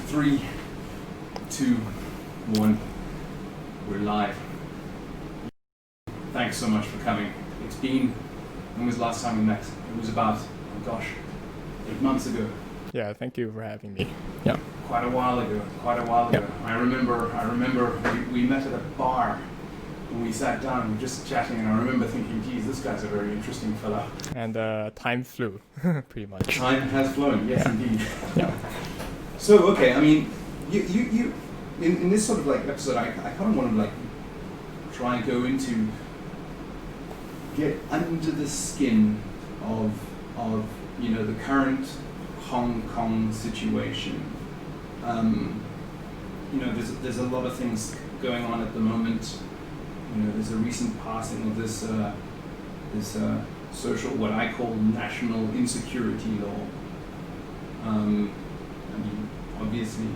3, 2, 1. We're live. Thanks so much for coming. It's been, when was the last time we met? It was about, 8 months ago. Yeah, thank you for having me. Yeah. Quite a while ago. Yeah. I remember we met at a bar and we sat down and we were just chatting, and I remember thinking, geez, this guy's a very interesting fella. And time flew, pretty much. Time has flown, yes, Yeah. indeed. Yeah. So, okay, I mean, you in this sort of like episode, I kind of want to like try and go into, get under the skin of the current Hong Kong situation. There's a lot of things going on at the moment. There's a recent passing of this social, what I call national insecurity law. Obviously,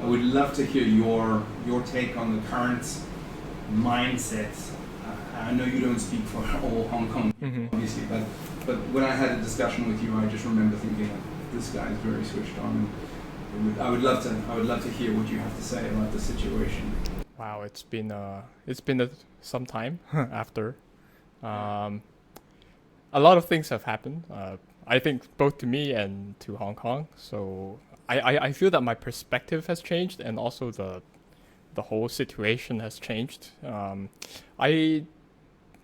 I would love to hear your take on the current mindset. I know you don't speak for all Hong Kong, obviously, but when I had a discussion with you, I just remember thinking, this guy is very switched on, and I would love to hear what you have to say about the situation. Wow, it's been some time after. A lot of things have happened. I think both to me and to Hong Kong. So I feel that my perspective has changed, and also the whole situation has changed.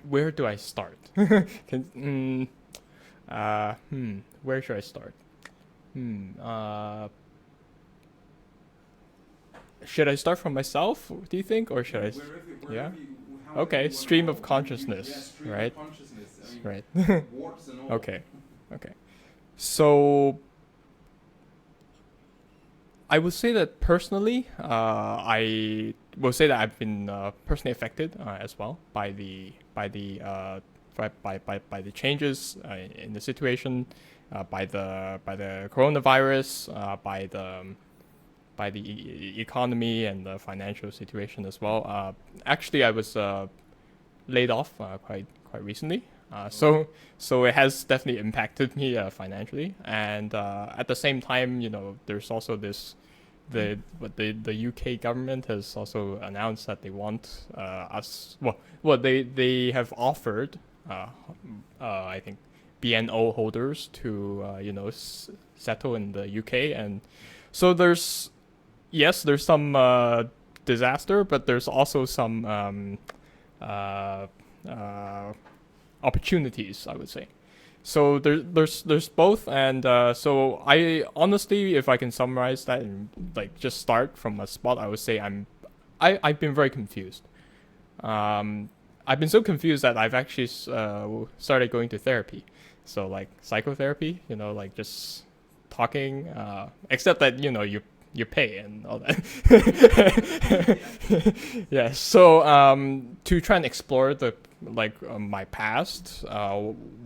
Where do I start? Where should I start? Should I start from myself, do you think, or should I? Yeah. Okay, stream of consciousness, right? Right. Warts and all. Okay. So I would say that personally, I will say that I've been personally affected as well by the changes in the situation, by the coronavirus, by the economy and the financial situation as well. Actually, I was laid off quite recently. So it has definitely impacted me financially, and at the same time, there's also the UK government has also announced that they want us. They have offered I think BNO holders to settle in the UK, and so there's some disaster, but there's also some opportunities, I would say. So there's both, and so I honestly, if I can summarize that and like just start from a spot, I would say I've been very confused. I've been so confused that I've actually started going to therapy, so like psychotherapy, like just talking, except that you pay and all that. Yeah. So to try and explore my past,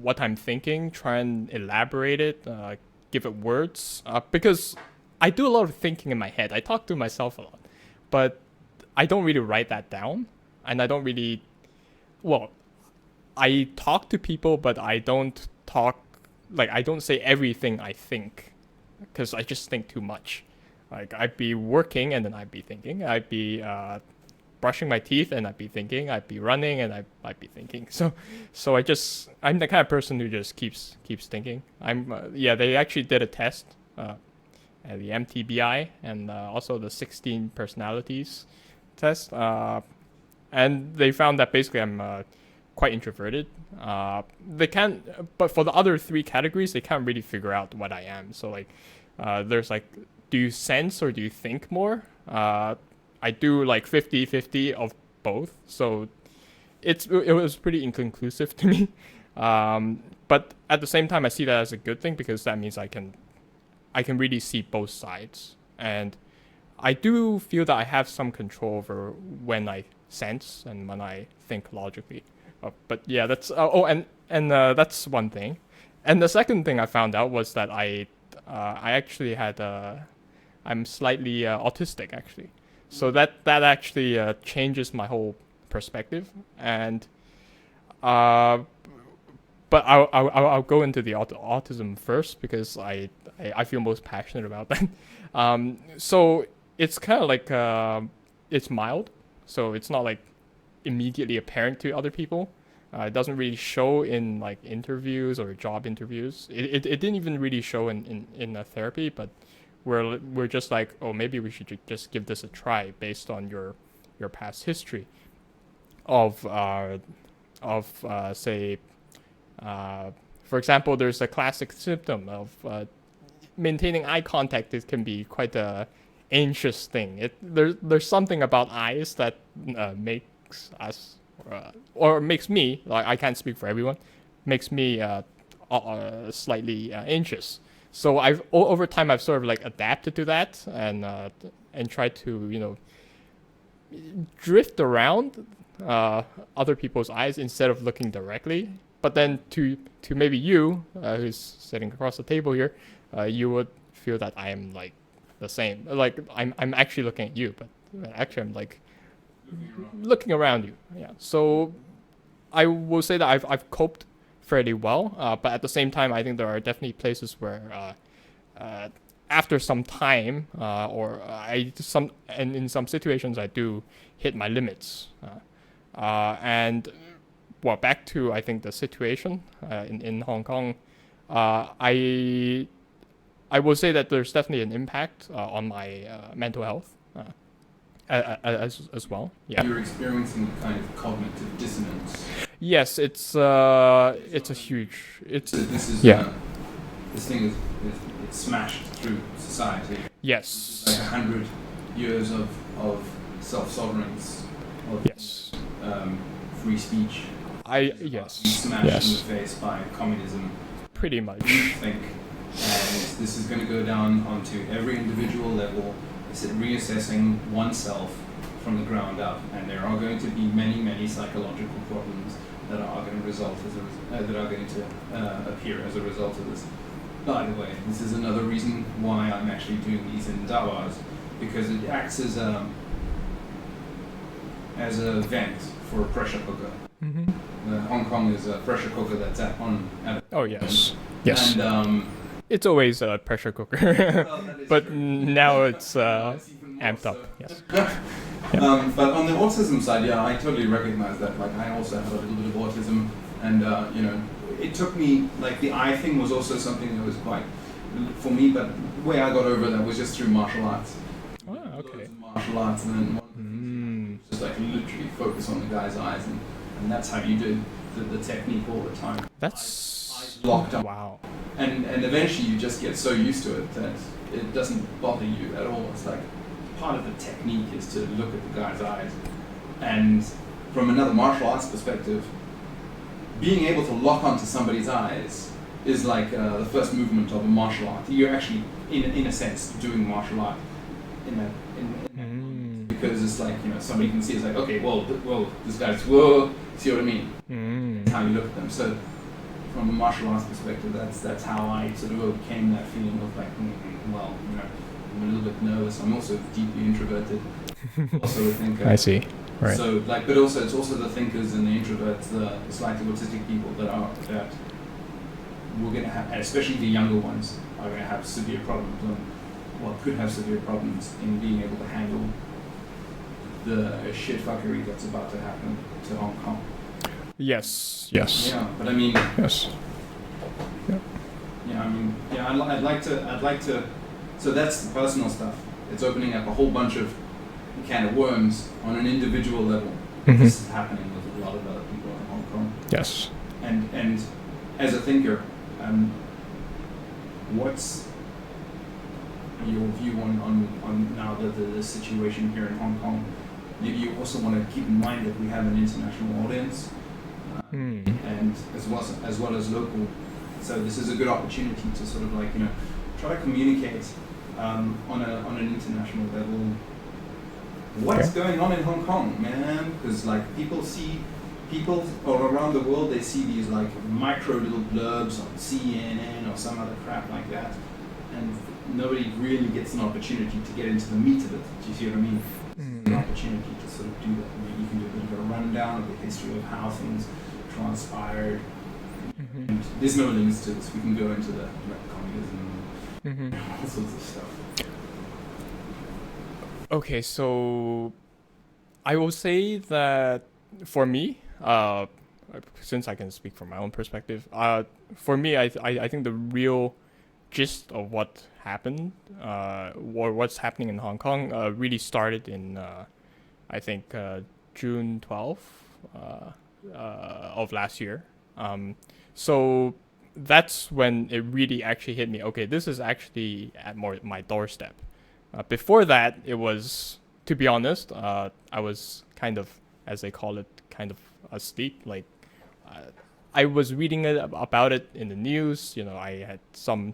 what I'm thinking, try and elaborate it, give it words, because I do a lot of thinking in my head. I talk to myself a lot, but I don't really write that down, and I don't really. Well, I talk to people, but I don't talk. I don't say everything I think, because I just think too much. Like, I'd be working and then I'd be thinking. I'd be brushing my teeth and I'd be thinking. I'd be running and I'd be thinking. So I'm the kind of person who just keeps thinking. They actually did a test at the MTBI and also the 16 personalities test, and they found that basically I'm quite introverted. But for the other 3 categories, they can't really figure out what I am. So there's do you sense or do you think more? I do 50-50 of both. So it was pretty inconclusive to me. But at the same time, I see that as a good thing, because that means I can really see both sides. And I do feel that I have some control over when I sense and when I think logically. But yeah, that's that's one thing. And the second thing I found out was that I actually had I'm slightly autistic, actually. So that actually changes my whole perspective. And but I'll go into the autism first because I feel most passionate about that. So it's kind of like it's mild, so it's not like immediately apparent to other people. It doesn't really show in like interviews or job interviews. It didn't even really show in a therapy, but we're just like, oh, maybe we should just give this a try based on your past history of say, for example, there's a classic symptom of maintaining eye contact. It can be quite a anxious thing. There's something about eyes that makes us or makes me, like, I can't speak for everyone, makes me slightly anxious. So over time I've sort of like adapted to that and tried to drift around other people's eyes instead of looking directly. But then to maybe you, who's sitting across the table here, you would feel that I am like the same. Like I'm actually looking at you, but actually I'm like looking around you. Yeah. So I will say that I've coped fairly well, but at the same time, I think there are definitely places where after some time, and in some situations, I do hit my limits. And well, back to I think the situation in Hong Kong, I will say that there's definitely an impact on my mental health as well. Yeah. You're experiencing a kind of cognitive dissonance. Yes, it's a huge. This thing is it's smashed through society. Yes. Like 100 years of self-sovereignty, of free speech. Smashed in the face by communism. Pretty much. You think, and this is going to go down onto every individual level. It's reassessing oneself from the ground up, and there are going to be many psychological problems that are going to appear as a result of this. By the way, this is another reason why I'm actually doing these Indabas, because it acts as a vent for a pressure cooker. Mm-hmm. Hong Kong is a pressure cooker that's at. Oh yes, yes. And it's always a pressure cooker, but now it's amped up. Yes. Yeah. But on the autism side, yeah, I totally recognize that. Like, I also have a little bit of autism, and it took me, like, the eye thing was also something that was quite for me. But the way I got over that was just through martial arts. Oh, okay. Martial arts, and then just like literally focus on the guy's eyes, and that's how you did the technique all the time. That's locked up. Wow. And eventually you just get so used to it that it doesn't bother you at all. It's like part of the technique is to look at the guy's eyes. And from another martial arts perspective, being able to lock onto somebody's eyes is like the first movement of a martial art. You're actually, in a sense, doing martial art because it's like, somebody can see, it's like, okay, well, this guy's, whoa, see what I mean? That's how you look at them. So from a martial arts perspective, that's how I sort of overcame that feeling of like, well, I'm a little bit nervous. I'm also deeply introverted. Also a thinker. I see. Right. So but also it's also the thinkers and the introverts, the slightly autistic people that we're going to have, and especially the younger ones, are going to have severe problems, could have severe problems in being able to handle the shit fuckery that's about to happen to Hong Kong. Yes. Yeah, but I mean. Yes. Yeah. Yeah, I mean, yeah, I'd like to. So that's the personal stuff. It's opening up a whole bunch of can of worms on an individual level. Mm-hmm. This is happening with a lot of other people in Hong Kong. Yes. And as a thinker, what's your view on now the situation here in Hong Kong? Maybe you also want to keep in mind that we have an international audience, and as well as local. So this is a good opportunity to sort of like try to communicate on an international level what's going on in Hong Kong, man. Because like people all around the world, they see these like micro little blurbs on CNN or some other crap like that, and nobody really gets an opportunity to get into the meat of it. Do you see what I mean? An opportunity to sort of do that. Maybe you can do a bit of a rundown of the history of how things transpired, And there's no limits to this. We can go into the communism, all sorts of stuff. Okay, so I will say that for me, since I can speak from my own perspective, for me, I think the real gist of what happened, or what's happening in Hong Kong, really started in, I think, June 12th of last year. So that's when it really actually hit me. Okay, this is actually at my doorstep. Before that, it was, to be honest, I was kind of, as they call it, kind of asleep. Like, I was reading about it in the news. You know, I had some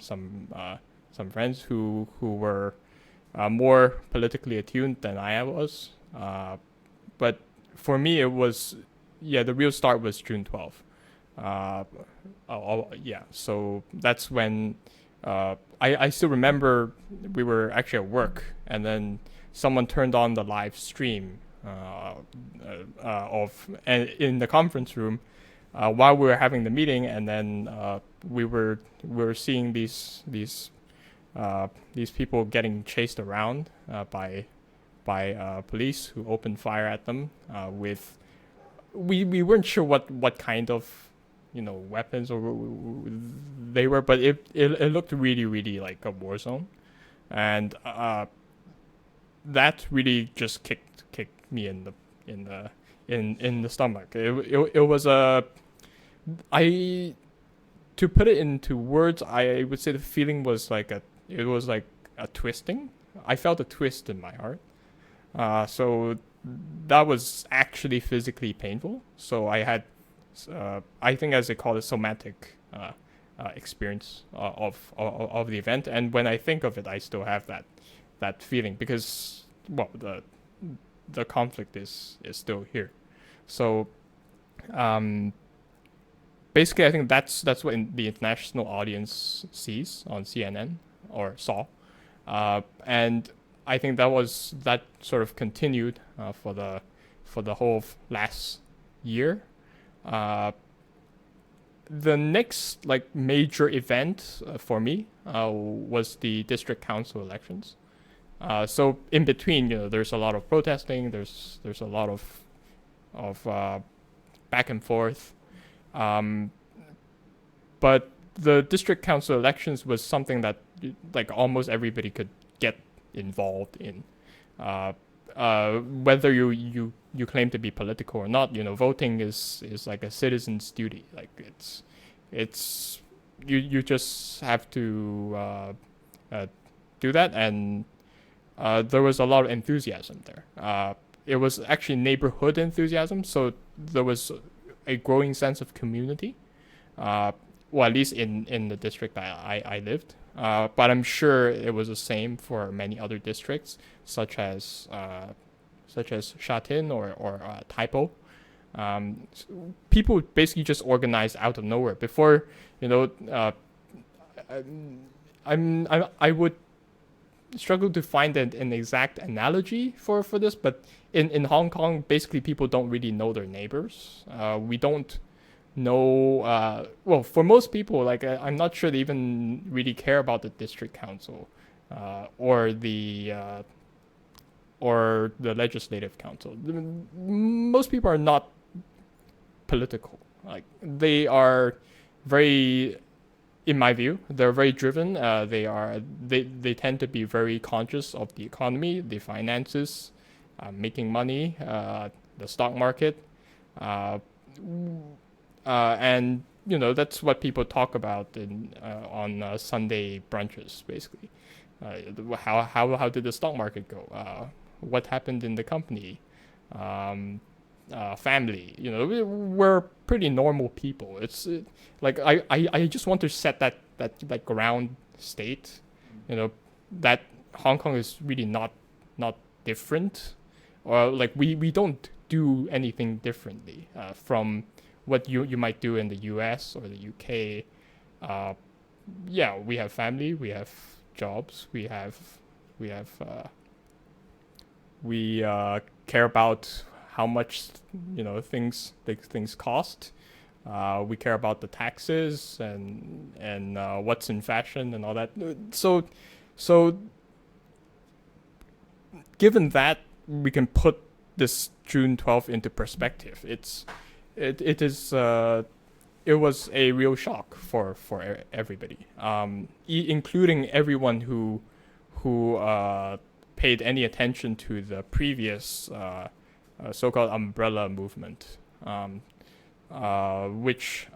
friends who were more politically attuned than I was. But for me, it was, the real start was June 12th. Yeah, so that's when I still remember we were actually at work, and then someone turned on the live stream and in the conference room while we were having the meeting, and then we were seeing these people getting chased around by police who opened fire at them with we weren't sure what kind of weapons or they were, but it looked really, really like a war zone, and that really just kicked me in the stomach. It was to put it into words, I would say the feeling was like it was like a twisting. I felt a twist in my heart. So that was actually physically painful. So I had, I think, as they call it, somatic experience of the event. And when I think of it, I still have that feeling because, well, the conflict is still here. So basically, I think that's what the international audience sees on CNN or saw, and I think that sort of continued for the whole last year. The next major event for me was the district council elections. So in between, there's a lot of protesting. There's a lot of back and forth. But the district council elections was something that almost everybody could get involved in. Whether you claim to be political or not, voting is like a citizen's duty. Like it's you just have to do that, and there was a lot of enthusiasm there. It was actually neighborhood enthusiasm, so there was a growing sense of community. Well, at least in the district I lived. But I'm sure it was the same for many other districts, such as Sha Tin or Taipo. People basically just organized out of nowhere. Before, I would struggle to find an exact analogy for this, but in Hong Kong, basically people don't really know their neighbors. We don't know, well, for most people, I'm not sure they even really care about the district council or the legislative council. Most people are not political. They are very, in my view, they're very driven. They tend to be very conscious of the economy, the finances, making money, the stock market, and that's what people talk about on Sunday brunches, basically. How did the stock market go? What happened in the company? Family. We're pretty normal people. It's I just want to set that ground state. That Hong Kong is really not different, or we don't do anything differently from what you might do in the US or the UK. We have family, we have jobs, we care about how much things cost. We care about the taxes and what's in fashion and all that. So given that, we can put this June 12th into perspective. It was a real shock for everybody, including everyone who paid any attention to the previous so-called umbrella movement, which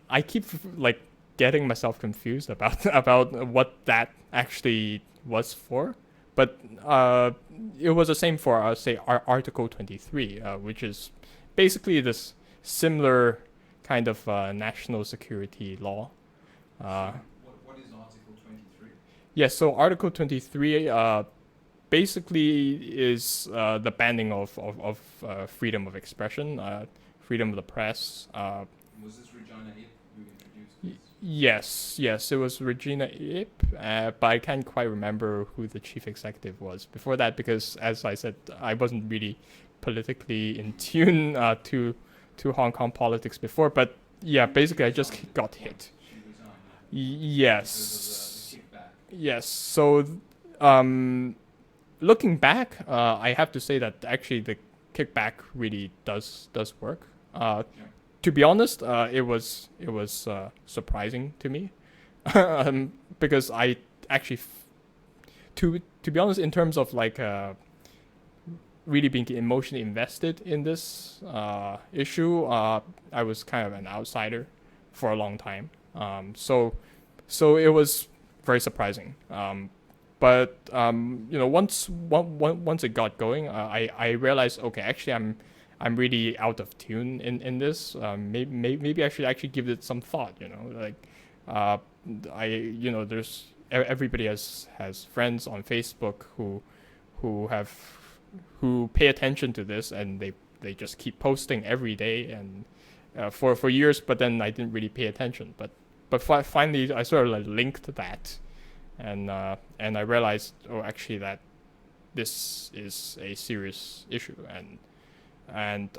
I keep like getting myself confused about what that actually was for. But it was the same for, say, Article 23, which is basically this similar kind of national security law. What is Article 23? Yes, so Article 23 basically is the banning of freedom of expression, freedom of the press. Was this Regina Ip who introduced this? Yes, it was Regina Ip, but I can't quite remember who the chief executive was before that, because, as I said, I wasn't really politically in tune to Hong Kong politics before. But yeah, basically I just got hit. She resigned. Yes. Because of the kickback. Yes. So, looking back, I have to say that actually the kickback really does work. To be honest, it was surprising to me, because I actually, to be honest, in terms of like really being emotionally invested in this issue, I was kind of an outsider for a long time. So it was very surprising. But once it got going, I realized, okay, actually I'm really out of tune in this. Maybe I should actually give it some thought. There's everybody has friends on Facebook who pay attention to this, and they just keep posting every day and for years. But then I didn't really pay attention. But finally I sort of like linked that, and I realized, oh, actually that this is a serious issue, and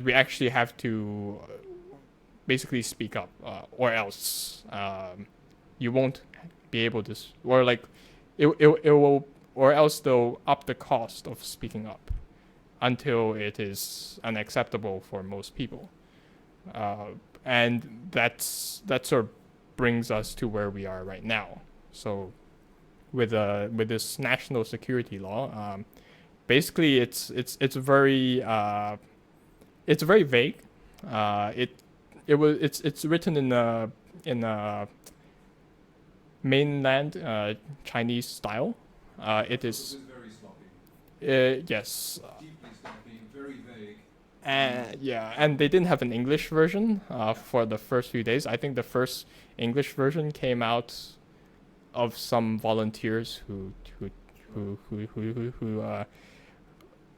we actually have to basically speak up, or else you won't be able to, or like it will, or else they'll up the cost of speaking up until it is unacceptable for most people, and that sort of brings us to where we are right now. So with this national security law, basically it's very vague. It's written in a mainland Chinese style. It is very sloppy. yes. Deeply sloppy, very vague. And they didn't have an English version for the first few days. I think the first English version came out of some volunteers who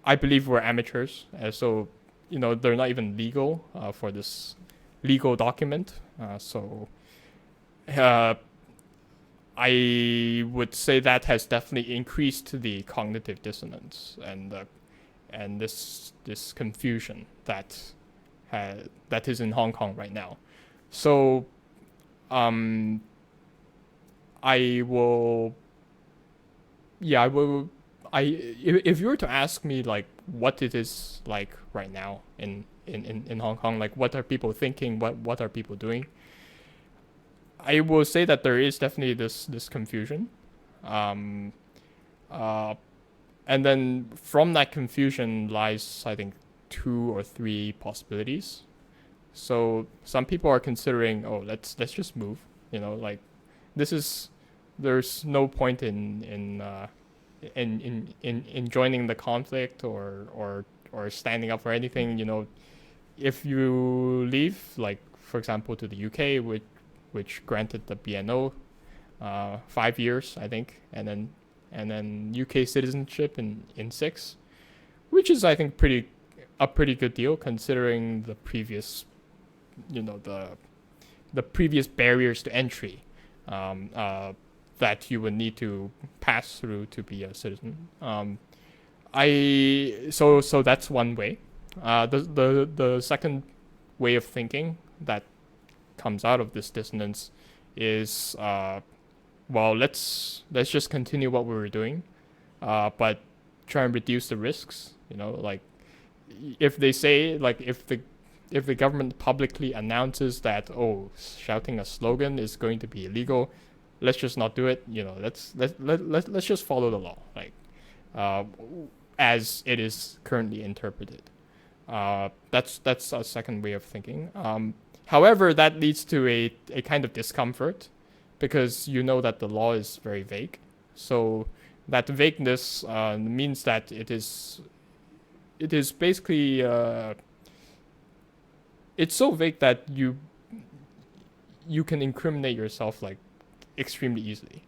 I believe were amateurs. So they're not even legal for this legal document. So I would say that has definitely increased the cognitive dissonance and this confusion that is in Hong Kong right now. So if you were to ask me like what it is like right now in Hong Kong, like what are people thinking, what are people doing, I will say that there is definitely this confusion, and then from that confusion lies, I think, 2 or 3 possibilities. So some people are considering, oh, let's just move, like there's no point in joining the conflict or standing up for anything. If you leave, like for example to the UK, which granted the BNO 5 years, I think, and then UK citizenship in 6, which is, I think, a pretty good deal considering the previous, the previous barriers to entry that you would need to pass through to be a citizen. So that's one way. The second way of thinking that comes out of this dissonance is well, let's just continue what we were doing, but try and reduce the risks. Like if they say, like if the government publicly announces that, oh, shouting a slogan is going to be illegal, let's just not do it. Let's just follow the law, like as it is currently interpreted. That's a second way of thinking. However, that leads to a kind of discomfort, because that the law is very vague. So that vagueness means that it is basically it's so vague that you can incriminate yourself like extremely easily.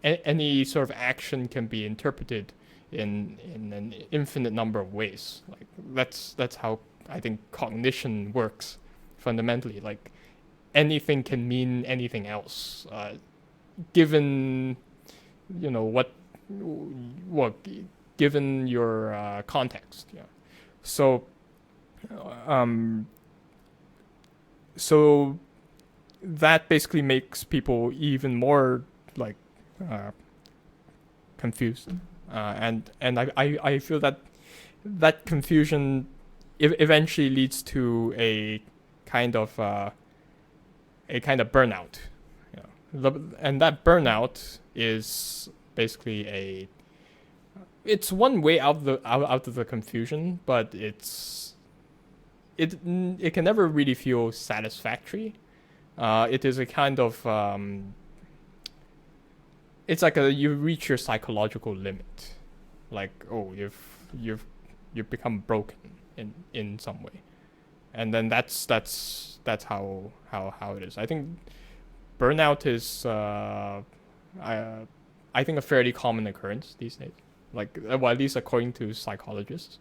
Any sort of action can be interpreted in an infinite number of ways. Like that's how I think cognition works fundamentally. Like anything can mean anything else, given given your context. Yeah. So so that basically makes people even more like confused, and I feel that confusion eventually leads to a kind of burnout. And that burnout is basically it's one way out of the confusion, but it can never really feel satisfactory. It is a kind of it's like you reach your psychological limit, like, oh, you've become broken in some way, and then that's how it is. I think burnout is I think a fairly common occurrence these days, like, well, at least according to psychologists.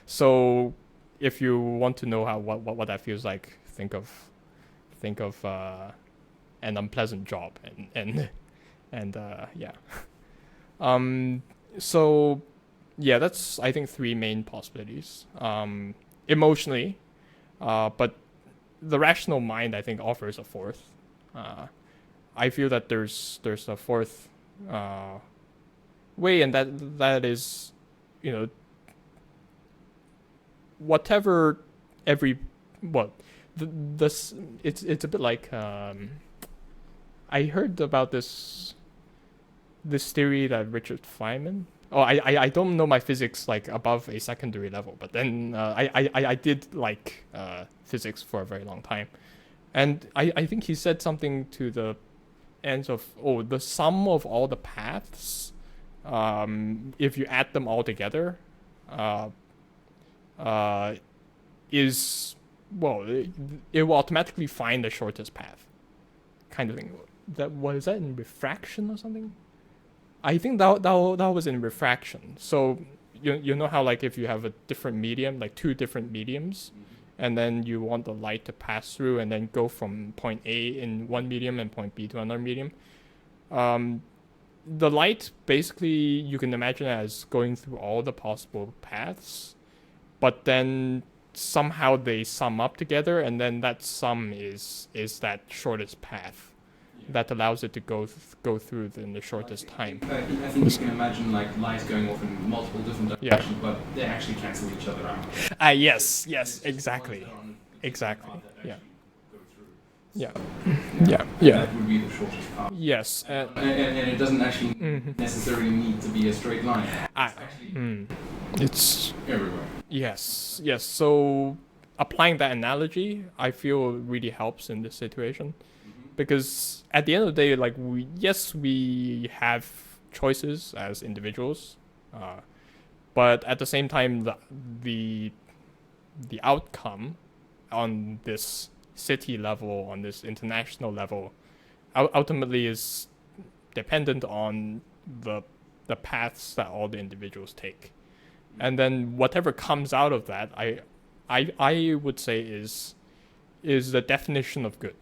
So if you want to know what that feels like, think of an unpleasant job and yeah. So yeah, that's, I think, three main possibilities. Emotionally, but the rational mind, I think, offers a fourth. I feel that there's a fourth way, and that is, whatever it's a bit like I heard about this theory that Richard Feynman. Oh, I don't know my physics like above a secondary level, but then I did like physics for a very long time, and I think he said something to the ends of, oh, the sum of all the paths, if you add them all together, is, well, it will automatically find the shortest path, kind of thing. Was that in refraction or something? I think that was in refraction. So you know how, like, if you have a different medium, like two different mediums, and then you want the light to pass through and then go from point A in one medium and point B to another medium, the light, basically, you can imagine as going through all the possible paths, but then somehow they sum up together, and then that sum is that shortest path that allows it to go through in the shortest time. I think you can imagine like light going off in multiple different directions, but they actually cancel each other out. Yes, exactly. Yeah. Yeah. That would be the shortest path. Yes. And it doesn't actually necessarily need to be a straight line. It's everywhere. Yes. So applying that analogy, I feel, really helps in this situation. Because at the end of the day, like, we have choices as individuals, but at the same time, the outcome on this city level, on this international level, ultimately is dependent on the paths that all the individuals take, and then whatever comes out of that, I would say is the definition of good.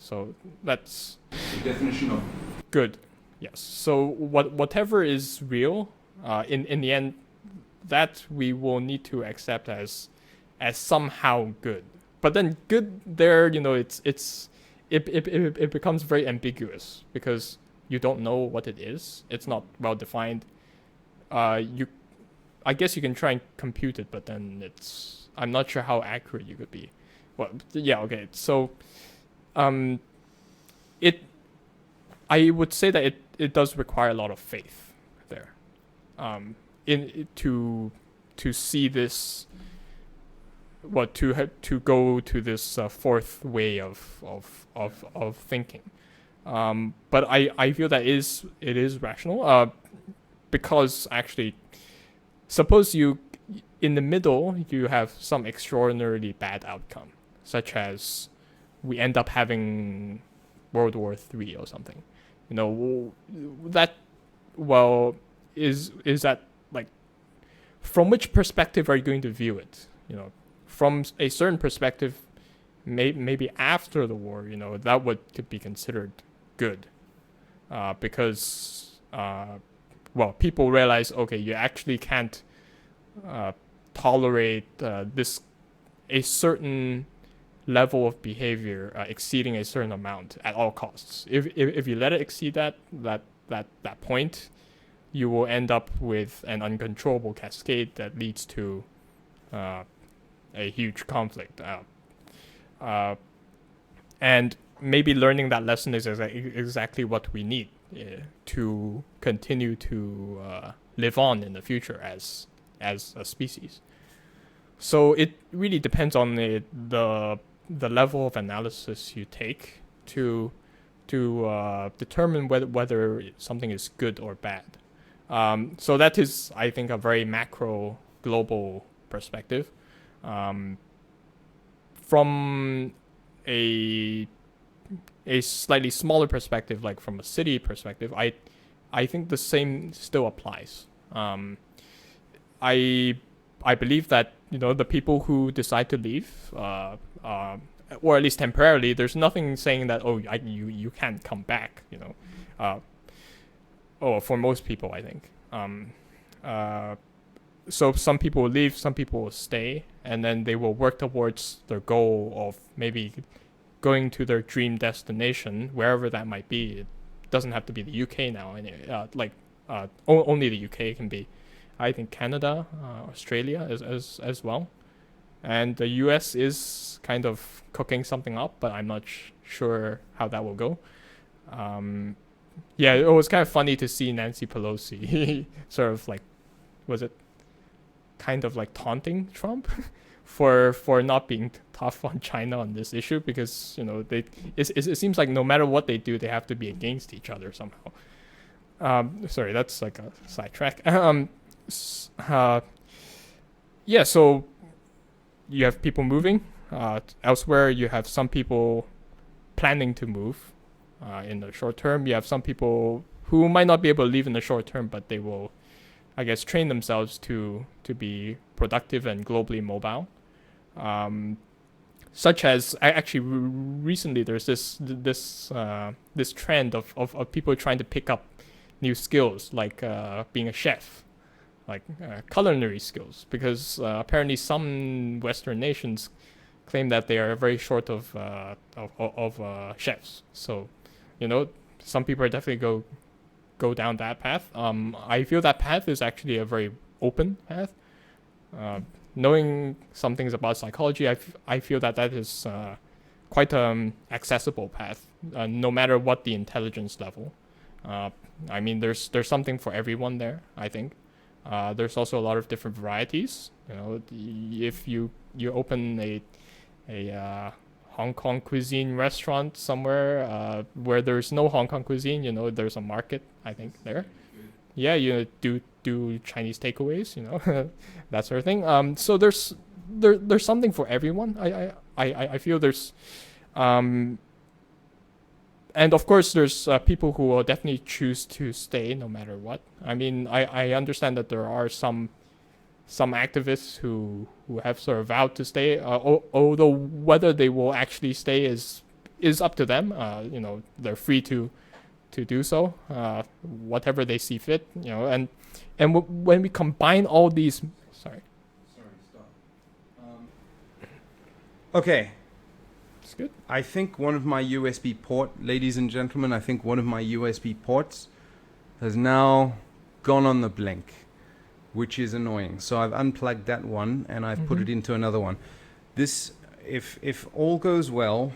So that's the definition of good. Yes. So whatever is real, in the end, that we will need to accept as as somehow good. But then good there, it becomes very ambiguous because you don't know what it is. It's not well defined. I guess you can try and compute it, but then I'm not sure how accurate you could be. Well, yeah, okay. So, it I would say that it does require a lot of faith there, to see this, to go to this fourth way of thinking. But I feel that it is rational, because actually, suppose in the middle you have some extraordinarily bad outcome, such as we end up having World War III or something. That, well, is that, like, from which perspective are you going to view it? From a certain perspective, maybe after the war, that could be considered good, because people realize, okay, you actually can't tolerate a certain level of behavior exceeding a certain amount at all costs. If you let it exceed that point, you will end up with an uncontrollable cascade that leads to a huge conflict. And maybe learning that lesson is exactly what we need to continue to live on in the future as a species. So it really depends on the level of analysis you take to determine whether something is good or bad. So that is, I think, a very macro, global perspective. From a slightly smaller perspective, like from a city perspective, I think the same still applies. I believe that the people who decide to leave, or at least temporarily, there's nothing saying that you can't come back. For most people, I think. So some people will leave, some people will stay, and then they will work towards their goal of maybe going to their dream destination, wherever that might be. It doesn't have to be the UK now. Only the UK can be. I think Canada, Australia as well, and the US is kind of cooking something up, but I'm not sure how that will go. It was kind of funny to see Nancy Pelosi sort of like, was it kind of like taunting Trump for not being tough on China on this issue, because it seems like no matter what they do, they have to be against each other somehow. Sorry, that's like a sidetrack. So you have people moving elsewhere. You have some people planning to move in the short term. You have some people who might not be able to leave in the short term, but they will, I guess, train themselves to be productive and globally mobile. Such as, actually recently there's this trend of people trying to pick up new skills, like being a chef, like culinary skills, because apparently some Western nations claim that they are very short of chefs. So, some people are definitely go down that path. I feel that path is actually a very open path. Knowing some things about psychology, I feel that is quite an accessible path, no matter what the intelligence level. I mean, there's something for everyone there, I think. There's also a lot of different varieties. If you open a Hong Kong cuisine restaurant somewhere where there's no Hong Kong cuisine, there's a market, I think, there. Yeah, do Chinese takeaways, that sort of thing. So there's something for everyone. I feel there's, and of course there's people who will definitely choose to stay no matter what. I mean, I understand that there are some activists who have sort of vowed to stay, although whether they will actually stay is up to them. They're free to do so, whatever they see fit. When we combine all these, sorry, stop. Okay. It's good. I think one of my USB port, ladies and gentlemen, I think one of my USB ports has now gone on the blink, which is annoying. So I've unplugged that one and I've put it into another one. This, if all goes well,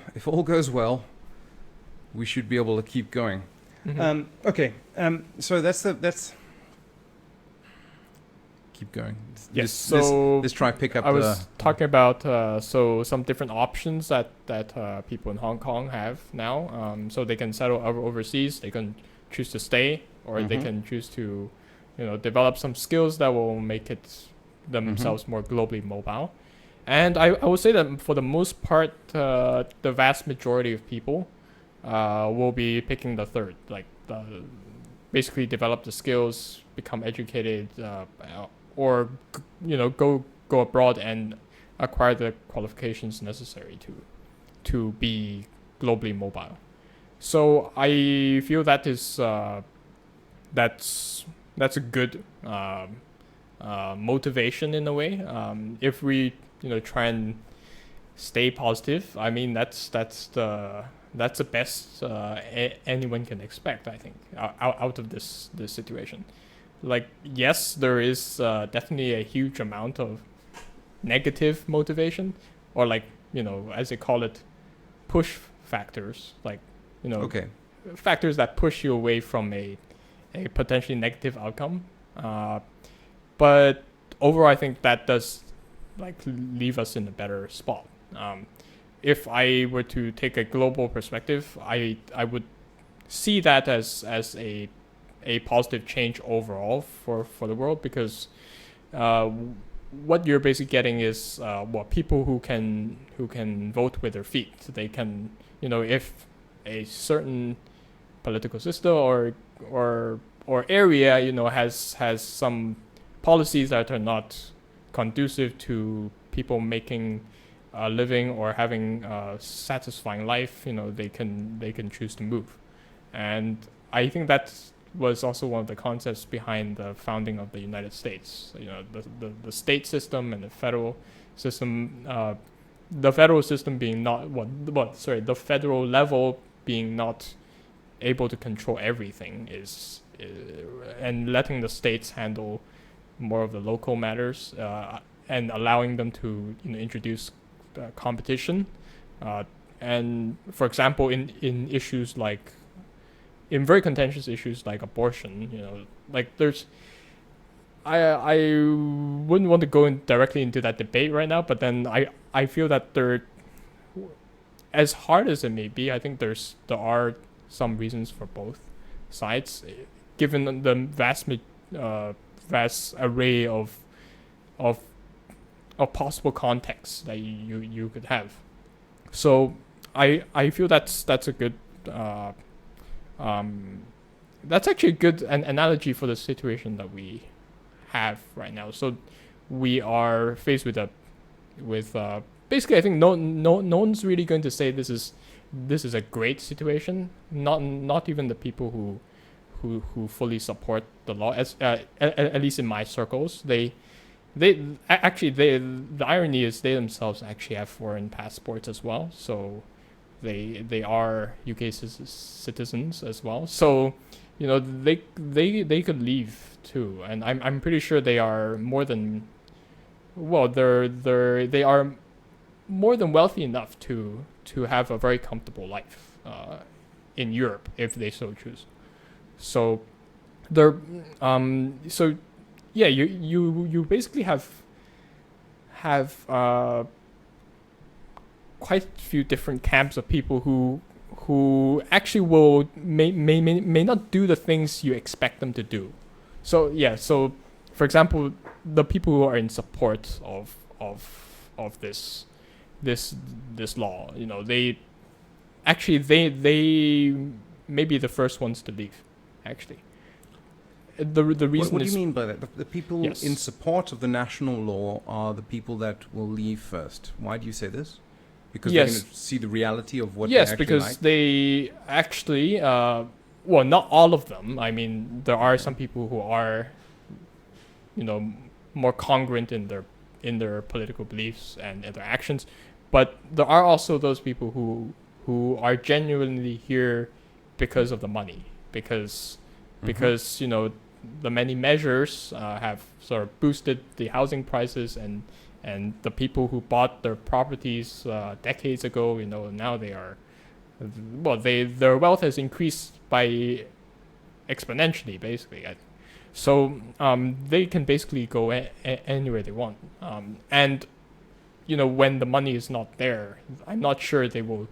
we should be able to keep going. Okay. So that's. Keep going. Yes. So let's try pick up. I was talking about so some different options that people in Hong Kong have now. So they can settle overseas. They can choose to stay, or they can choose to, develop some skills that will make it themselves more globally mobile. And I would say that for the most part, the vast majority of people will be picking the third, like basically develop the skills, become educated, or go abroad and acquire the qualifications necessary to be globally mobile. So I feel that is that's a good motivation in a way. If we try and stay positive, I mean that's the best anyone can expect, I think, out of this situation. Like, yes, there is definitely a huge amount of negative motivation, or like, as they call it, push factors, like, factors that push you away from a potentially negative outcome. But overall, I think that does like leave us in a better spot. If I were to take a global perspective, I would see that as a positive change overall for the world, because what you're basically getting is people who can vote with their feet. They can, if a certain political system or area has some policies that are not conducive to people making a living or having a satisfying life, they can choose to move. And I think that was also one of the concepts behind the founding of the United States. The state system and the federal system. The federal system being not the federal level being not able to control everything is and letting the states handle more of the local matters, and allowing them to introduce competition, and for example in issues like in very contentious issues like abortion, like there's I wouldn't want to go directly into that debate right now, but then I feel that there, as hard as it may be, I think there are some reasons for both sides, given the vast array of possible contexts that you could have. So I feel that's a good that's actually a good analogy for the situation that we have right now. So we are faced with basically, I think no one's really going to say this is a great situation. Not even the people who fully support the law, as at least in my circles. The irony is they themselves actually have foreign passports as well, so they are UK citizens as well. So they could leave too, and I'm pretty sure they are more than they are more than wealthy enough to have a very comfortable life in Europe if they so choose. So they're yeah, you basically have quite a few different camps of people who actually may not do the things you expect them to do. So yeah, so for example, the people who are in support of this law, they may be the first ones to leave, actually. The reason what do is, you mean by that? The people in support of the national law are the people that will leave first. Why do you say this? Because they're going to see the reality of what they actually because like? they actually, not all of them. I mean, there are some people who are, more congruent in their political beliefs and their actions, but there are also those people who are genuinely here because of the money, because you know the many measures have sort of boosted the housing prices, and the people who bought their properties decades ago, you know, now they are, well, their wealth has increased by exponentially, basically. So they can basically go anywhere they want, and you know, when the money is not there, I'm not sure they will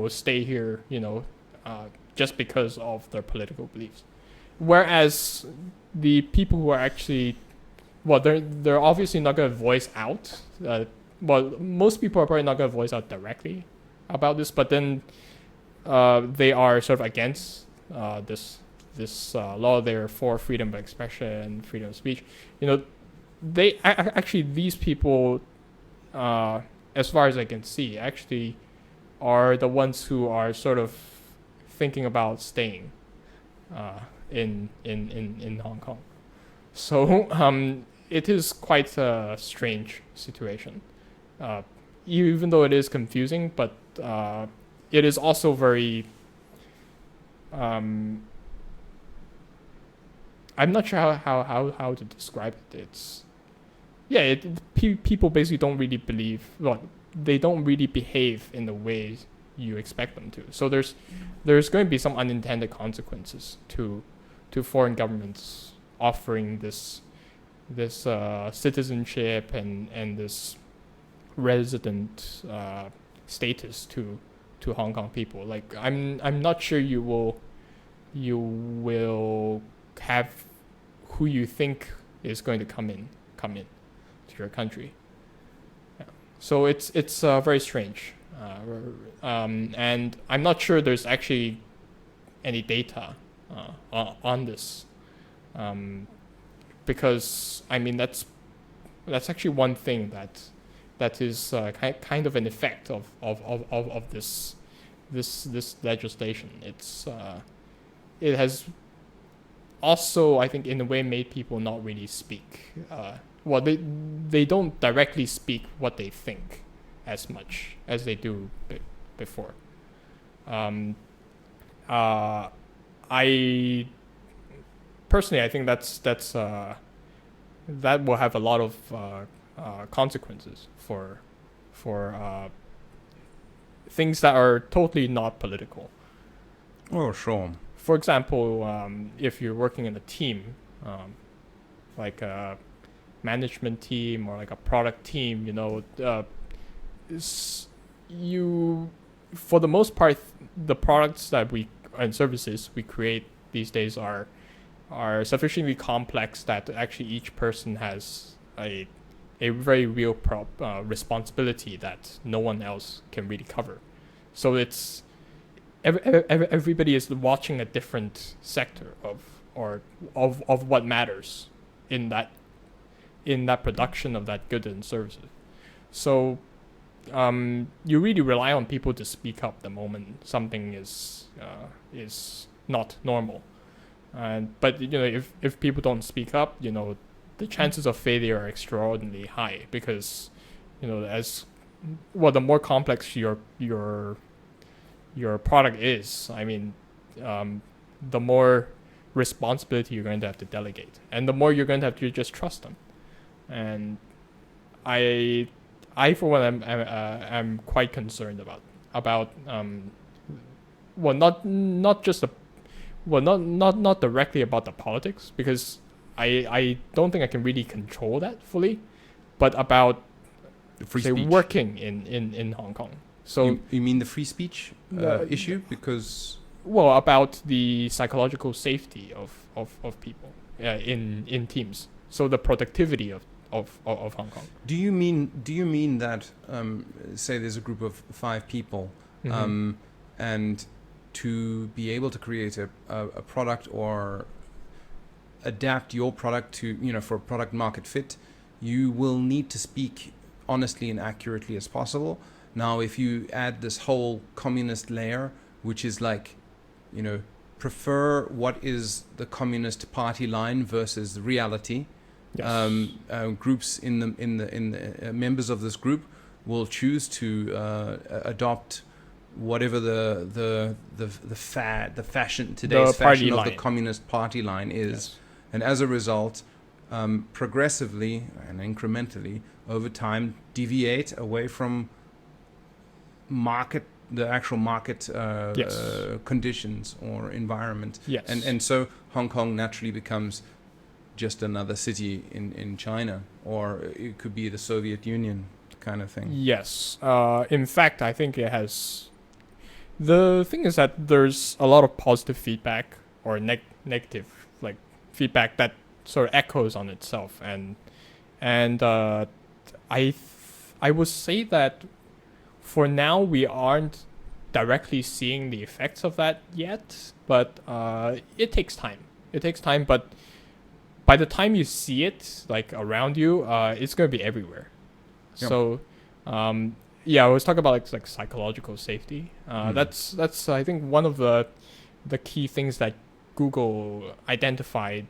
stay here, you know, just because of their political beliefs. Whereas the people who are actually, well, they're obviously not going to voice out. Well, most people are probably not going to voice out directly about this, but then they are sort of against this law. They're for freedom of expression, freedom of speech. You know, they actually, these people, as far as I can see, actually are the ones who are sort of thinking about staying in Hong Kong. So it is quite a strange situation, even though it is confusing, but it is also very I'm not sure how to describe it. It's people basically don't really believe, well, they don't really behave in the way you expect them to. So there's going to be some unintended consequences to foreign governments offering this citizenship and this resident status to Hong Kong people. Like I'm not sure you will have who you think is going to come in to your country. Yeah. So it's very strange, and I'm not sure there's actually any data on this, because I mean that's actually one thing that is kind of an effect of this legislation. It has also, I think, in a way, made people not really speak. Well, they don't directly speak what they think as much as they do before. I personally, I think that will have a lot of consequences for things that are totally not political. Oh, sure. For example, if you're working in a team, like a management team or like a product team, you know, for the most part, the products that and services we create these days are sufficiently complex that actually each person has a very real responsibility that no one else can really cover. So it's everybody is watching a different sector of what matters in that production of that good and services. So you really rely on people to speak up the moment something is not normal. But you know, if people don't speak up, you know, the chances of failure are extraordinarily high, because you know, as well, the more complex your product is, I mean, the more responsibility you're going to have to delegate, and the more you're going to have to just trust them. And I for one, I'm quite concerned about well, not just not directly about the politics, because I don't think I can really control that fully, but about The free say speech. working in Hong Kong. So You mean the free speech issue? Because well, about the psychological safety of people in teams. So the productivity of Hong Kong. do you mean that say there's a group of 5 people, and to be able to create a product or adapt your product to, you know, for product market fit, you will need to speak honestly and accurately as possible. Now, if you add this whole communist layer, which is like, you know, prefer what is the Communist Party line versus reality, Yes. groups in the members of this group will choose to adopt whatever the fashion, today's fashion of the Communist Party line is. Yes. And as a result, progressively and incrementally over time deviate away from the actual market conditions or environment. Yes. And so Hong Kong naturally becomes just another city in China, or it could be the Soviet Union kind of thing. Yes. In fact, I think it has. The thing is that there's a lot of positive feedback or negative like feedback that sort of echoes on itself, and I would say that for now we aren't directly seeing the effects of that yet, but it takes time. It takes time, but by the time you see it like around you, it's gonna be everywhere. Yep. So. Yeah, I was talking about like psychological safety. That's I think one of the key things that Google identified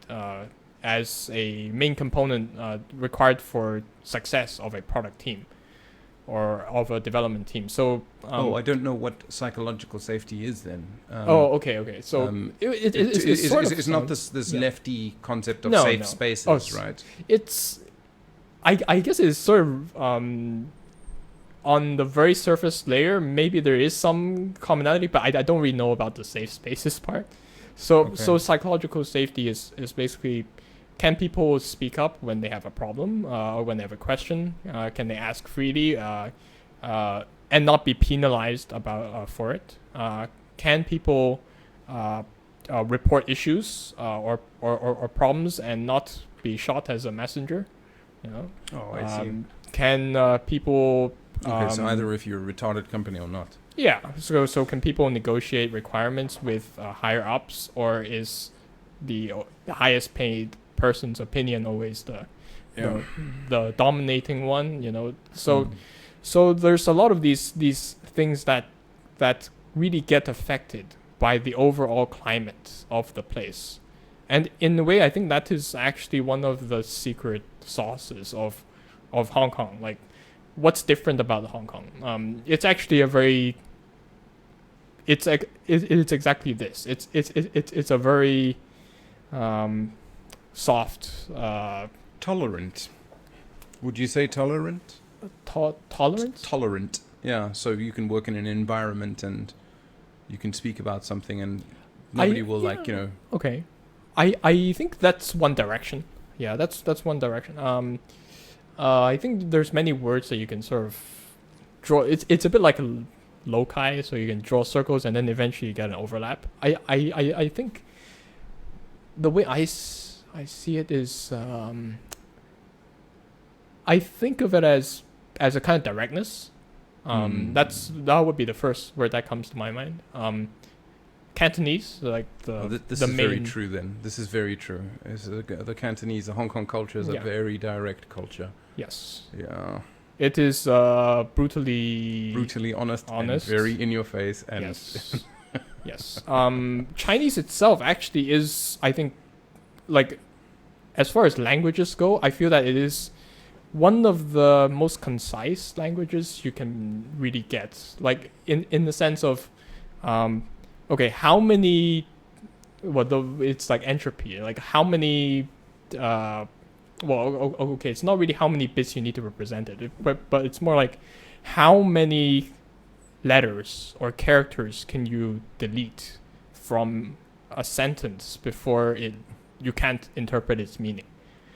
as a main component required for success of a product team or of a development team. So I don't know what psychological safety is then. Okay. So it's not this lefty concept of safe spaces, right? It's I guess it's sort of on the very surface layer, maybe there is some commonality, but I don't really know about the safe spaces part. So psychological safety is basically, can people speak up when they have a problem or when they have a question? Can they ask freely and not be penalized for it? Can people report issues or problems and not be shot as a messenger? You know? Oh, I see. Can people... Okay, so either if you're a retarded company or not. Yeah. So can people negotiate requirements with higher ups, or is the highest paid person's opinion always the dominating one? You know. So there's a lot of these things that really get affected by the overall climate of the place, and in a way, I think that is actually one of the secret sauces of Hong Kong. Like, what's different about Hong Kong? It's actually it's exactly this. It's a very soft, tolerant. Would you say tolerant? Tolerant? Tolerant. Yeah. So you can work in an environment and you can speak about something and nobody will Okay. I think that's one direction. Yeah, that's one direction. I think there's many words that you can sort of draw. It's a bit like a loci, so you can draw circles and then eventually you get an overlap. I think the way I see it is I think of it as a kind of directness. That would be the first word that comes to my mind. Cantonese, like this is very true. Then this is very true. The Cantonese, the Hong Kong culture is a very direct culture. Yes. Yeah. It is brutally honest, and very in your face. And yes. Yes. Chinese itself actually is, I think, like, as far as languages go, I feel that it is one of the most concise languages you can really get. Like in the sense of, okay, how many? It's like entropy. Like how many? Okay, it's not really how many bits you need to represent it, but it's more like how many letters or characters can you delete from a sentence before you can't interpret its meaning.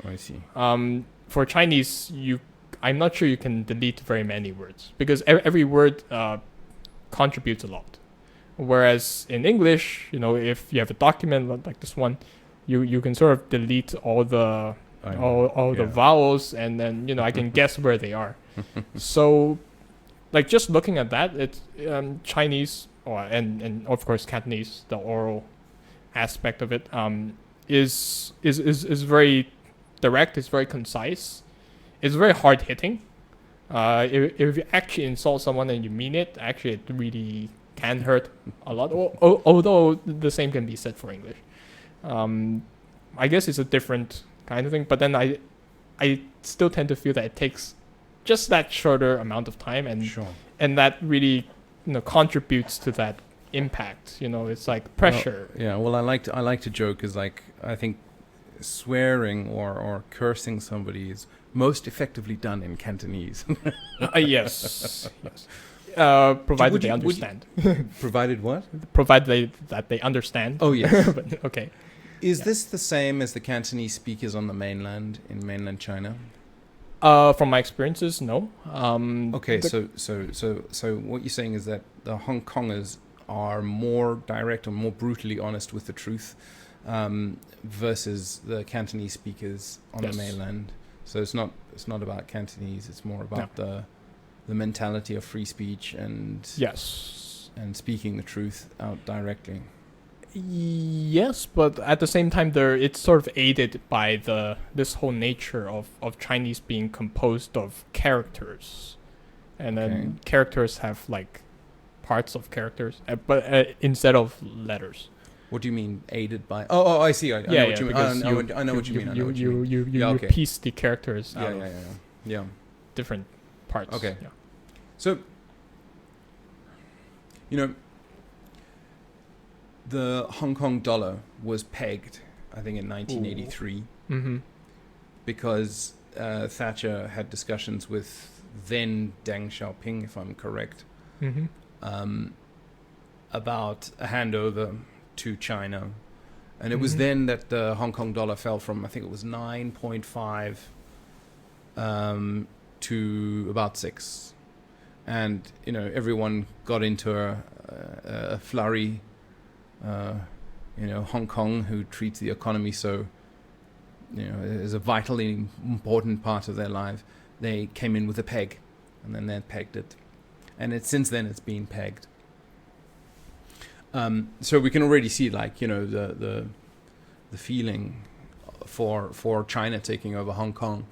Oh, I see. For Chinese, I'm not sure you can delete very many words because every word contributes a lot. Whereas in English, if you have a document like this one, you can sort of delete all the the vowels, and then I can guess where they are. So, like, just looking at that, it's Chinese and of course Cantonese, the oral aspect of it is very direct. It's very concise. It's very hard hitting. If you actually insult someone and you mean it, actually it really can hurt a lot. Although the same can be said for English. I guess it's a different kind of thing. But then I still tend to feel that it takes just that shorter amount of time, and Sure. and that really contributes to that impact. It's like pressure. Well, I like to joke is like I think swearing or cursing somebody is most effectively done in Cantonese. Yes. Provided they understand. Provided what? Provided that they understand. Oh yes. But, okay. Is this the same as the Cantonese speakers on the mainland in mainland China? From my experiences, no. Okay, so what you're saying is that the Hong Kongers are more direct or more brutally honest with the truth, versus the Cantonese speakers on the mainland. So it's not about Cantonese. It's more about the mentality of free speech and and speaking the truth out directly. Yes, but at the same time, it's sort of aided by this whole nature of Chinese being composed of characters, and then characters have like parts of characters, but instead of letters. What do you mean aided by? Oh, I see. I know what you mean. I know what you mean. You piece the characters out of different parts. Okay. Yeah. So, the Hong Kong dollar was pegged, I think, in 1983, because Thatcher had discussions with then Deng Xiaoping, if I'm correct, about a handover to China. And it was then that the Hong Kong dollar fell from, I think it was 9.5 to about 6. And, everyone got into a flurry. Hong Kong, who treats the economy so, as a vitally important part of their life, they came in with a peg, and then they pegged it, and since then it's been pegged. So we can already see, the feeling for China taking over Hong Kong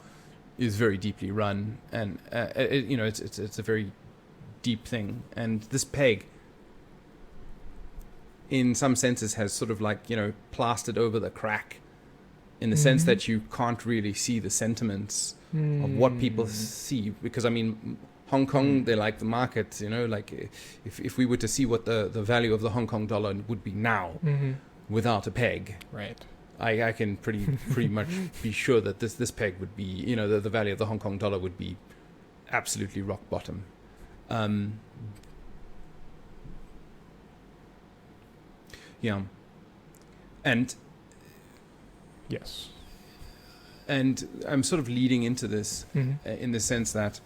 is very deeply run, and it's a very deep thing, and this peg, in some senses, has sort of plastered over the crack, in the sense that you can't really see the sentiments of what people see, because Hong Kong, they like the market, if we were to see what the value of the Hong Kong dollar would be now without a peg, right? I can pretty much be sure that this peg would be, the value of the Hong Kong dollar would be absolutely rock bottom. And yes, and I'm sort of leading into this in the sense that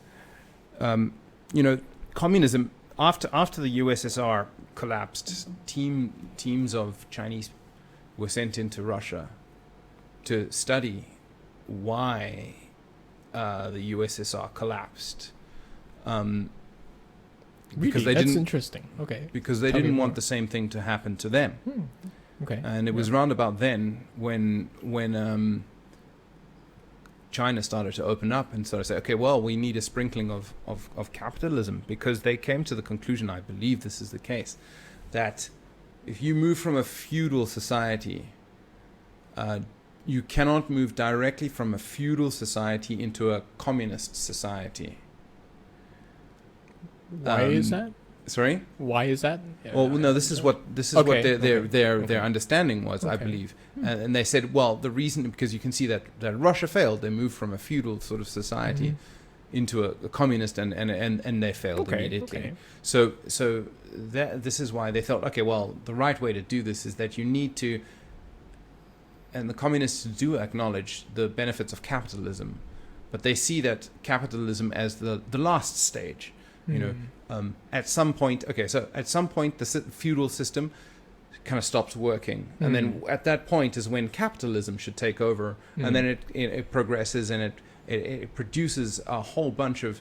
communism, after the USSR collapsed, teams of Chinese were sent into Russia to study why the USSR collapsed. Because really? That's interesting. Okay. Because they didn't want the same thing to happen to them. Okay. And it was round about then when China started to open up and sort of say, okay, well, we need a sprinkling of capitalism, because they came to the conclusion, I believe this is the case, that if you move from a feudal society, you cannot move directly from a feudal society into a communist society. Why is that? Sorry? Why is that? Well, no. This is what their understanding was, I believe, and they said, well, the reason, because you can see that Russia failed. They moved from a feudal sort of society into a communist, and they failed immediately. Okay. So this is why they thought, okay, well, the right way to do this is that you need to, and the communists do acknowledge the benefits of capitalism, but they see that capitalism as the last stage. At some point, the feudal system kind of stops working, and then at that point is when capitalism should take over, and then it progresses, and it produces a whole bunch of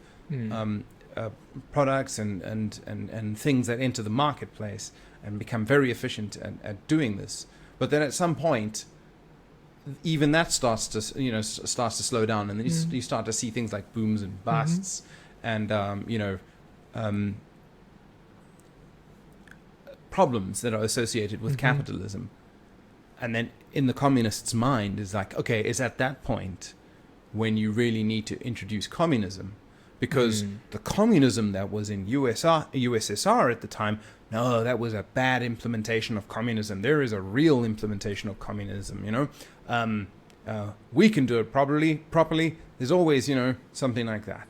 products and things that enter the marketplace and become very efficient at doing this. But then at some point, even that starts to slow down, and then you start to see things like booms and busts, and problems that are associated with capitalism. And then in the communist's mind is like, okay, is at that point when you really need to introduce communism, because the communism that was in USSR at the time, no, that was a bad implementation of communism. There is a real implementation of communism, you know. We can do it properly. There's always, you know, something like that.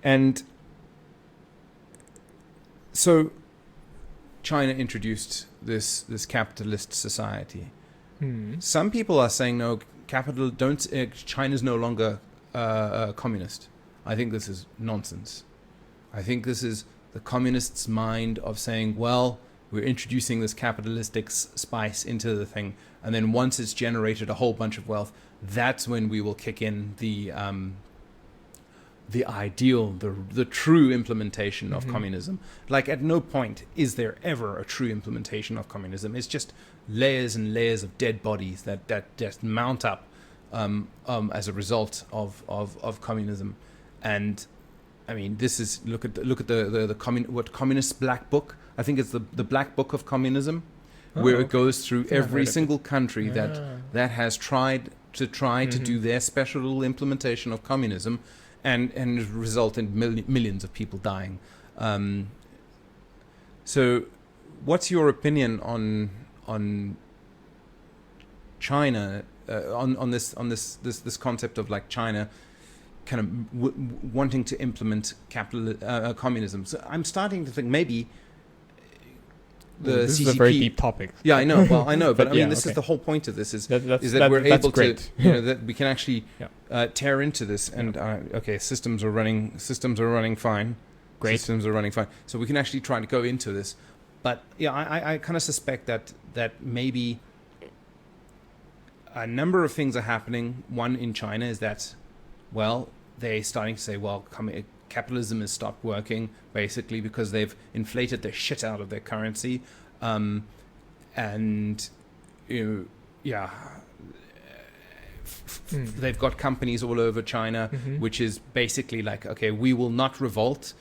And so China introduced this capitalist society. Some people are saying no, China's no longer communist. I think this is nonsense. I think this is the communists' mind of saying, well, we're introducing this capitalistic spice into the thing, and then once it's generated a whole bunch of wealth, that's when we will kick in the ideal, the true implementation of communism. Like, at no point is there ever a true implementation of communism. It's just layers and layers of dead bodies that just mount up as a result of communism. And I mean, this is look at what communist black book. I think it's the black book of communism, where it goes through every single country that has tried to do their special implementation of communism, and result in millions of people dying. So, what's your opinion on China, on this concept of like China kind of wanting to implement communism? So I'm starting to think maybe this CCP, is a very deep topic. Yeah, I know. Well, I know, but I mean, this okay. is the whole point of this: is that we're that's able great. to, you know, that we can actually tear into this. And okay, systems are running fine. Great. Systems are running fine, so we can actually try to go into this. But yeah, I kind of suspect that maybe a number of things are happening. One in China is that, well, they're starting to say, well, capitalism has stopped working, basically because they've inflated the shit out of their currency, and they've got companies all over China, which is basically like, okay, we will not revolt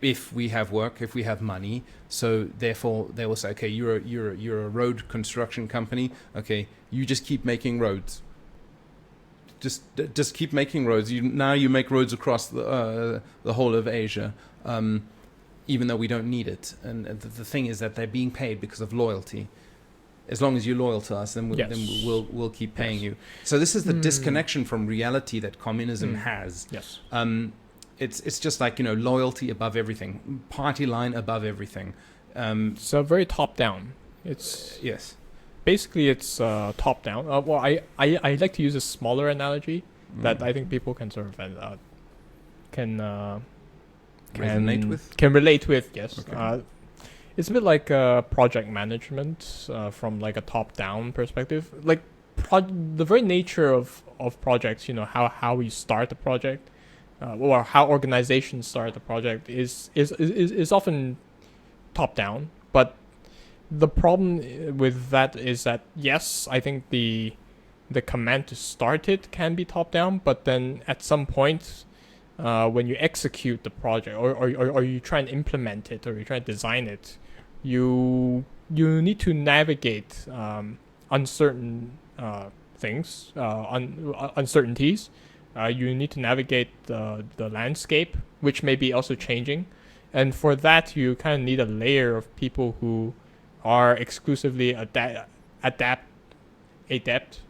if we have work, if we have money. So therefore, they will say, okay, you're a road construction company. Okay, you just keep making roads. Just keep making roads. You make roads across the whole of Asia, even though we don't need it. And the thing is that they're being paid because of loyalty. As long as you're loyal to us, then we'll keep paying you. So this is the disconnection from reality that communism has. Yes. It's just like, you know, loyalty above everything, party line above everything. So very top down. It's yes. Basically, it's top down. Well, I like to use a smaller analogy that I think people can sort of relate with. Yes. Okay. It's a bit like project management from like a top down perspective. Like the very nature of projects, you know, how we start a project, or how organizations start a project is often top down, but the problem with that is that, yes, I think the command to start it can be top down, but then at some point, when you execute the project or you try and implement it or you try to design it, you need to navigate uncertain things, uncertainties. You need to navigate the landscape, which may be also changing, and for that you kind of need a layer of people who are exclusively adept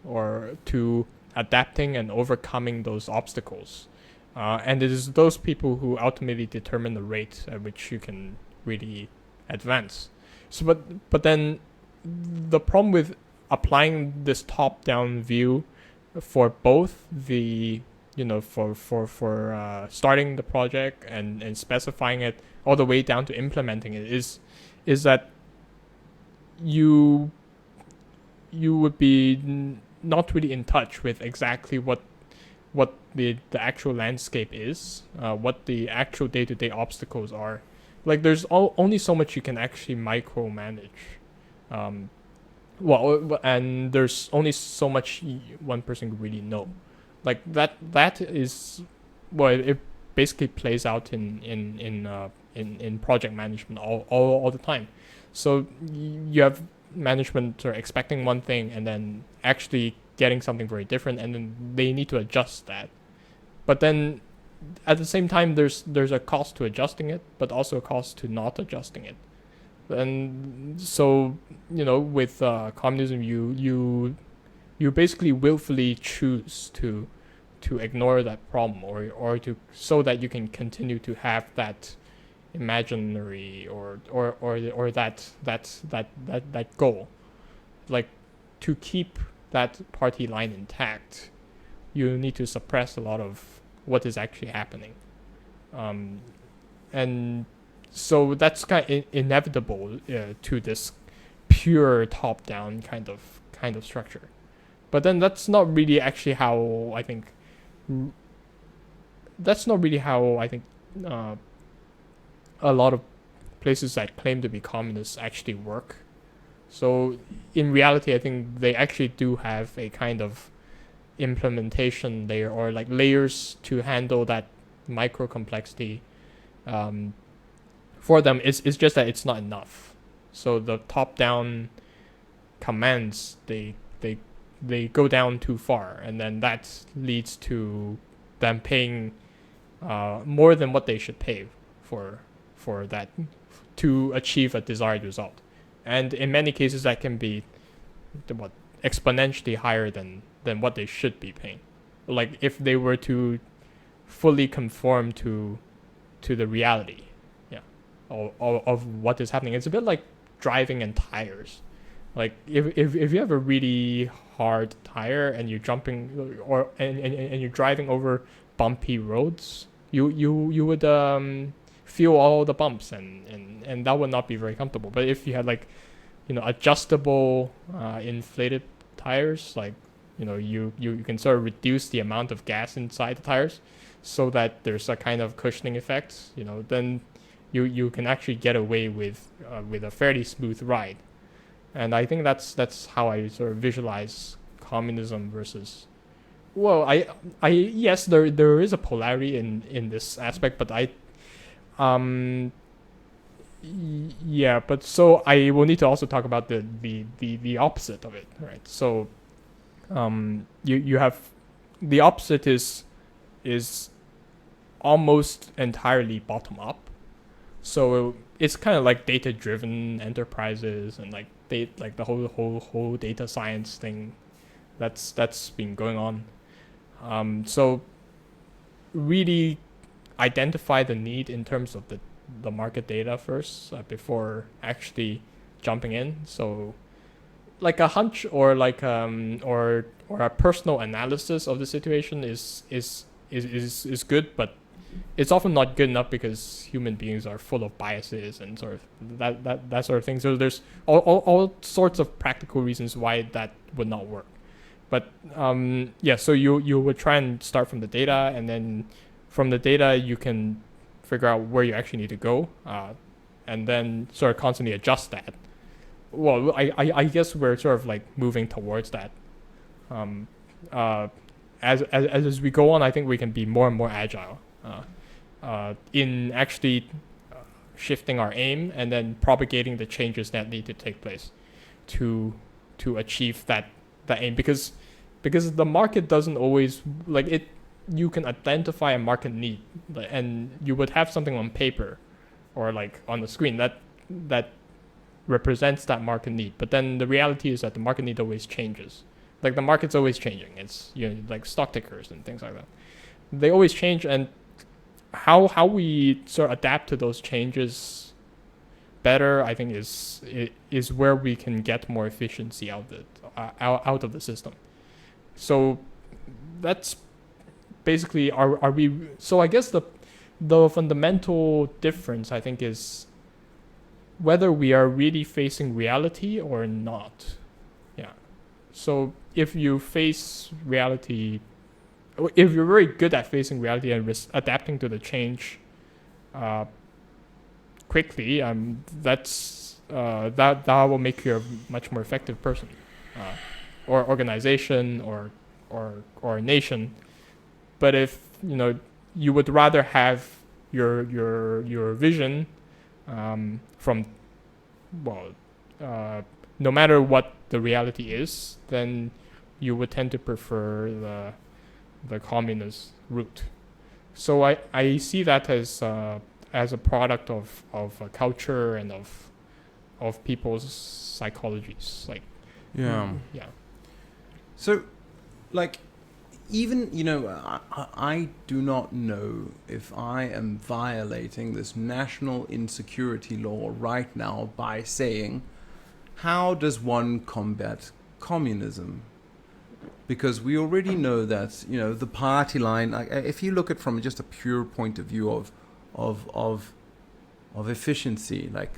or to adapting and overcoming those obstacles, and it is those people who ultimately determine the rate at which you can really advance. So, but then the problem with applying this top-down view for both the, you know, for starting the project and specifying it all the way down to implementing it is that you would be not really in touch with exactly what the actual landscape is, what the actual day-to-day obstacles are. Like, there's only so much you can actually micromanage. And there's only so much one person can really know. Like that is, well, it basically plays out in project management all the time. So you have management are expecting one thing and then actually getting something very different, and then they need to adjust that. But then at the same time, there's a cost to adjusting it, but also a cost to not adjusting it. And so, with communism, you basically willfully choose to ignore that problem, or to, so that you can continue to have that imaginary or that goal, like to keep that party line intact. You need to suppress a lot of what is actually happening, and so that's kind of inevitable to this pure top-down kind of structure. But then that's not really actually how I think. That's not really how I think a lot of places that claim to be communists actually work. So in reality, I think they actually do have a kind of implementation layer, or like layers to handle that micro complexity. For them, it's just that it's not enough. So the top-down commands, they go down too far, and then that leads to them paying more than what they should pay for that to achieve a desired result. And in many cases, that can be exponentially higher than what they should be paying. Like if they were to fully conform to the reality, of what is happening. It's a bit like driving in tires. Like if you have a really hard tire and you're jumping and you're driving over bumpy roads, you would feel all the bumps, and that would not be very comfortable. But if you had adjustable inflated tires, like you can sort of reduce the amount of gas inside the tires so that there's a kind of cushioning effect, then you can actually get away with a fairly smooth ride. And I think that's how I sort of visualize communism versus, well, I yes, there is a polarity in this aspect, but but so I will need to also talk about the opposite of it, right? So you have the opposite is almost entirely bottom up. So it's kind of like data-driven enterprises, and like the whole data science thing that's been going on. So really identify the need in terms of the market data first before actually jumping in. So like a hunch or like or a personal analysis of the situation is good, but it's often not good enough because human beings are full of biases and sort of that sort of thing. So there's all sorts of practical reasons why that would not work. But so you would try and start from the data, and then from the data you can figure out where you actually need to go, and then sort of constantly adjust that. Well, I guess we're sort of like moving towards that. As we go on, I think we can be more and more agile in actually shifting our aim and then propagating the changes that need to take place to achieve that aim, because the market doesn't always like it. You can identify a market need, and you would have something on paper or like on the screen that represents that market need, but then the reality is that the market need always changes. Like the market's always changing. It's like stock tickers and things like that. They always change, and how we sort of adapt to those changes better, I think, is where we can get more efficiency out of the system. So that's basically are we. So I guess the fundamental difference, I think, is whether we are really facing reality or not. Yeah. So if you face reality, if you're very good at facing reality and adapting to the change quickly, that will make you a much more effective person, or organization, or nation. But if you would rather have your vision from, well, no matter what the reality is, then you would tend to prefer the communist route. So I see that as a product of culture and of people's psychologies. Like, Yeah. yeah. So, like, even, I do not know if I am violating this national insecurity law right now by saying, how does one combat communism? Because we already know that, the party line, like, if you look at from just a pure point of view of efficiency, like,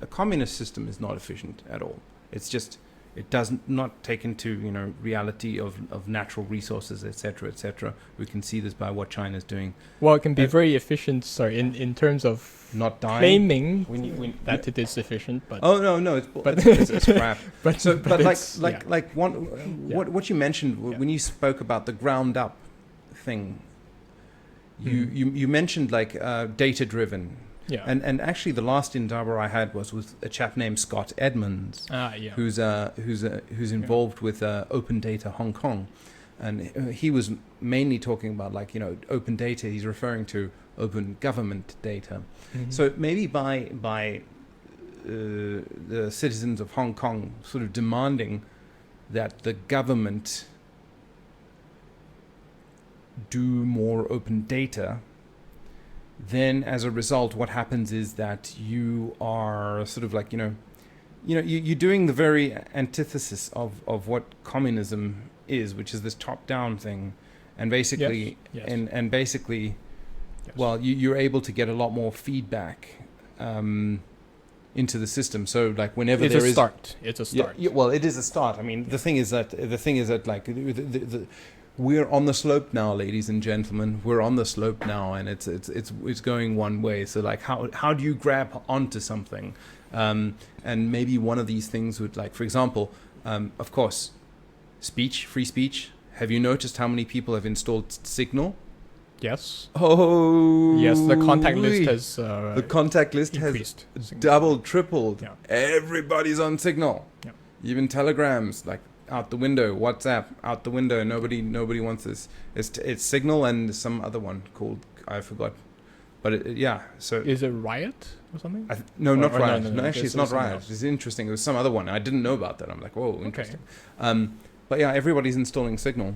a communist system is not efficient at all. It's just, it does not take into, reality of natural resources, etc., etc. We can see this by what China's doing. Well, it can be very efficient, in terms of Not dying. claiming that it is efficient, but Oh no, it's crap. but But it's, like what you mentioned when you spoke about the ground up thing, you mentioned like data driven. yeah. And actually, the last Indaba I had was with a chap named Scott Edmonds, Yeah. who's involved with Open Data Hong Kong, and he was mainly talking about like open data. He's referring to open government data. Mhm. So maybe by the citizens of Hong Kong sort of demanding that the government do more open data, then as a result, what happens is that you are sort of like, you're doing the very antithesis of what communism is, which is this top-down thing. And basically, Yes. and basically, Yes. well, you're able to get a lot more feedback into the system. So like whenever It's there a is start. It's a start. yeah, well, it is a start. I mean, the thing is that like we're on the slope now, ladies and gentlemen. We're on the slope now, and it's going one way. So like, how do you grab onto something? And maybe one of these things would, like, for example, of course, free speech. Have you noticed how many people have installed Signal? Yes. Oh, Yes, the contact list has the contact list increased. has doubled, tripled. Yeah. Everybody's on Signal. Yeah. Even Telegrams, like, out the window. WhatsApp out the window. Nobody wants this. It's Signal and some other one called, I forgot. But yeah, so Is it Riot or something? no, not or Riot. no, No, actually, okay, it's so not something Riot. else. It's interesting. It was some other one. I didn't know about that. I'm like, whoa, interesting. Okay. But yeah, everybody's installing Signal.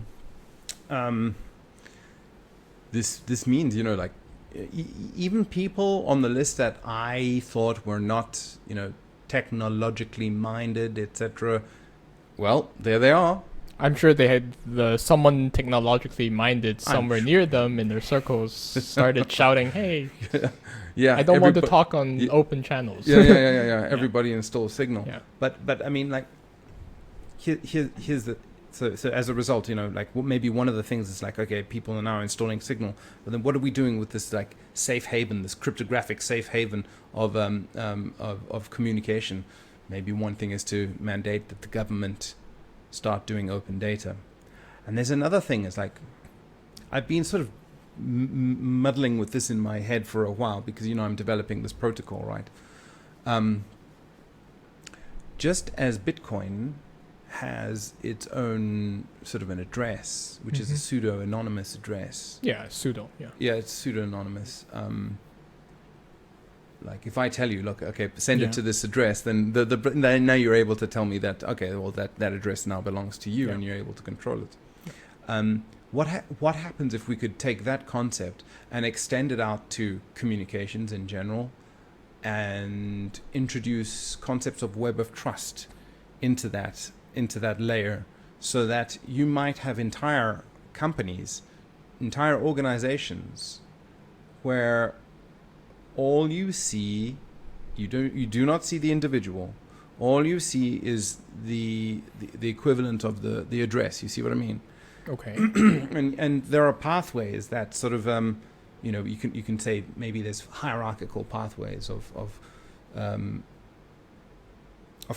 This means, like, even people on the list that I thought were not, technologically minded, etc. Well, there they are. I'm sure they had someone technologically minded somewhere near them in their circles started shouting, "Hey, Yeah, I don't want to talk on open channels." Yeah. Everybody installs Signal. Yeah. But I mean, like, here's the so as a result, like, maybe one of the things is like, okay, people are now installing Signal, but then what are we doing with this, like, safe haven, this cryptographic safe haven of communication? Maybe one thing is to mandate that the government start doing open data. And there's another thing, is like, I've been sort of muddling with this in my head for a while because, I'm developing this protocol, right? Just as Bitcoin has its own sort of an address, which is a pseudo-anonymous address. Yeah, pseudo. Yeah. Yeah, it's pseudo-anonymous. Like, if I tell you, look, okay, send it to this address, then then now you're able to tell me that, okay, well, that address now belongs to you, and you're able to control it. What happens if we could take that concept and extend it out to communications in general, and introduce concepts of web of trust into that layer, so that you might have entire companies, entire organizations, where all you see, you do not see the individual. All you see is the equivalent of the address. You see what I mean? Okay. and there are pathways that sort of you can say maybe there's hierarchical pathways of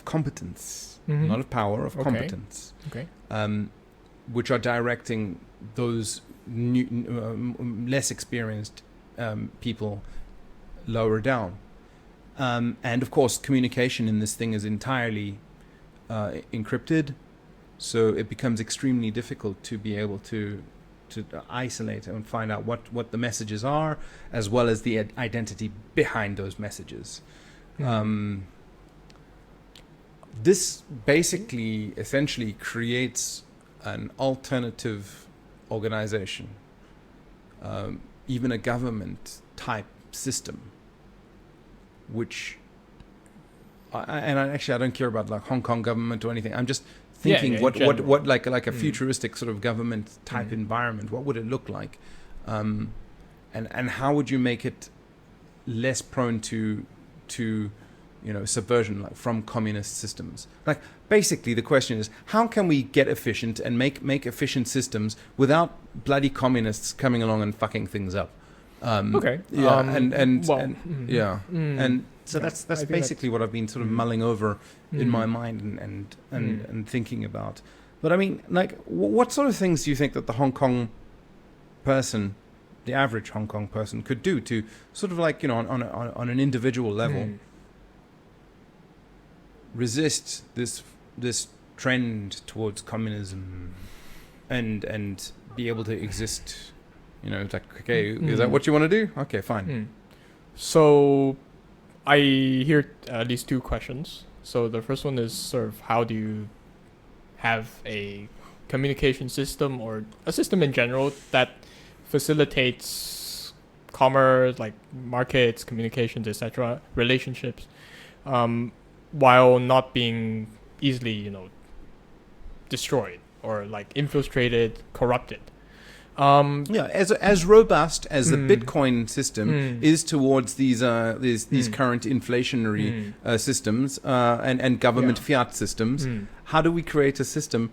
competence, not of power, of competence. Okay. Which are directing those less experienced people lower down. And of course, communication in this thing is entirely encrypted, So it becomes extremely difficult to be able to isolate and find out what the messages are, as well as the identity behind those messages. This basically essentially creates an alternative organization, even a government type system, which I don't care about like Hong Kong government or anything. I'm just thinking what like a futuristic sort of government type environment, what would it look like, and how would you make it less prone to subversion, like from communist systems? Like basically the question is, how can we get efficient and make efficient systems without bloody communists coming along and fucking things up? Okay. Yeah, Mm. and so that's basically what I've been sort of mulling over in my mind and thinking about. But I mean, like, what sort of things do you think that the Hong Kong person, the average Hong Kong person, could do to sort of like, on an individual level, resist this trend towards communism and be able to exist? It's like, okay, is that what you want to do? Okay, fine. So I hear at least two questions. So the first one is sort of, how do you have a communication system or a system in general that facilitates commerce, like markets, communications, etc., relationships, while not being easily, destroyed or like infiltrated, corrupted. As robust as the Bitcoin system is towards these current inflationary systems and government fiat systems, how do we create a system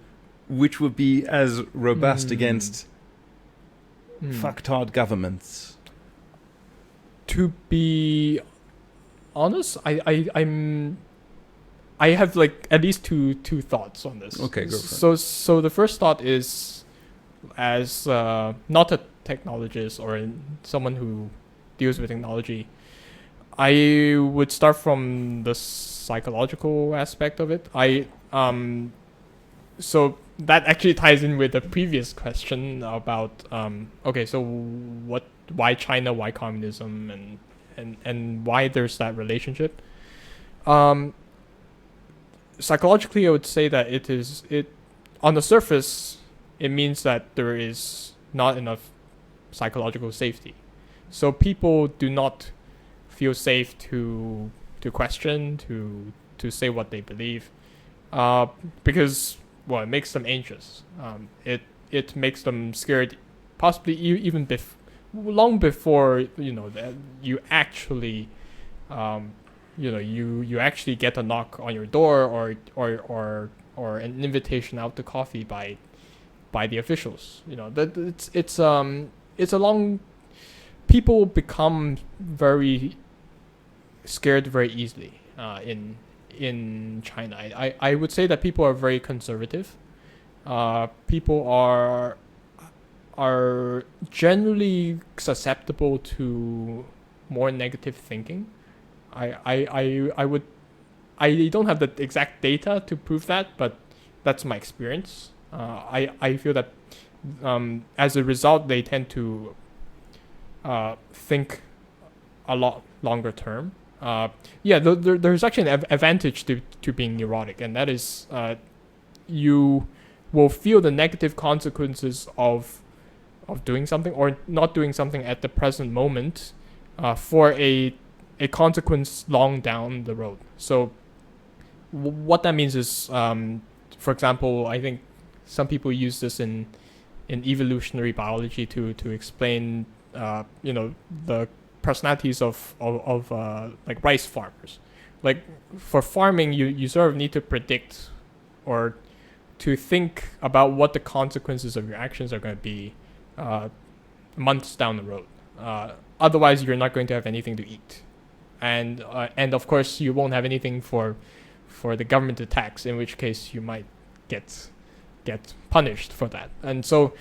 which would be as robust against fucktard governments? To be honest, I have like at least two thoughts on this. Okay, go for it. So the first thought is, as not a technologist or someone who deals with technology, I would start from the psychological aspect of it. So that actually ties in with the previous question about why China, why communism, and why there's that relationship. Psychologically, I would say that it on the surface, it means that there is not enough psychological safety. So people do not feel safe to question, to say what they believe, because it makes them anxious. It makes them scared, possibly even long before that you actually you actually get a knock on your door or an invitation out to coffee by the officials. That it's a long. People become very scared very easily in China. I would say that people are very conservative. People are generally susceptible to more negative thinking. I don't have the exact data to prove that, but that's my experience. I feel that as a result, they tend to think a lot longer term. There's actually an advantage to being neurotic, and that is you will feel the negative consequences of doing something or not doing something at the present moment for a consequence long down the road. So what that means is, for example, I think some people use this in evolutionary biology to explain the personalities of like rice farmers. Like for farming, you sort of need to predict or to think about what the consequences of your actions are going to be months down the road. Otherwise, you're not going to have anything to eat, and of course, you won't have anything for the government to tax. In which case, you might get punished for that. And so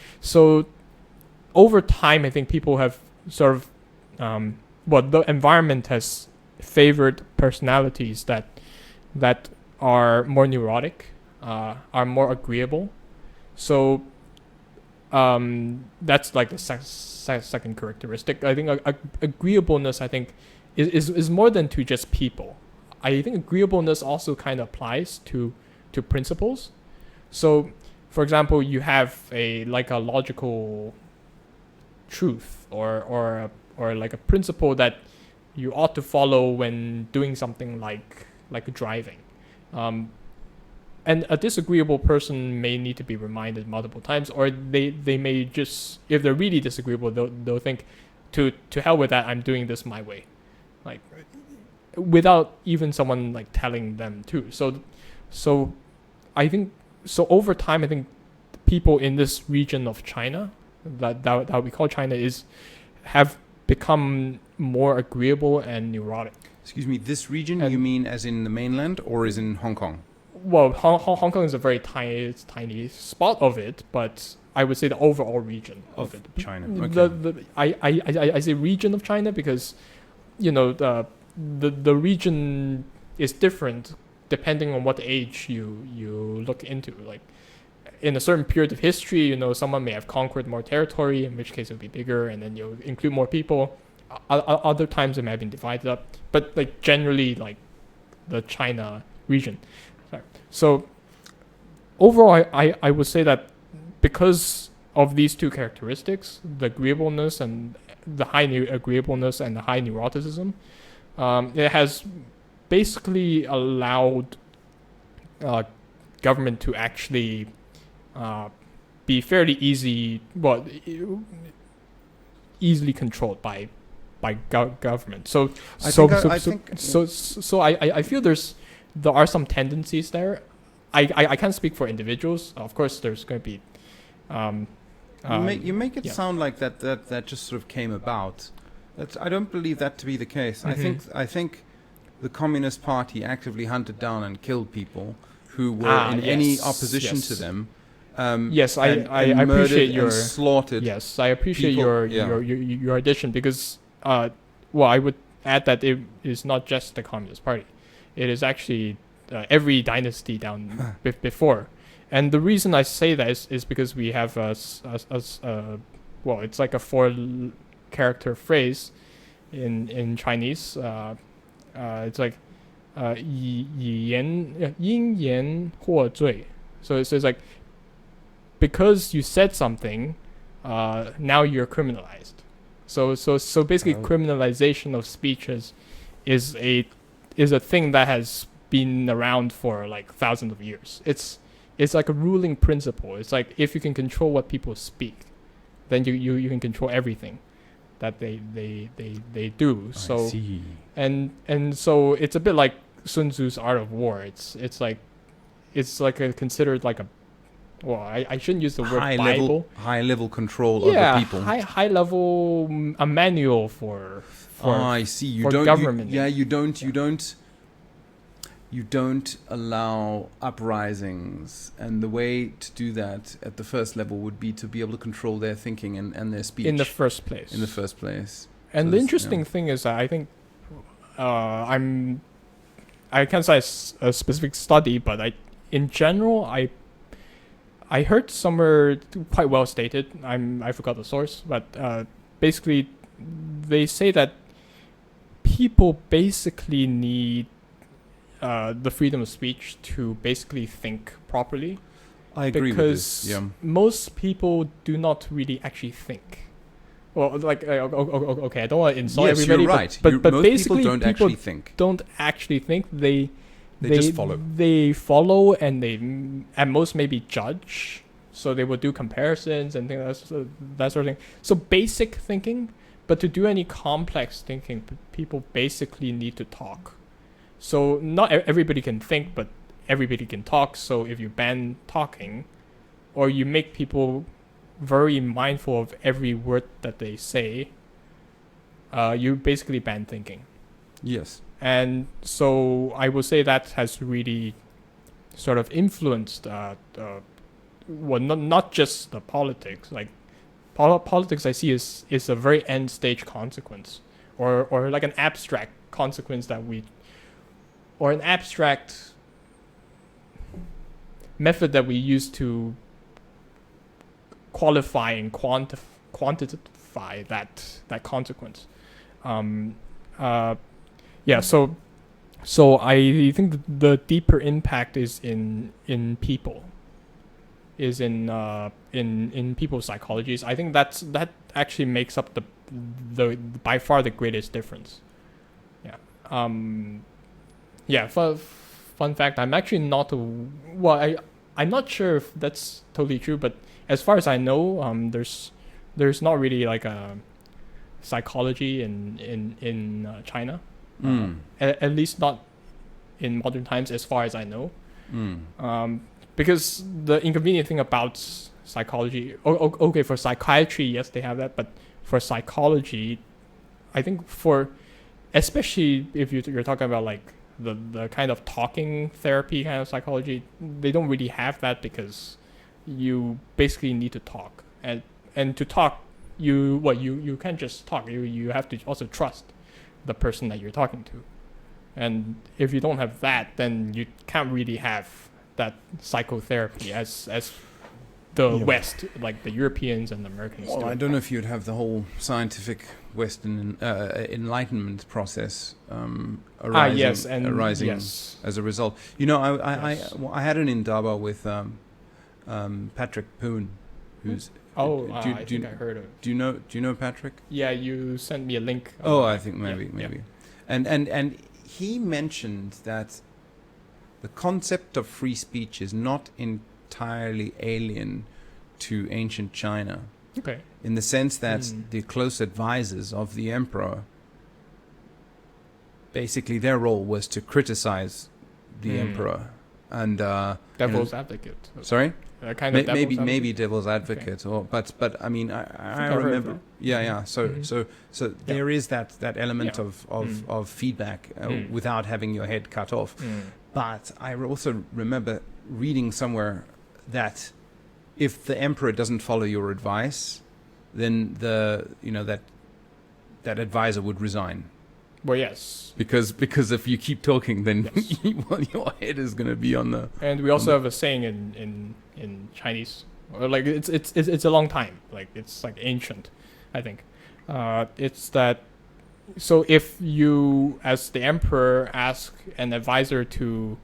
over time, I think people have sort of the environment has favored personalities that are more neurotic, are more agreeable. So that's like the second characteristic. I think agreeableness, I think, is more than to just people. I think agreeableness also kind of applies to principles. So, for example, you have a logical truth or like a principle that you ought to follow when doing something like driving. And a disagreeable person may need to be reminded multiple times, or they may just, if they're really disagreeable, they'll think, to hell with that, I'm doing this my way, like without even someone like telling them to. So I think, so over time, I think people in this region of China that we call China have become more agreeable and neurotic. Excuse me, this region, And- you mean as in the mainland or is in Hong Kong? Well, Hong Kong is a very tiny spot of it, but I would say the overall region of it. China. Okay. I say region of China because, the region is different depending on what age you look into. Like, in a certain period of history, someone may have conquered more territory, in which case it would be bigger, and then you'll include more people. Other times it may have been divided up, but like generally, like the China region. So overall, I would say that because of these two characteristics, the agreeableness and the high agreeableness and the high neuroticism, it has basically allowed government to actually be fairly easily controlled by government. So I feel there are some tendencies there. I can't speak for individuals. Of course, there's going to be. You make it sound like that just sort of came about. I don't believe that to be the case. Mhm. I think the Communist Party actively hunted down and killed people who were in any opposition to them. Yes, I and appreciate murdered your and slaughtered. Yes, I appreciate people, your addition, because I would add that it is not just the Communist Party. It is actually every dynasty down before. And the reason I say that is because we have it's like a 4-character phrase in Chinese. It's like 因言获罪. So it says like, because you said something, now you're criminalized. So basically, criminalization of speeches is a thing that has been around for like thousands of years. It's like a ruling principle. It's like, if you can control what people speak, then you can control everything that they do. So I see. and so it's a bit like Sun Tzu's Art of War. It's like considered like a, well, I shouldn't use the word Bible. High level control over people. high level, a manual for I see. You for don't. government. You don't allow uprisings, and the way to do that at the first level would be to be able to control their thinking and their speech in the first place. And So the interesting thing is that I think I can't say a specific study, but in general I heard somewhere quite well stated. I forgot the source, but basically they say that people basically need the freedom of speech to basically think properly. I agree because with this. Yeah. most people do not really actually think. Well, like okay, I don't want to insult Yes, everybody, you're right. but Most basically people don't actually think. Don't actually think. They just follow. They follow, and they at most maybe judge. So they will do comparisons and things that sort of thing. So basic thinking, but to do any complex thinking, people basically need to talk. So not everybody can think, but everybody can talk. So if you ban talking, or you make people very mindful of every word that they say, you basically ban thinking. Yes. And so I will say that has really sort of influenced, not just the politics. Like politics, I see is a very end stage consequence, or like an abstract consequence or an abstract method that we use to qualify and quantify that consequence. So I think the deeper impact is in people, is in people's psychologies. I think that actually makes up the by far the greatest difference. Fun fact, I'm actually not I'm not sure if that's totally true, but as far as I know, there's not really like a psychology in China, at least not in modern times, as far as I know. Because the inconvenient thing about psychology, okay, for psychiatry, yes, they have that, but for psychology, I think especially if you're talking about like the kind of talking therapy kind of psychology, they don't really have that, because you basically need to talk, and to talk, you can't just talk. You have to also trust the person that you're talking to, and if you don't have that, then you can't really have that psychotherapy as the West, like the Europeans and the Americans. Well, I don't know if you'd have the whole scientific Western Enlightenment process arising as a result. You know, I had an Indaba with Patrick Poon, who's. I think I heard of. Do you know Patrick? Yeah, you sent me a link. I think maybe. And he mentioned that the concept of free speech is not entirely alien to ancient China. Okay. In the sense that the close advisors of the emperor, basically their role was to criticize the emperor and devil's advocate. Sorry? Kind of maybe devil's advocate, okay. But I mean I remember. So there is that element of feedback without having your head cut off. But I also remember reading somewhere that if the emperor doesn't follow your advice, then that advisor would resign. Well, yes. Because if you keep talking, then your head is going to be on the. And we also have a saying in Chinese, like it's a long time, like it's like ancient, I think. It's that. So if you, as the emperor, ask an advisor to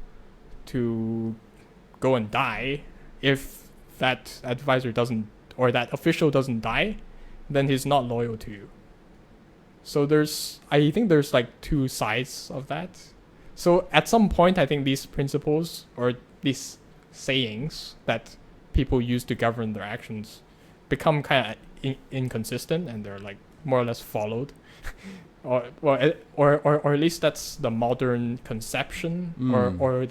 go and die, if that advisor doesn't, or that official doesn't die, then he's not loyal to you. So I think there's like two sides of that. So at some point, I think these principles or these sayings that people use to govern their actions become kind of inconsistent, and they're like more or less followed. or at least that's the modern conception, or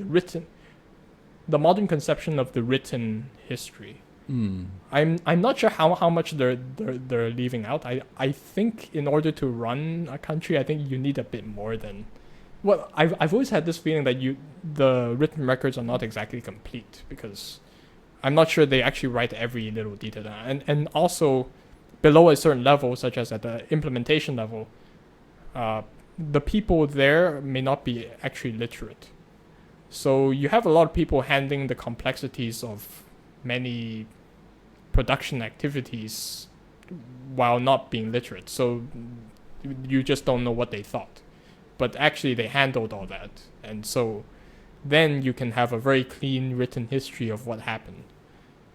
the modern conception of the written history. I'm not sure how much they're leaving out. I think in order to run a country, I think you need a bit more than. Well, I've always had this feeling that the written records are not exactly complete, because I'm not sure they actually write every little detail down. And also below a certain level, such as at the implementation level, the people there may not be actually literate. So you have a lot of people handling the complexities of many production activities while not being literate. So you just don't know what they thought. But actually they handled all that. And so then you can have a very clean written history of what happened.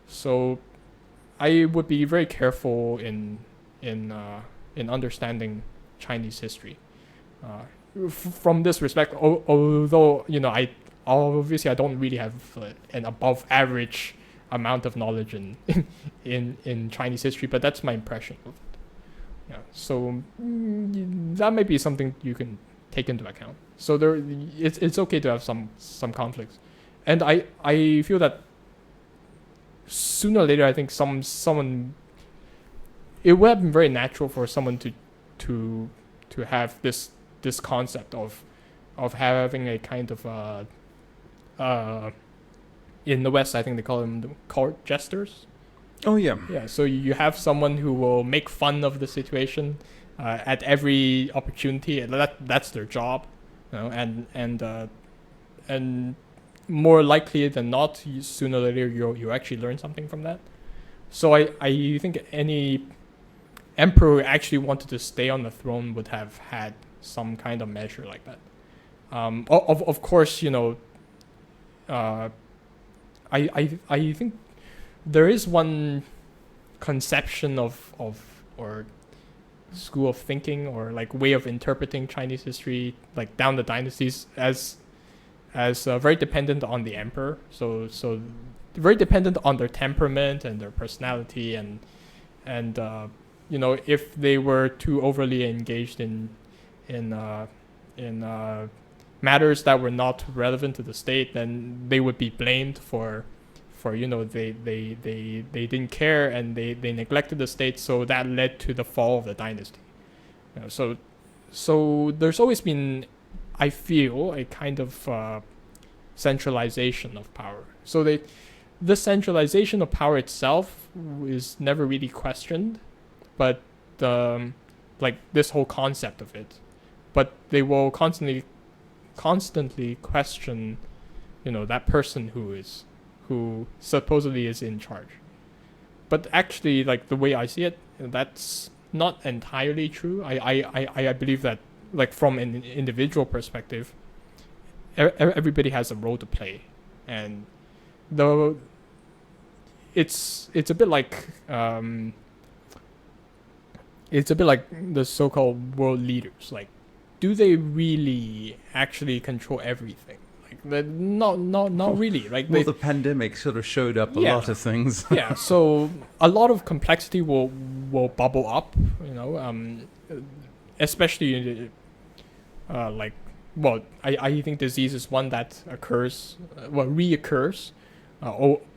So I would be very careful in understanding Chinese history. From this respect, although I don't really have an above average amount of knowledge in Chinese history, but that's my impression of it. Yeah, so that may be something you can take into account. So it's okay to have some conflicts, and I feel that sooner or later, I think someone it would have been very natural for someone to have this concept of having a kind of in the West, I think they call them the court jesters. Oh yeah. Yeah. So you have someone who will make fun of the situation at every opportunity, and that's their job, and more likely than not, sooner or later you actually learn something from that. So I think any emperor who actually wanted to stay on the throne would have had some kind of measure like that. Of course, I think there is one conception of or school of thinking or like way of interpreting Chinese history, like down the dynasties, as very dependent on the emperor. So very dependent on their temperament and their personality, and if they were too overly engaged in matters that were not relevant to the state, then they would be blamed for they didn't care and they neglected the state, so that led to the fall of the dynasty. So there's always been, I feel, a kind of centralization of power. So the centralization of power itself is never really questioned, but like this whole concept of it. But they will constantly question, that person who supposedly is in charge. But actually, like the way I see it, that's not entirely true. I believe that, like from an individual perspective, everybody has a role to play, and though it's a bit like the so-called world leaders. Like, do they really actually control everything? Like, not really. Like, well, the pandemic sort of showed up a lot of things. Yeah, so a lot of complexity will bubble up, especially I think disease is one that reoccurs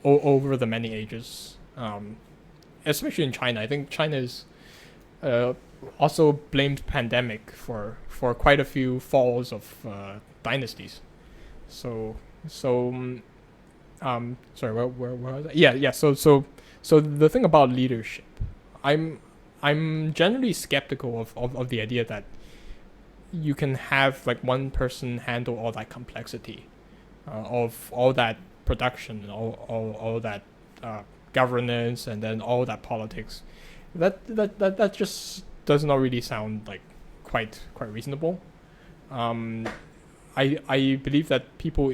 over the many ages, especially in China. I think China is also blamed pandemic for quite a few falls of dynasties. Sorry, where was I? Yeah. So the thing about leadership, I'm generally skeptical of the idea that you can have like one person handle all that complexity, of all that production, all that governance, and then all that politics. That just does not really sound like quite reasonable. I believe that people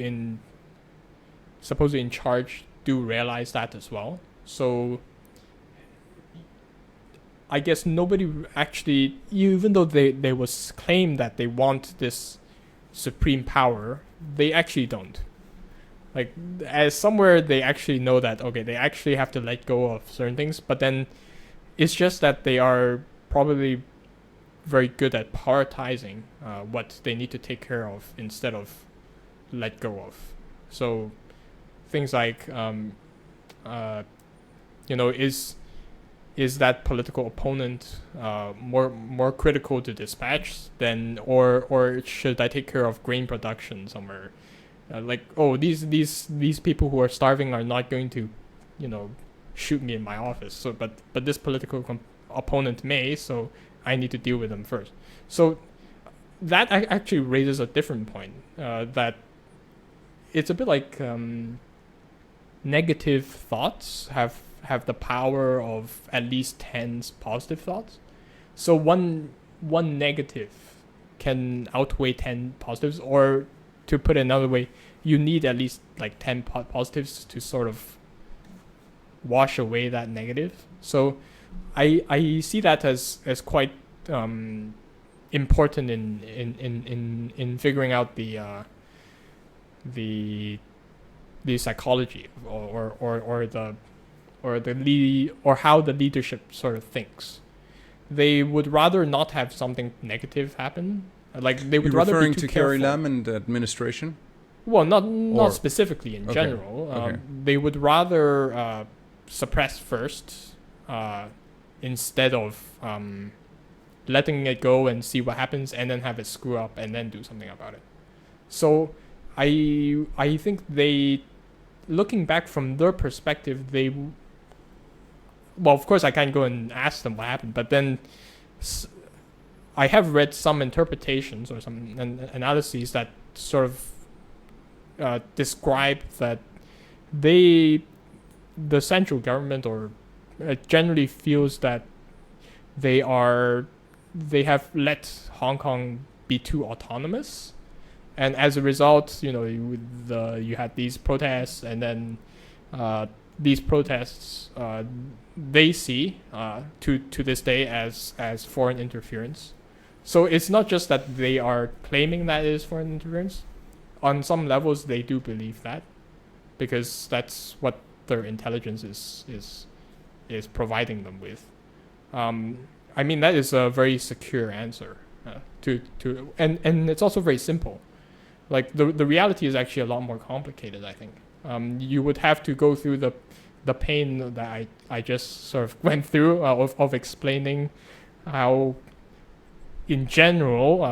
supposedly in charge do realize that as well. So I guess nobody actually, even though they was claim that they want this supreme power, they actually don't. Like, as somewhere they actually know that, okay, they actually have to let go of certain things, but then it's just that they are probably very good at prioritizing what they need to take care of instead of let go of. So things like, is that political opponent more critical to dispatch than, or should I take care of grain production somewhere? These people who are starving are not going to, shoot me in my office. So, but this political opponent may, so I need to deal with them first. So that actually raises a different point, that it's a bit like negative thoughts have the power of at least 10 positive thoughts. So one negative can outweigh 10 positives, or to put it another way, you need at least like 10 positives to sort of wash away that negative. So I see that as quite important in figuring out the psychology or how the leadership sort of thinks. They would rather not have something negative happen. Like, they would rather be too careful. You're referring to Carrie Lam and administration? Well, not specifically in general. Okay. They would rather suppress first, instead of letting it go and see what happens, and then have it screw up and then do something about it. So I think they, looking back from their perspective, well, of course I can't go and ask them what happened, but then I have read some interpretations or some analyses that sort of describe that the central government or generally feels that they have let Hong Kong be too autonomous, and as a result, you had these protests, and then these protests they see to this day as foreign interference. So it's not just that they are claiming that it is foreign interference. On some levels, they do believe that, because that's what their intelligence is providing them with. I mean, that is a very secure answer and it's also very simple. Like the reality is actually a lot more complicated, I think. You would have to go through the pain that I just sort of went through of explaining how, in general,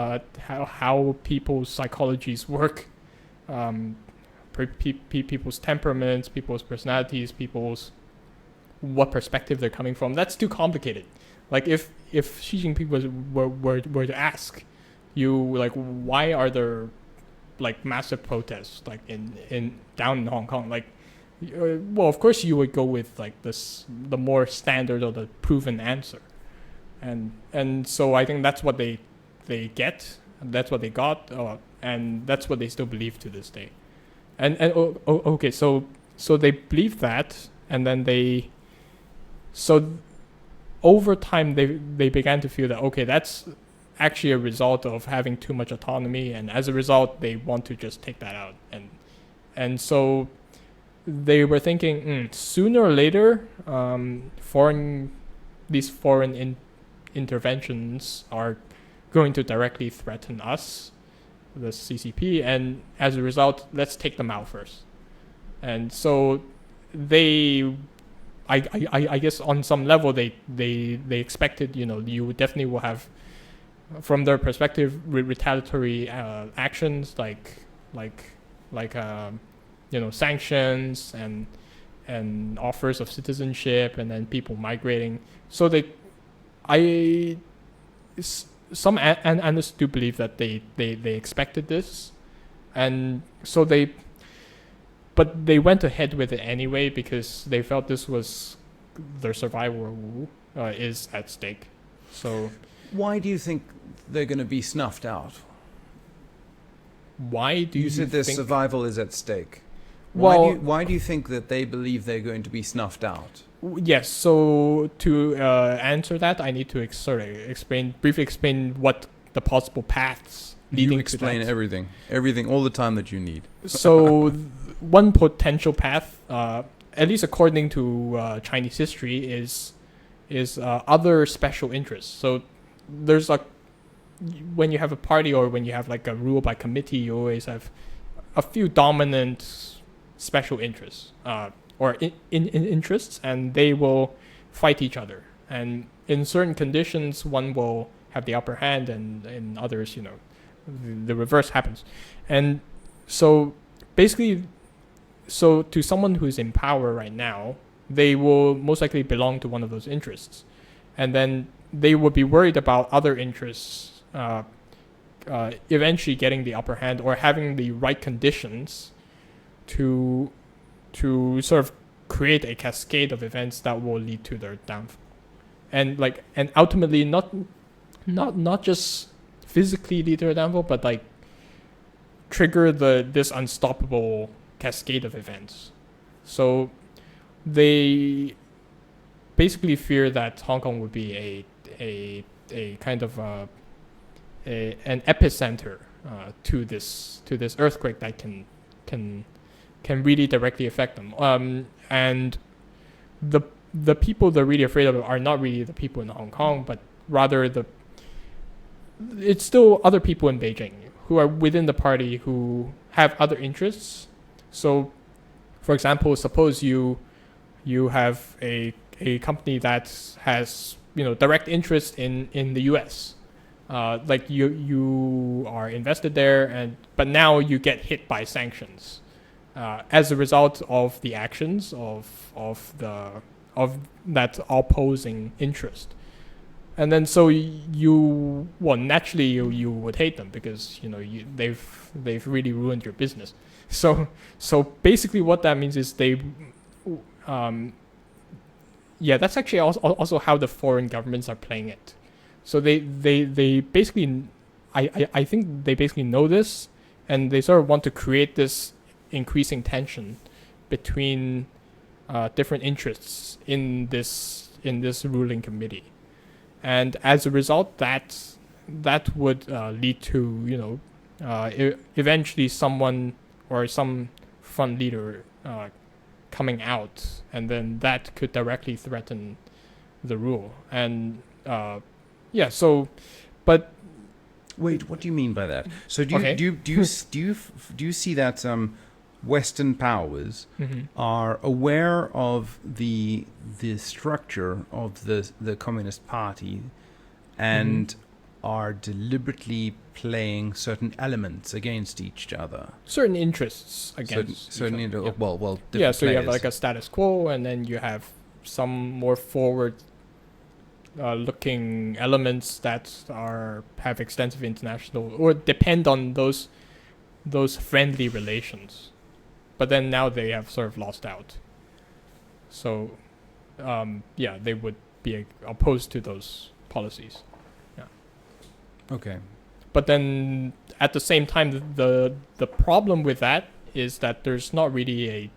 how people's psychologies work, people's temperaments, people's personalities, people's what perspective they're coming from. That's too complicated. Like if Xi Jinping were to ask you, like, why are there like massive protests like in down in Hong Kong, like, well, of course you would go with like the more standard or the proven answer, and so I think that's what they get, that's what they got, and that's what they still believe to this day. And okay, so they believe that, and then over time they began to feel that, okay, that's actually a result of having too much autonomy, and as a result they want to just take that out, and so they were thinking, sooner or later these foreign interventions are going to directly threaten us, the CCP, and as a result, let's take them out first. And so I guess on some level they expected, you definitely will have, from their perspective, retaliatory actions like sanctions and offers of citizenship, and then people migrating. So some analysts do believe that they expected this, and so but they went ahead with it anyway because they felt this was their survival is at stake. So why do you think they're going to be snuffed out? Why do you said their survival is at stake? Well, why do you think that they believe they're going to be snuffed out? Yes, so to answer that, I need to briefly explain what the possible paths leading to that. You explain everything all the time that you need. So one potential path, at least according to Chinese history, is other special interests. So there's when you have a party or when you have like a rule by committee, you always have a few dominant special interests or in interests, and they will fight each other. And in certain conditions, one will have the upper hand, and in others, the reverse happens. And so basically, to someone who's in power right now, they will most likely belong to one of those interests. And then they will be worried about other interests eventually getting the upper hand or having the right conditions to sort of create a cascade of events that will lead to their downfall. And ultimately not just physically lead to their downfall, but like trigger this unstoppable cascade of events. So they basically fear that Hong Kong would be a kind of an epicenter to this earthquake that can really directly affect them. And the people they're really afraid of are not really the people in Hong Kong, but rather it's still other people in Beijing who are within the party who have other interests. So, for example, suppose you have a company that has direct interest in the U.S. Like you are invested there, but now you get hit by sanctions as a result of the actions of that opposing interest. And then so naturally you would hate them because they've really ruined your business. So basically what that means is they that's actually also how the foreign governments are playing it. So they basically I think they basically know this, and they sort of want to create this increasing tension between different interests in this ruling committee, and as a result, that would lead to eventually someone or some front leader coming out, and then that could directly threaten the rule. And but Wait, what do you mean by that? So do you Okay. do you see that Western powers are aware of the structure of the Communist Party and are deliberately playing certain elements against each other? certain interests against Certain each other. well, Yeah, different so you have players. like a status quo, and then you have some more forward looking elements that have extensive international or depend on those friendly relations, but then now they have sort of lost out. So they would be opposed to those policies. Okay. But then at the same time, the problem with that is that there's not really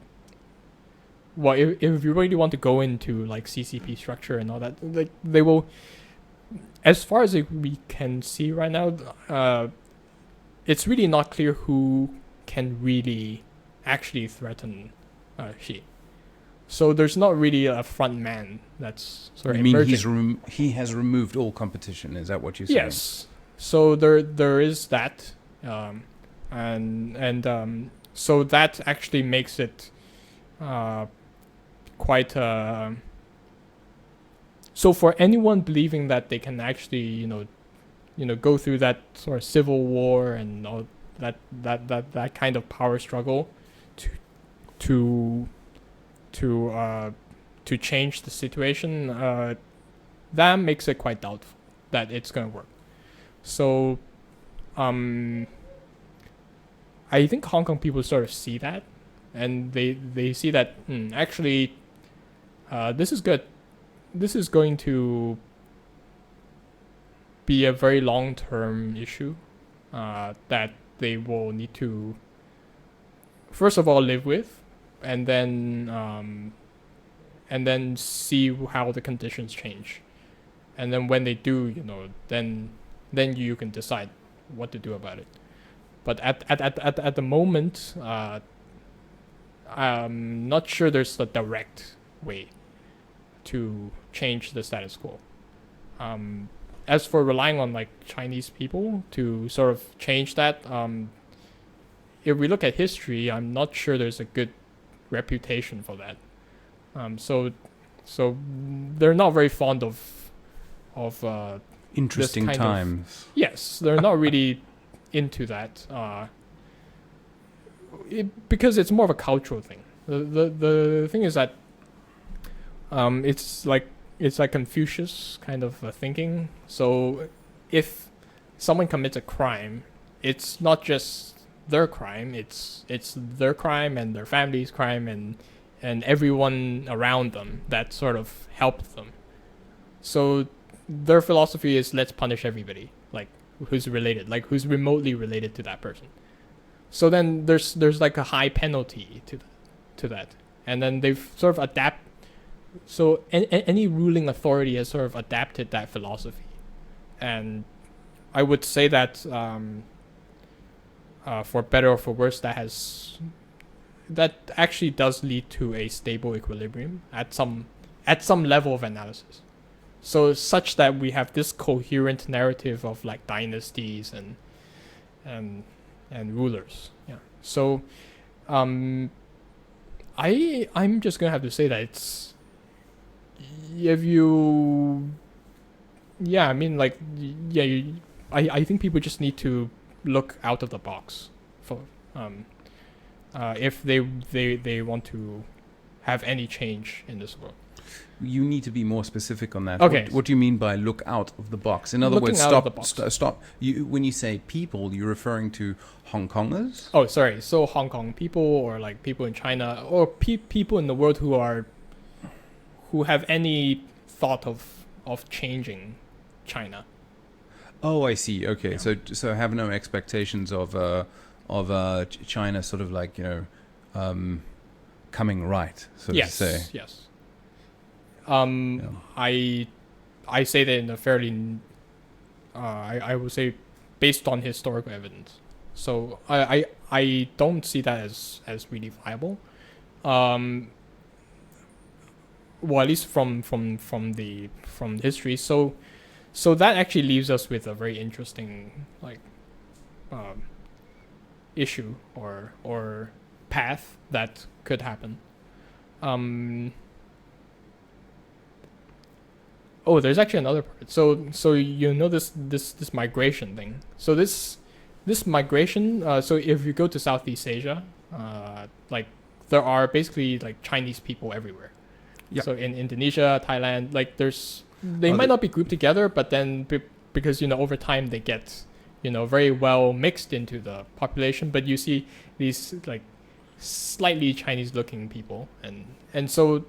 if you really want to go into like CCP structure and all that, like they will, as far as we can see right now, it's really not clear who can really actually threaten Xi. So there's not really a front man that's sort of You mean emerging. he has removed all competition? Is that what you're saying? Yes. So there is that, so that actually makes it quite. So for anyone believing that they can actually go through that sort of civil war and all that kind of power struggle to change the situation, that makes it quite doubtful that it's going to work. So, I think Hong Kong people sort of see that, and they see that actually, this is good. This is going to be a very long-term issue that they will need to, first of all, live with, and then see how the conditions change, and then when they do, then you can decide what to do about it. But at the moment, I'm not sure there's a direct way to change the status quo. As for relying on like Chinese people to sort of change that, if we look at history, I'm not sure there's a good reputation for that. So they're not very fond of Interesting this kind times. Yes, they're not really into that because it's more of a cultural thing. The thing is that it's like Confucius kind of thinking. So if someone commits a crime, it's not just their crime, it's their crime and their family's crime and everyone around them that sort of helped them. So their philosophy is let's punish everybody, like who's related, like who's remotely related to that person. So then there's like a high penalty to that, and then they've sort of so any ruling authority has sort of adapted that philosophy, and I would say that for better or for worse, that actually does lead to a stable equilibrium at some level of analysis. So such that we have this coherent narrative of like dynasties and rulers. Yeah. So I'm just gonna have to say that it's I think people just need to look out of the box for if they want to have any change in this world. You need to be more specific on that. Okay. What do you mean by look out of the box? In other Looking words, out of the box. stop. When you say people, you're referring to Hong Kongers? Oh, sorry. So Hong Kong people, or like people in China, or people in the world who have any thought of changing China. Oh, I see. Okay, Yeah. so have no expectations of China sort of like, coming right, so Yes. to say. Yes. Yeah. I say that in a fairly, I would say, based on historical evidence. So I don't see that as really viable. Well, at least from history. So that actually leaves us with a very interesting issue or path that could happen. Oh, there's actually another part. So this migration thing. So this migration. So if you go to Southeast Asia, like there are basically like Chinese people everywhere. Yeah. So in Indonesia, Thailand, like they might not be grouped together, but then because over time they get very well mixed into the population. But you see these like slightly Chinese looking people, and so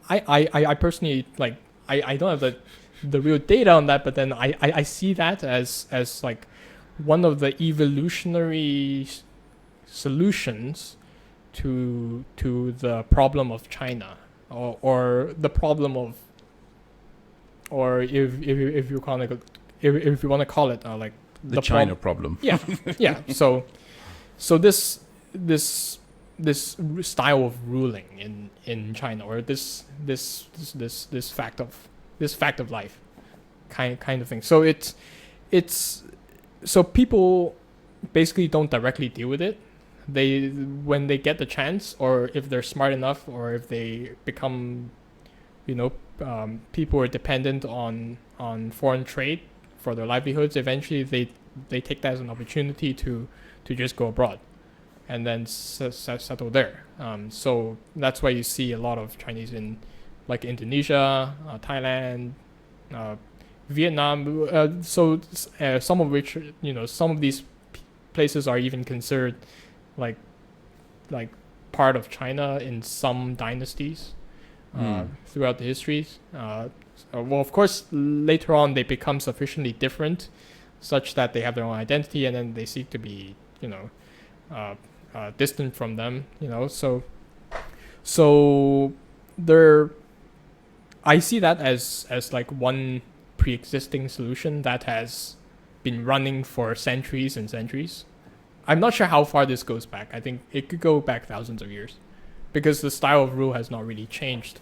I personally like. I don't have the real data on that, but then I see that as like one of the evolutionary solutions to the problem of China, or the problem of, or if you call it, if you want to call it like The China problem. Yeah, yeah. So this style of ruling in China, or this fact of life kind of thing. So it's so people basically don't directly deal with it. They, when they get the chance, or if they're smart enough, or if they become people are dependent on foreign trade for their livelihoods, eventually they take that as an opportunity to just go abroad and then settle there. So that's why you see a lot of Chinese in like Indonesia, Thailand, Vietnam. So some of which, some of these places are even considered like part of China in some dynasties throughout the histories. Well, of course, later on they become sufficiently different such that they have their own identity, and then they seek to be, distant from them, so there, I see that as like one pre-existing solution that has been running for centuries and centuries. I'm not sure how far this goes back. I think it could go back thousands of years, because the style of rule has not really changed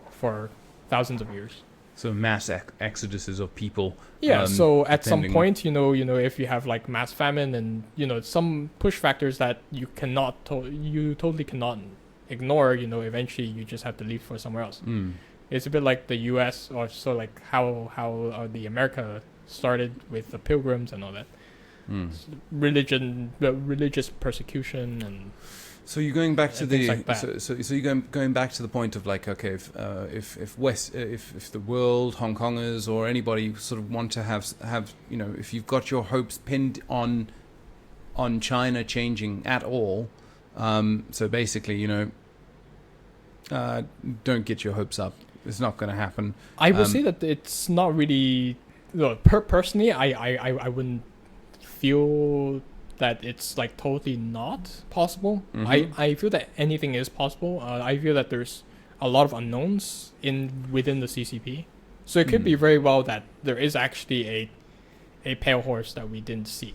for thousands of years. So mass exoduses of people. Yeah. So at some depending- point, if you have like mass famine and some push factors that you totally cannot ignore, eventually you just have to leave for somewhere else. It's a bit like the U.S. or so, like how the America started with the Pilgrims and all that. Religious persecution and. So you're going back to things the like that. so you're going back to the point of like, okay, if the world, Hong Kongers or anybody sort of want to have if you've got your hopes pinned on China changing at all, so basically don't get your hopes up. It's not going to happen. I would say that it's not really. Personally, I wouldn't feel that it's like totally not possible. I feel that anything is possible. I feel that there's a lot of unknowns within the CCP, so it could be very well that there is actually a pale horse that we didn't see,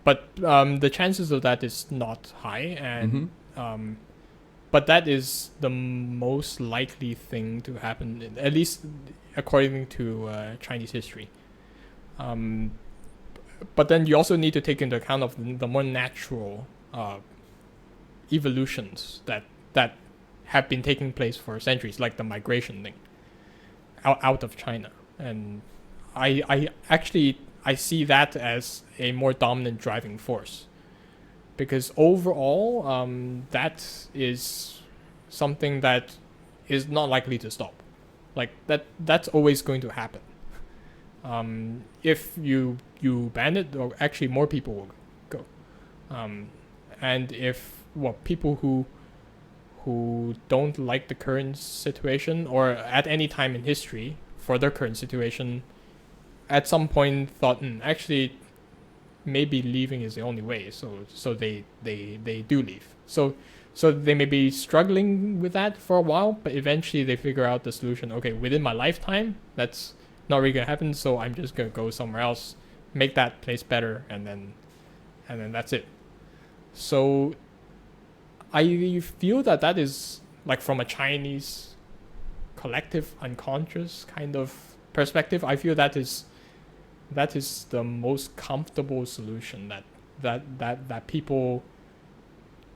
but the chances of that is not high, and but that is the most likely thing to happen, at least according to Chinese history. But then you also need to take into account of the more natural evolutions that have been taking place for centuries, like the migration thing out of China. And I see that as a more dominant driving force, because overall that is something that is not likely to stop. Like that's always going to happen. If you ban it, or actually more people will go. And if people who don't like the current situation, or at any time in history for their current situation, at some point thought, actually maybe leaving is the only way, so they do leave. So they may be struggling with that for a while, but eventually they figure out the solution. Okay, within my lifetime, that's not really gonna happen, so I'm just gonna go somewhere else, make that place better, and then that's it. So I feel that is, like, from a Chinese collective unconscious kind of perspective, I feel that is the most comfortable solution that people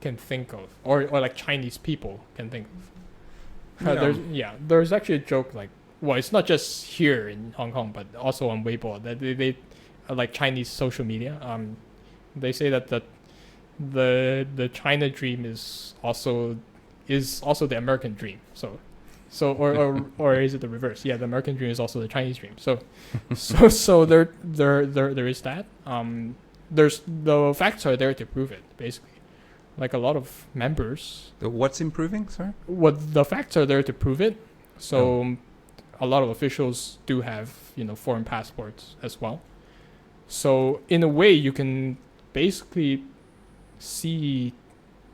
can think of, or like Chinese people can think of. There's actually a joke, like, well, it's not just here in Hong Kong, but also on Weibo, that they like Chinese social media. They say that the China dream is also the American dream. So or is it the reverse? Yeah, the American dream is also the Chinese dream. So there is that. There's the facts are there to prove it, basically. Like, a lot of members. What's improving, sorry? The facts are there to prove it. So a lot of officials do have, foreign passports as well. So in a way, you can basically see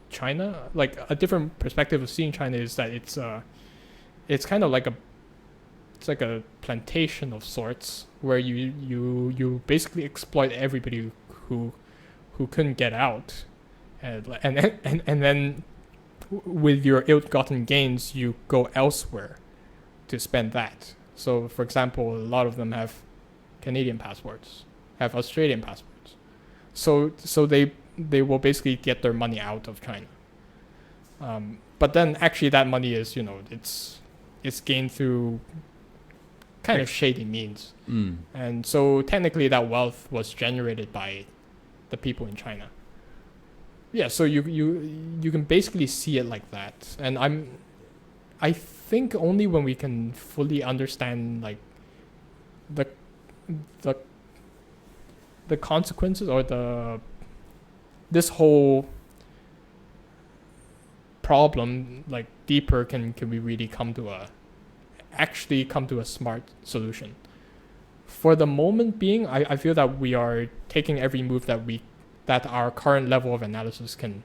China, like, a different perspective of seeing China is that it's kind of like a plantation of sorts, where you basically exploit everybody who couldn't get out, and then with your ill-gotten gains you go elsewhere to spend that. So, for example, a lot of them have Canadian passports, have Australian passports, so they will basically get their money out of China. But then actually that money is, it's gained through kind of shady means. And so technically that wealth was generated by the people in China. Yeah, so you can basically see it like that. And I think only when we can fully understand, like, the consequences, or this whole problem, like, deeper, can we really come to a smart solution. For the moment being, I feel that we are taking every move that our current level of analysis can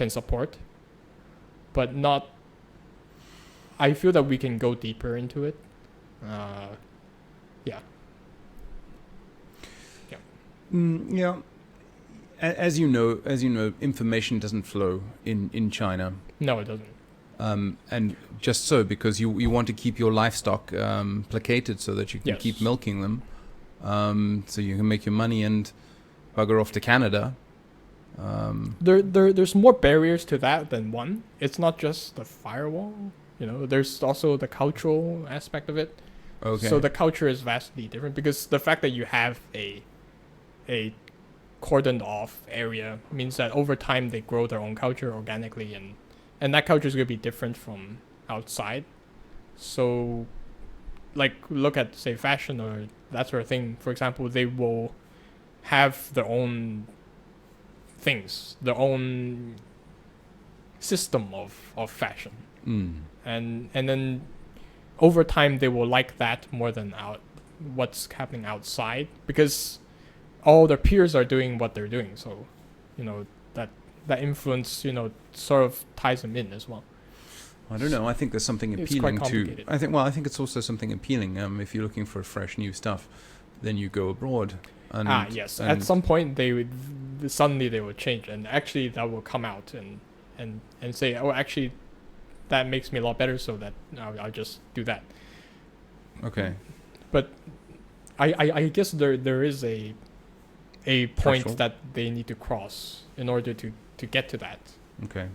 support, but not. I feel that we can go deeper into it. Yeah. As you know, information doesn't flow in China. No, it doesn't. And just so, because you want to keep your livestock placated so that you can keep milking them, so you can make your money and bugger off to Canada. There's more barriers to that than one. It's not just the firewall. There's also the cultural aspect of it. Okay. So the culture is vastly different, because the fact that you have a cordoned off area means that over time they grow their own culture organically, and that culture is going to be different from outside. So, like, look at, say, fashion or that sort of thing. For example, they will have their own things, their own system of fashion. And then over time they will like that more than what's happening outside, because all their peers are doing what they're doing. So, that influence, sort of ties them in as well. I don't know. I think there's something appealing it's quite complicated. I think it's also something appealing. If you're looking for fresh new stuff, then you go abroad. Yes. At some point suddenly they would change, and actually that will come out and say, oh, actually that makes me a lot better, so that I'll just do that. Okay. But I guess there is a point threshold that they need to cross in order to get to that. Okay.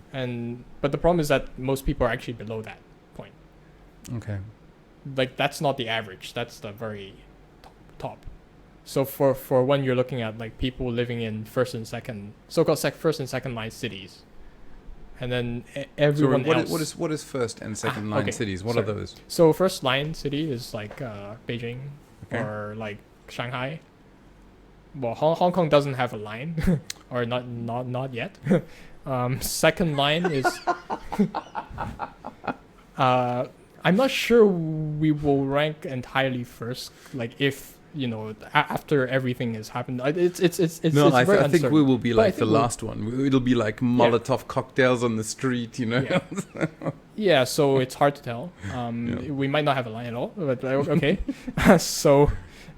But the problem is that most people are actually below that point. Okay. Like, that's not the average. That's the very top. So for when you're looking at, like, people living in so-called first and second line cities, and then So everyone else. what is first and second line okay, cities? What sorry. are those? So first line city is like Beijing Okay. or like Shanghai. Well, Hong Kong doesn't have a line, or not yet. Second line is. I'm not sure we will rank entirely first. Like if after everything has happened, it's No, it's very I think we uncertain. will be But I like the think we'll- last one. It'll be like Molotov cocktails on the street, you know. Yeah. Yeah, so it's hard to tell. Yeah. We might not have a line at all, but okay. So,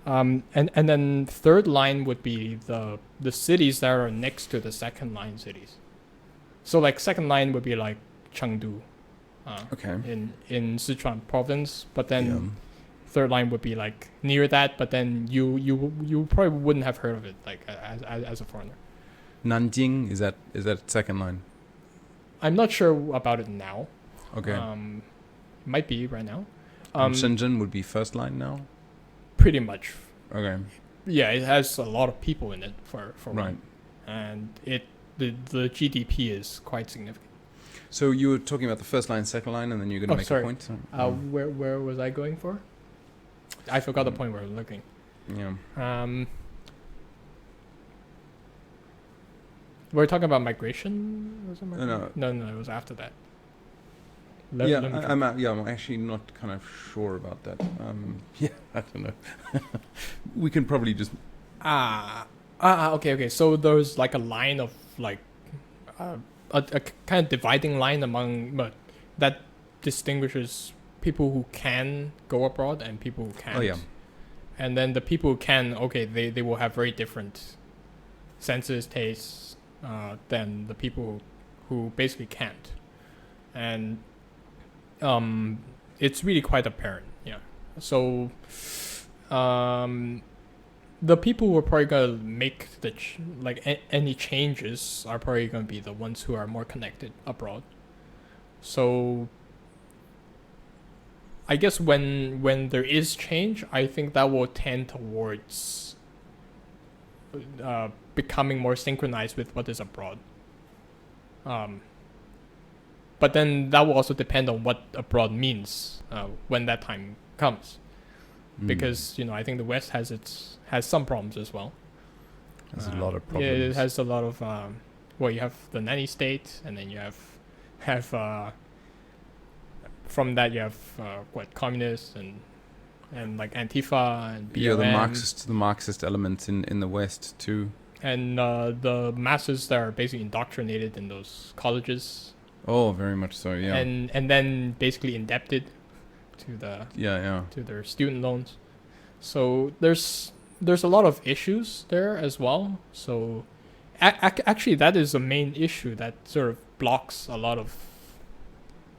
and then third line would be the cities that are next to the second line cities. So like second line would be like Chengdu, Okay. in Sichuan province, but then Yeah. third line would be like near that, but then you probably wouldn't have heard of it like as a foreigner. Nanjing is that second line? I'm not sure about it now. Okay. Might be right now. And Shenzhen would be first line now. Pretty much. Okay. Yeah, it has a lot of people in it for Right. one, and the GDP is quite significant. So you were talking about the first line, second line, and then you're going to make sorry. a point. Where was I going for? I forgot the point where I'm looking. Yeah. We're talking about migration or something. No. No, it was after that. I'm actually not kind of sure about that. Yeah, I don't know. We can probably just okay. So there's like a line of like a kind of dividing line among that distinguishes people who can go abroad and people who can't. Oh yeah. And then the people who can, they will have very different senses, tastes than the people who basically can't. And it's really quite apparent, yeah. So the people who are probably gonna make any changes are probably gonna be the ones who are more connected abroad. So I guess when there is change, I think that will tend towards becoming more synchronized with what is abroad. But then that will also depend on what abroad means when that time comes, because I think the West has some problems as well. There's a lot of problems. Yeah, it has a lot of you have the nanny state, and then you have from that you have communists and like Antifa and BLM. Yeah, the Marxist elements in the West too. And the masses that are basically indoctrinated in those colleges. Oh, very much so. Yeah. And then basically indebted to to their student loans. So there's a lot of issues there as well. So actually that is a main issue that sort of blocks a lot of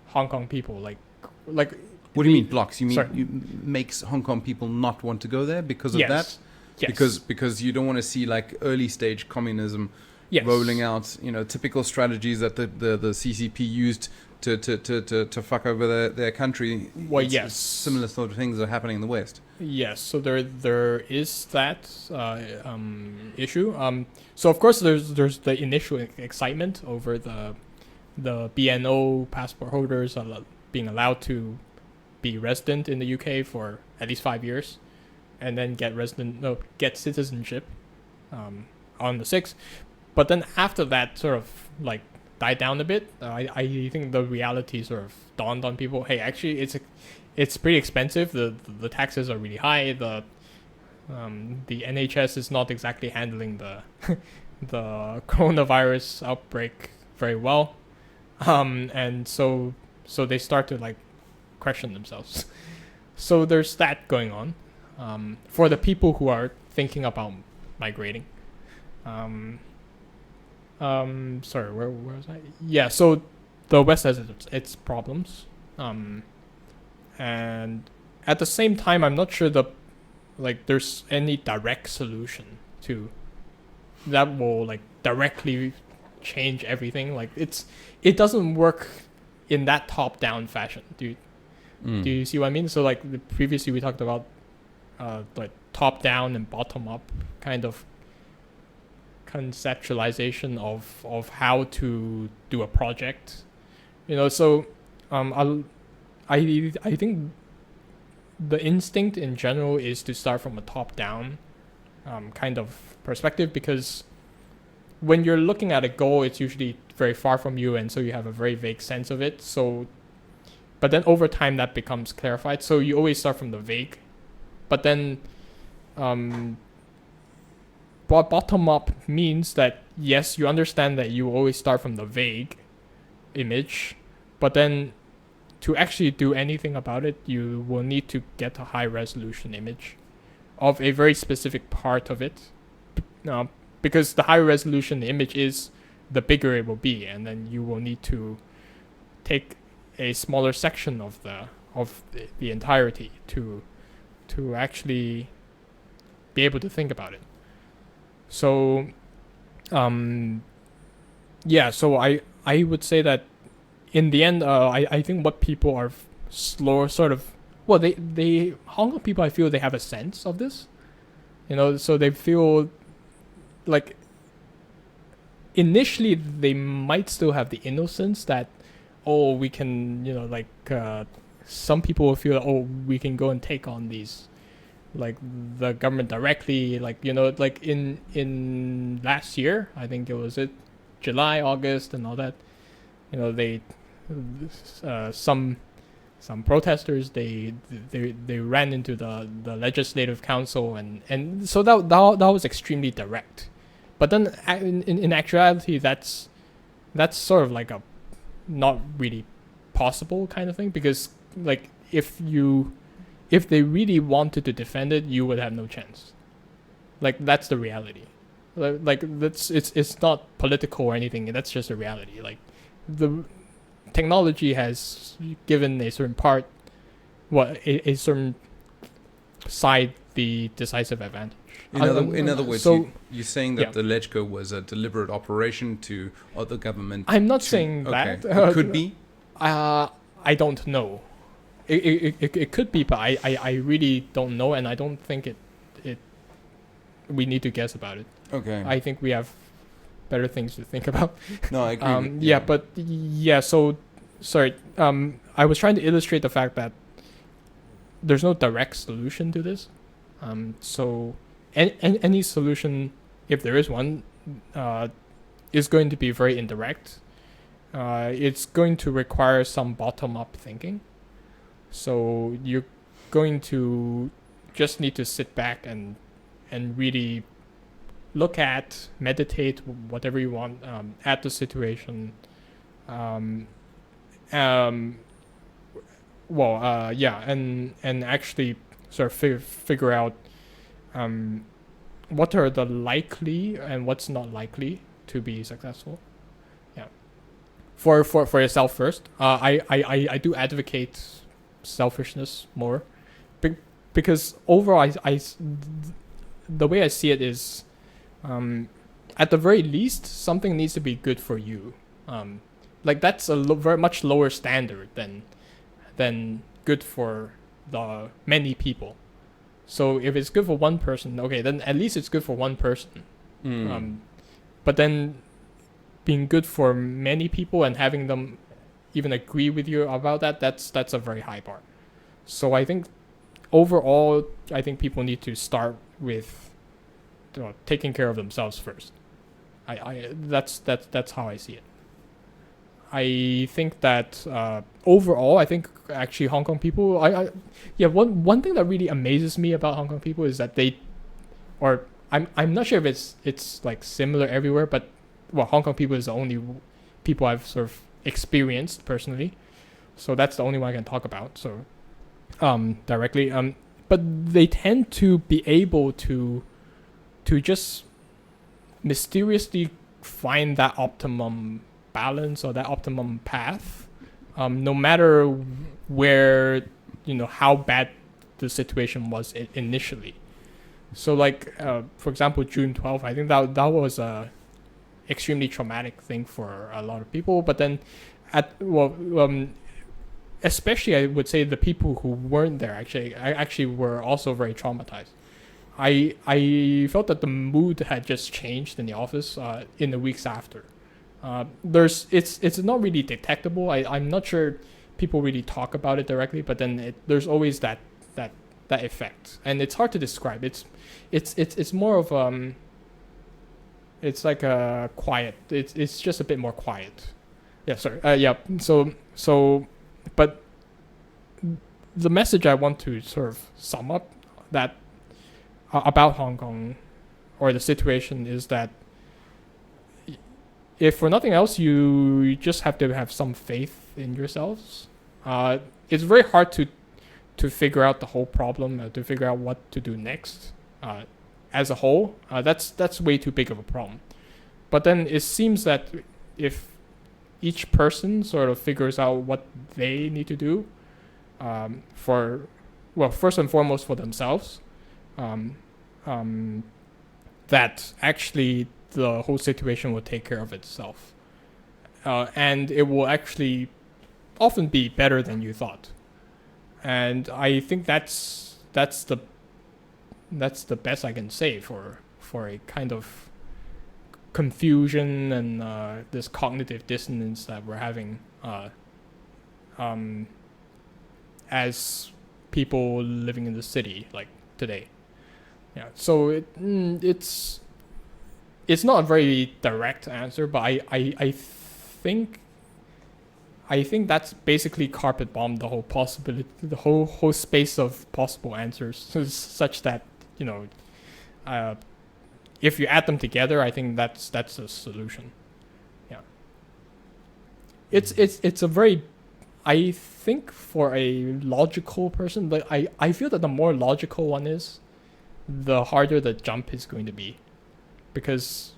Hong Kong people. Like what do you mean blocks? You mean sorry. you makes Hong Kong people not want to go there because of that? Yes. Because you don't want to see like early stage communism Yes. rolling out, typical strategies that the CCP used to fuck over their country. Well, It's yes. similar sort of things are happening in the West. Yes, so there is that issue. So of course there's the initial excitement over the BNO passport holders being allowed to be resident in the UK for at least 5 years, and then get citizenship on the 6th. But then after that sort of like died down a bit, I think the reality sort of dawned on people. Hey, actually it's pretty expensive. The taxes are really high. The NHS is not exactly handling the the coronavirus outbreak very well, and so they start to like question themselves. So there's that going on for the people who are thinking about migrating. Sorry, where was I? Yeah, so the West has its problems. And at the same time, I'm not sure there's any direct solution to that will like directly change everything. Like it doesn't work in that top-down fashion. Do you see what I mean? So like previously we talked about like top-down and bottom-up kind of conceptualization of how to do a project. So I think the instinct in general is to start from a top-down kind of perspective, because when you're looking at a goal, it's usually very far from you, and so you have a very vague sense of it. So, but then over time that becomes clarified. So you always start from the vague, but then bottom up means that yes, you understand that you always start from the vague image, but then to actually do anything about it, you will need to get a high resolution image of a very specific part of it, because the higher resolution the image is, the bigger it will be, and then you will need to take a smaller section of the entirety to actually be able to think about it. So so I would say that in the end, I think what people are slow sort of, well, they Hong Kong people, I feel they have a sense of this, so they feel like initially they might still have the innocence that, oh, we can, some people will feel, oh, we can go and take on these, like the government directly, like in last year, I think it was July, August, and all that, they some protesters, they ran into the legislative council, and so that was extremely direct. But then in actuality, that's sort of like a not really possible kind of thing, because like if they really wanted to defend it, you would have no chance. Like that's the reality. Like it's not political or anything. That's just a reality. Like the technology has given a certain part, a certain side, the decisive advantage. In other words, so you're saying that the LegCo was a deliberate operation to other government. I'm not saying that. It could be. I don't know. It could be, but I really don't know, and I don't think it. We need to guess about it. Okay. I think we have better things to think about. No, I agree. So sorry. I was trying to illustrate the fact that there's no direct solution to this. So any solution, if there is one, is going to be very indirect. It's going to require some bottom-up thinking. So you're going to just need to sit back and really look at, meditate, whatever you want, at the situation. And actually sort of figure out what are the likely and what's not likely to be successful. Yeah. For yourself first. I do advocate selfishness more, because overall the way I see it is, at the very least, something needs to be good for you. Like that's a very much lower standard than good for the many people. So if it's good for one person, okay, then at least it's good for one person. But then being good for many people and having them even agree with you about that's a very high bar. So I think overall, I think people need to start with taking care of themselves first. That's how I see it. I think that overall, I think actually Hong Kong people, one thing that really amazes me about Hong Kong people is that I'm not sure if it's like similar everywhere, but Hong Kong people is the only people I've sort of experienced personally, so that's the only one I can talk about. So directly, but they tend to be able to just mysteriously find that optimum balance or that optimum path, no matter where, how bad the situation was initially. So like, for example, June 12th, I think that was a extremely traumatic thing for a lot of people. But then especially I would say the people who weren't there actually were also very traumatized. I felt that the mood had just changed in the office in the weeks after. It's not really detectable. I'm not sure people really talk about it directly, but then there's always that effect, and it's hard to describe. It's more of it's like a quiet. It's just a bit more quiet. Yeah, sorry. Yeah. So, but the message I want to sort of sum up that about Hong Kong or the situation is that if for nothing else, you just have to have some faith in yourselves. It's very hard to figure out the whole problem, to figure out what to do next. As a whole, that's way too big of a problem. But then it seems that if each person sort of figures out what they need to do, first and foremost for themselves, that actually the whole situation will take care of itself, and it will actually often be better than you thought. And I think that's the best I can say for a kind of confusion and this cognitive dissonance that we're having as people living in the city like today. Yeah. So it's not a very direct answer, but I think that's basically carpet bombed the whole possibility, the whole space of possible answers, such that if you add them together, I think that's a solution. Yeah. It's a very, I think for a logical person, but I feel that the more logical one is, the harder the jump is going to be, because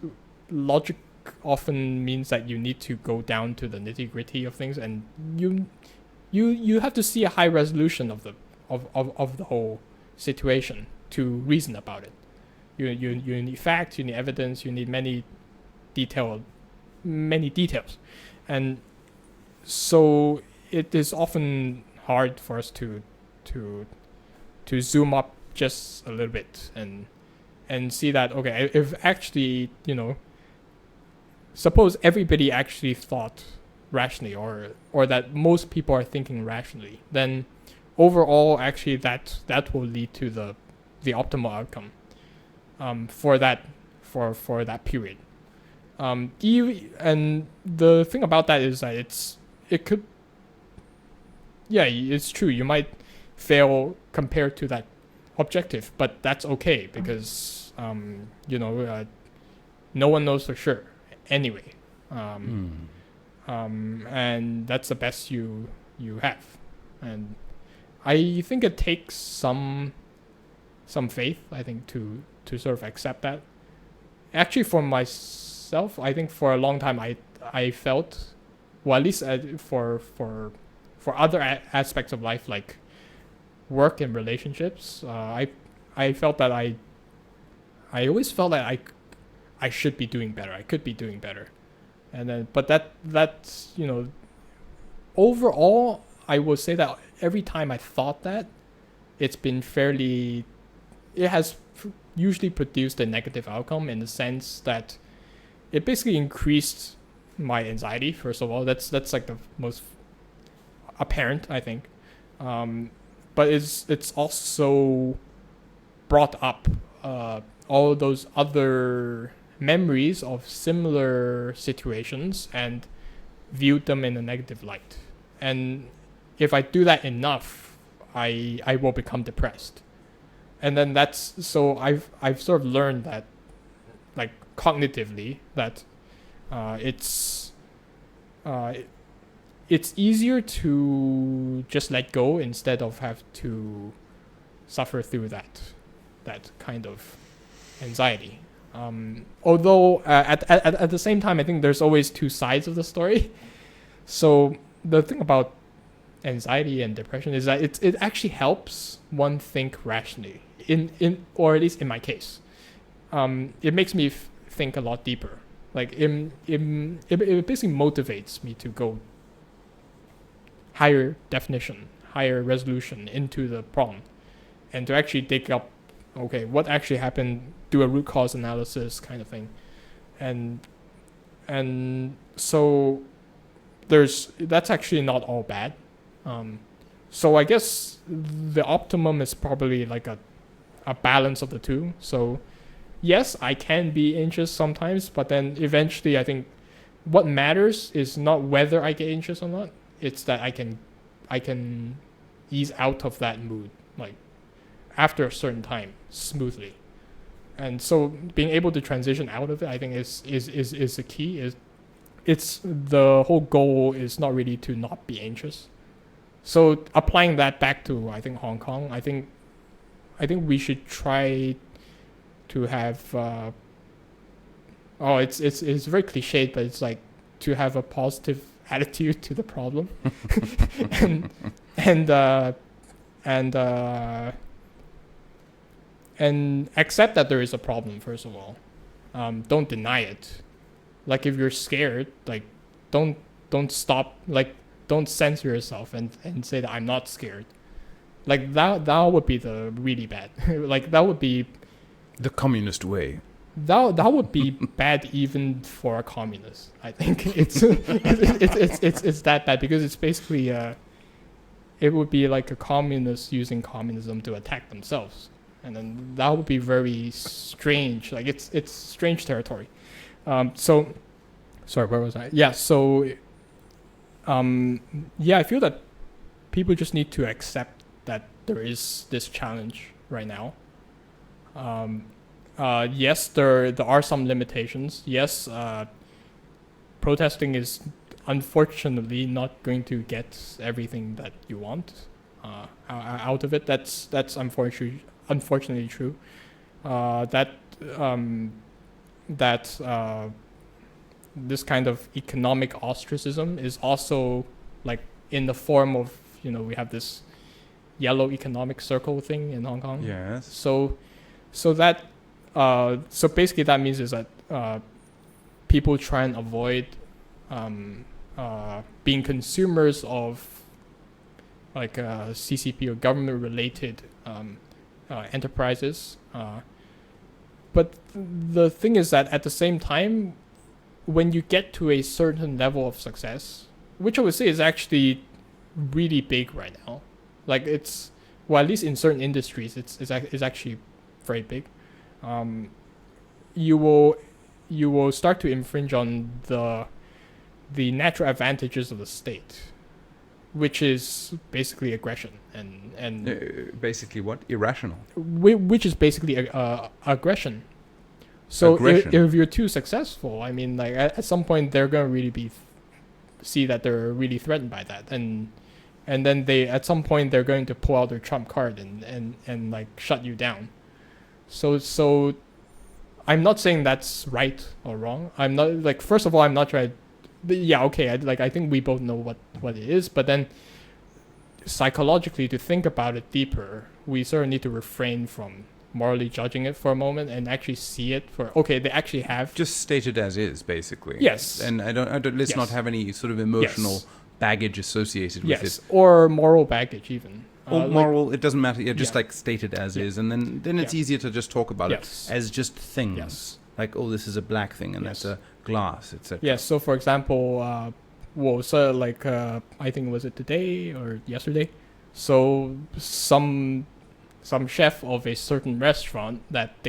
logic often means that you need to go down to the nitty-gritty of things, and you have to see a high resolution of the whole situation to reason about it. You need facts, you need evidence, you need many details, and so it is often hard for us to zoom up just a little bit and see that, okay, if actually, suppose everybody actually thought rationally, or that most people are thinking rationally, then overall actually that will lead to the optimal outcome for that period. And the thing about that is that it's true, you might fail compared to that objective, but that's okay, because no one knows for sure anyway, and that's the best you have. And I think it takes some faith, I think, to sort of accept that. Actually, for myself, I think for a long time I felt, well, at least for other aspects of life like work and relationships, I felt that I always felt that I should be doing better. I could be doing better, and then but that's overall, I would say that every time I thought that, it has usually produced a negative outcome, in the sense that it basically increased my anxiety. First of all, that's like the most apparent, I think, but it's also brought up all those other memories of similar situations and viewed them in a negative light. And if I do that enough, I will become depressed. And then so I've sort of learned that, like, cognitively, that it's easier to just let go instead of have to suffer through that kind of anxiety. Although at the same time, I think there's always two sides of the story. So the thing about anxiety and depression is that it actually helps one think rationally, or at least in my case. It makes me think a lot deeper. Like it basically motivates me to go higher definition, higher resolution into the problem, and to actually dig up okay, what actually happened, do a root cause analysis kind of thing. And so that's actually not all bad. So I guess the optimum is probably like a balance of the two. So yes, I can be anxious sometimes, but then eventually I think what matters is not whether I get anxious or not. It's that I can ease out of that mood, like after a certain time, smoothly. And so being able to transition out of it, I think is the key. It's the whole goal is not really to not be anxious. So applying that back to, I think, Hong Kong, I think we should try to have it's very cliched, but it's like to have a positive attitude to the problem. and accept that there is a problem, first of all. Don't deny it. Like if you're scared, like don't stop, like don't censor yourself and say that I'm not scared. Like that would be the really bad. Like that would be The communist way. that would be bad even for a communist. I think it's that bad, because it's basically it would be like a communist using communism to attack themselves, and then that would be very strange. Like it's strange territory. So sorry, where was I? Yeah. So yeah, I feel that people just need to accept that there is this challenge right now. Yes, there are some limitations. Yes, protesting is unfortunately not going to get everything that you want out of it. That's unfortunately true. This kind of economic ostracism is also like in the form of, we have this yellow economic circle thing in Hong Kong. Yes. So basically that means is that people try and avoid being consumers of like CCP or government related enterprises. But the thing is that at the same time, when you get to a certain level of success, which I would say is actually really big right now, like it's, well, at least in certain industries, it's actually very big. You will start to infringe on the natural advantages of the state, which is basically aggression and basically what? Irrational. Which is basically aggression. So Aggression. if you're too successful, I mean, like at some point they're gonna really see that they're really threatened by that, and then at some point they're going to pull out their trump card and like shut you down. So I'm not saying that's right or wrong. I'm not, like, first of all, I'm not trying. Yeah, okay. I think we both know what it is, but then psychologically, to think about it deeper, we sort of need to refrain from morally judging it for a moment and actually see it for, okay, they actually have Just state it as is, basically. Yes. And I don't let's Yes. not have any sort of emotional Yes. baggage associated with yes, it. or moral baggage even. Or moral, it doesn't matter. Yeah, just Yeah. like state it as Yeah. is, and then it's Yeah. easier to just talk about Yes. it as just things. Yes. Like, oh, this is a black thing, and Yes. that's a glass, etc. Yes. So for example, I think, was it today or yesterday? So some chef of a certain restaurant that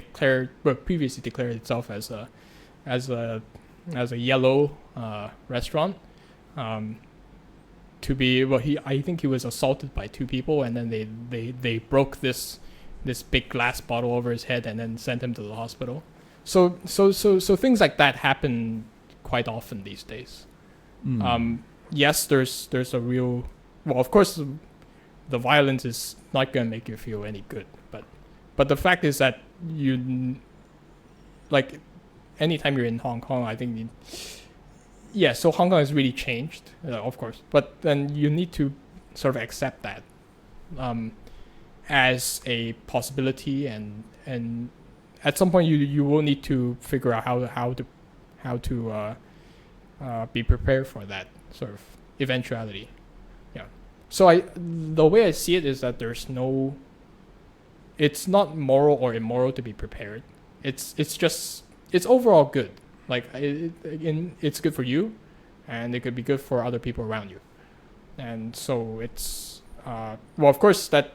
previously declared itself as a yellow restaurant, I think he was assaulted by two people, and then they broke this big glass bottle over his head and then sent him to the hospital. So things like that happen quite often these days. Yes, there's a real, well, of course the violence is not going to make you feel any good, but the fact is that you, like, anytime you're in Hong Kong, I think so Hong Kong has really changed, of course, but then you need to sort of accept that as a possibility, and at some point you will need to figure out how to be prepared for that sort of eventuality. Yeah. So the way I see it is that it's not moral or immoral to be prepared. It's overall good. Like it's good for you, and it could be good for other people around you. And so it's well, of course, that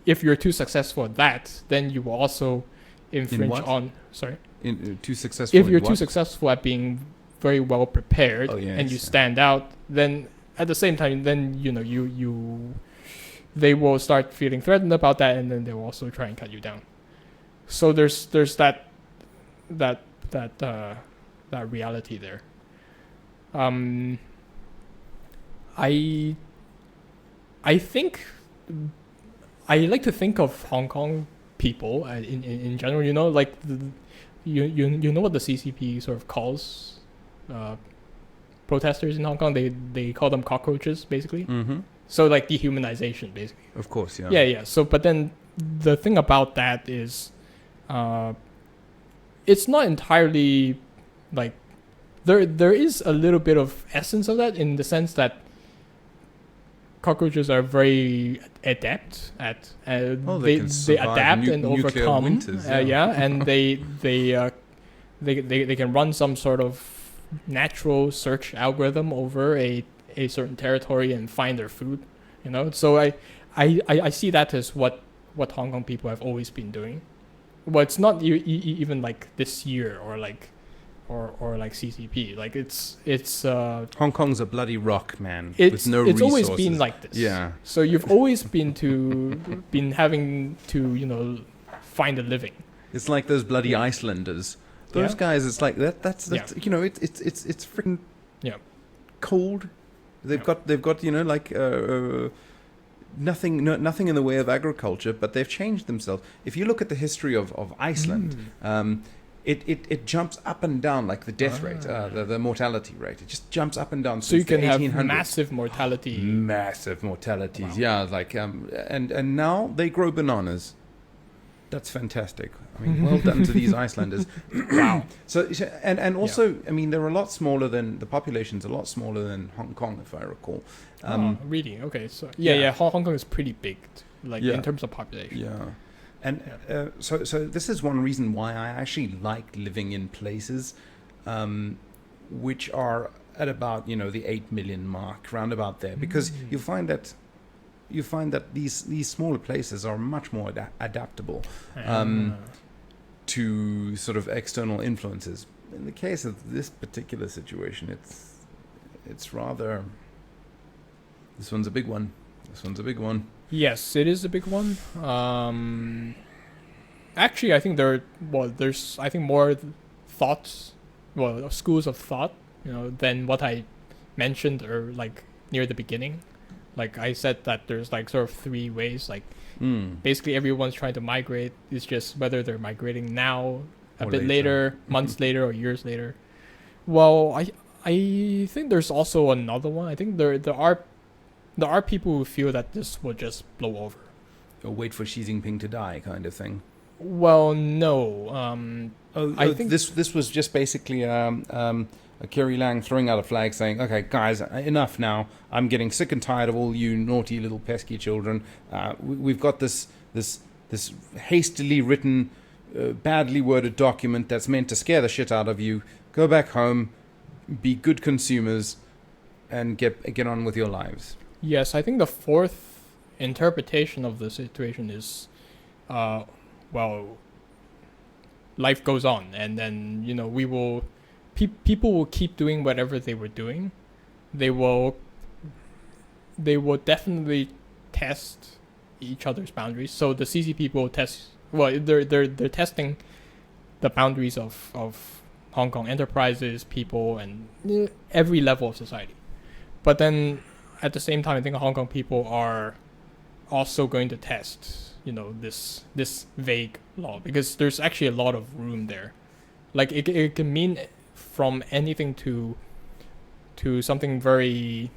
if you're too successful at that, then you will also infringe on. Sorry. Too successful. If you're too successful at being very well prepared and you stand out, then at the same time, then they will start feeling threatened about that, and then they will also try and cut you down. So there's that reality there. I think I like to think of Hong Kong people in general. Like you know what the CCP sort of calls protesters in Hong Kong. They call them cockroaches, basically. Mm-hmm. So like dehumanization, basically. Of course, yeah. Yeah. So, but then the thing about that is, it's not entirely like there is a little bit of essence of that, in the sense that cockroaches are very adept at they adapt and overcome winters, and they can run some sort of natural search algorithm over a certain territory and find their food, so I see that as what Hong Kong people have always been doing. Well, it's not even like this year or like CCP. Like it's Hong Kong's a bloody rock, man. It's with no it's resources. always been like this. Yeah. So you've always been having to find a living. It's like those bloody Icelanders. Those guys. It's like that's it's freaking cold. They've got like nothing in the way of agriculture, but they've changed themselves. If you look at the history of Iceland, it jumps up and down, like the death rate, the mortality rate. It just jumps up and down. So you can have massive mortality. Massive mortalities, wow. yeah. Like and now they grow bananas. That's fantastic. I mean, well done to these Icelanders. Wow. So and also, I mean, they're a lot smaller than the population's a lot smaller than Hong Kong, if I recall. Really? Okay. So yeah. Hong Kong is pretty big, in terms of population. Yeah. And so this is one reason why I actually like living in places which are at about the 8 million mark, round about there, because you find that these smaller places are much more adaptable to sort of external influences. In the case of this particular situation, it's rather. This one's a big one. Yes, it is a big one. Actually, I think there's more thoughts, schools of thought, than what I mentioned or like near the beginning. Like I said that there's like sort of three ways. Like basically everyone's trying to migrate. It's just whether they're migrating now, a bit later, months later, or years later. Well, I think there's also another one. I think there are people who feel that this will just blow over. Or wait for Xi Jinping to die, kind of thing. Well, no. I think this was just basically Carrie Lam throwing out a flag saying, "Okay, guys, enough now. I'm getting sick and tired of all you naughty little pesky children. We've got this hastily written, badly worded document that's meant to scare the shit out of you. Go back home, be good consumers, and get on with your lives." Yes, I think the fourth interpretation of the situation is, life goes on, and then we will. People will keep doing whatever they were doing. They will definitely test each other's boundaries. So the CCP will test. Well, they're testing the boundaries of Hong Kong enterprises, people, and every level of society. But then at the same time, I think Hong Kong people are also going to test, this vague law, because there's actually a lot of room there. Like it can mean from anything to something very,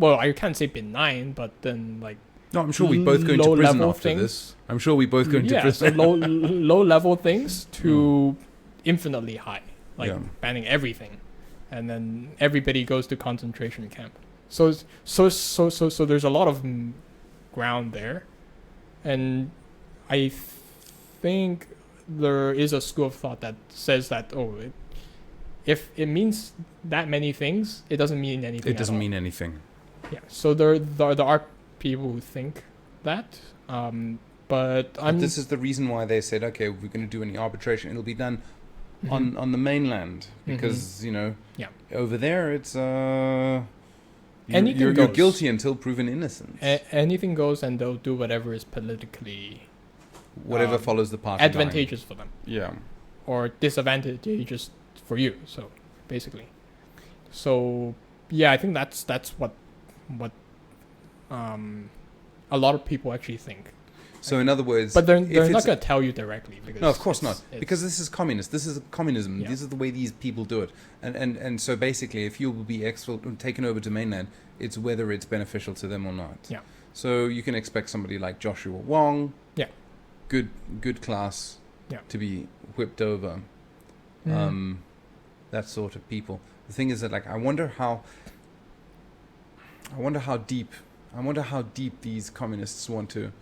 I can't say benign, but then like. No, I'm sure we both go into prison after things. this. I'm sure we both go into prison. So low level things to infinitely high, like banning everything, and then everybody goes to concentration camp. So there's a lot of ground there, and I think there is a school of thought that says that if it means that many things, it doesn't mean anything. It doesn't at all. mean anything. Yeah. So there are people who think that, but this is the reason why they said, okay, if we're going to do any arbitration, it'll be done on the mainland, because over there it's you're goes. guilty until proven innocent. Anything goes, and they'll do whatever is politically whatever follows the party advantageous for them. Yeah. Or disadvantageous for you. So basically, I think that's what a lot of people actually think. So in other words, but they're not going to tell you directly, because no, of course not, because this is communist. This is communism. Yeah. This is the way these people do it. And so basically, if you will be taken over to mainland, it's whether it's beneficial to them or not. Yeah. So you can expect somebody like Joshua Wong, good class, to be whipped over. That sort of people. The thing is that, like, I wonder how deep these communists want to